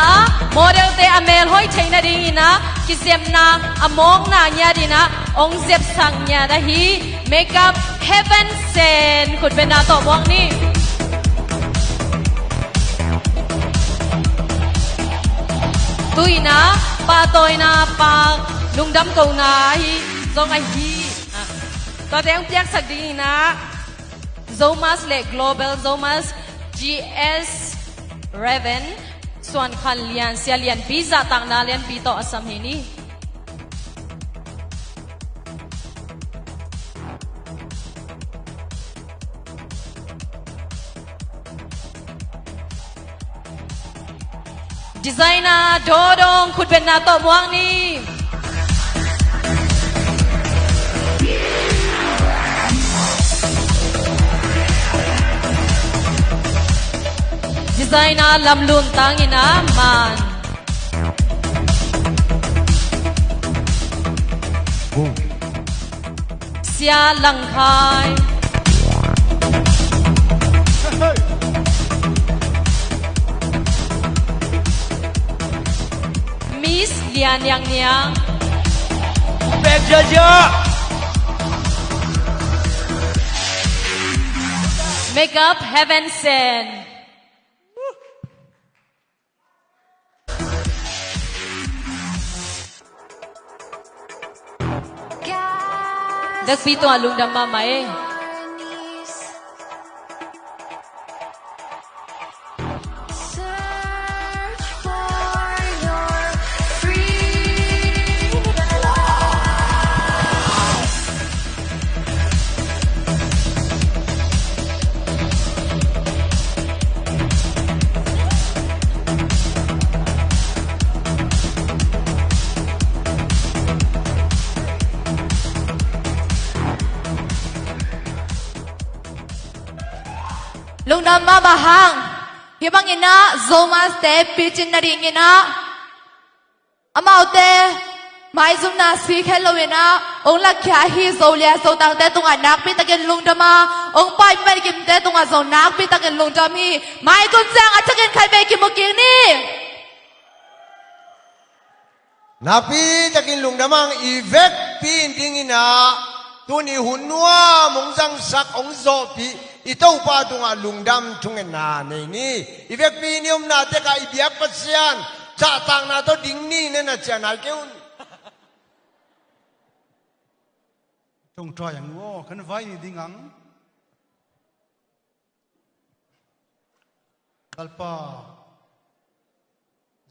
model te amel hoi chaina dingina kisem na among na nya dina ong zep sang nya dahi makeup heaven sen kutben nato wani Tuina pa toy na pa lungdam ko na hi zong ai hi to teng piak sak ding na Zomas le global Zomas GS Raven Swan khan lian sia lian visa tang na lian pi to asam hi ni designer โดดงขุดเป็นนาโตะม่วงนี่ดีไซเนอร์ลำลุนตังอินามันเสียหลังคายมิสเลียนยังเนียงแบกเยอะ Make up heaven send Nagpito alung dama mae lung dam ma bahang hibang ina zoma ste pitchin na ring ina amaute mai zum na si khelo ina ong la kya hi zo lia zo tang te tunga nak pi takin lung dama ong pai mer kim te tunga zo nak pi takin lung dam hi mai kun chang atakin khai be ki muking ni napi takin lung damang ivek pin dingina tuni hunwa mongzang sak ong zo pi ito pa tunga lungdam tungen na ni ivek pi nium na te ka ibiak pasian cha tang na to ding ni ne na chanai keun tong try ang wo kan vai ni dingang kalpa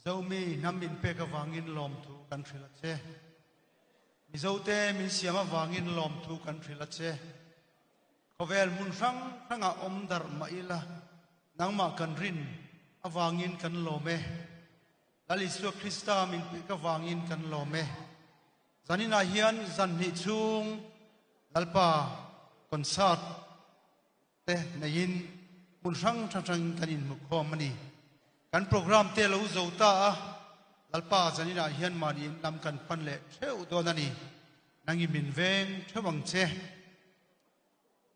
zomi namin pe ka wangin lom thu kan thila che mi zote min siama wangin lom thu kan thila che Kovel mun sang sanga om dar maila nang ma kan rin awangin kan lome lalisu Krista min ka wangin kan lome zanina hian zan ni chung lalpa concert te nain mun sang thang kanin mukhomani kan program te lo zota lalpa zanina hian manin lam kan pan le theu donani nangi min veng thewang che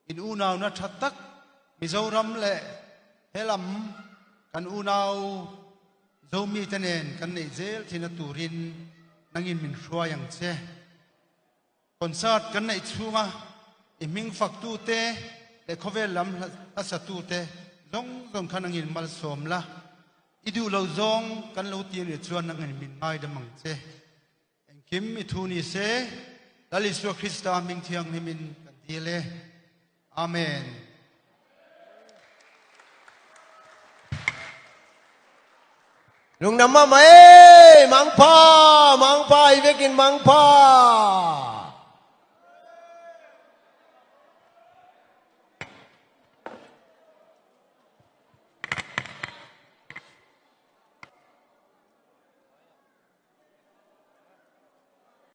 in unaw na thatak mizoram le helam kan unaw zomi tanen kan nei zel thina turin nangin min hruayang che concert kan nei chunga iming faktu te le khovel lam asatu te zong zong khanangin mal somla idu lo zong kan lo ti le chuan nangin min mai damang che engkim mi thuni se lalisu Krista ming thiang ni min kan dile Amen. Lung nama mai, mangpa, ivekin mangpa.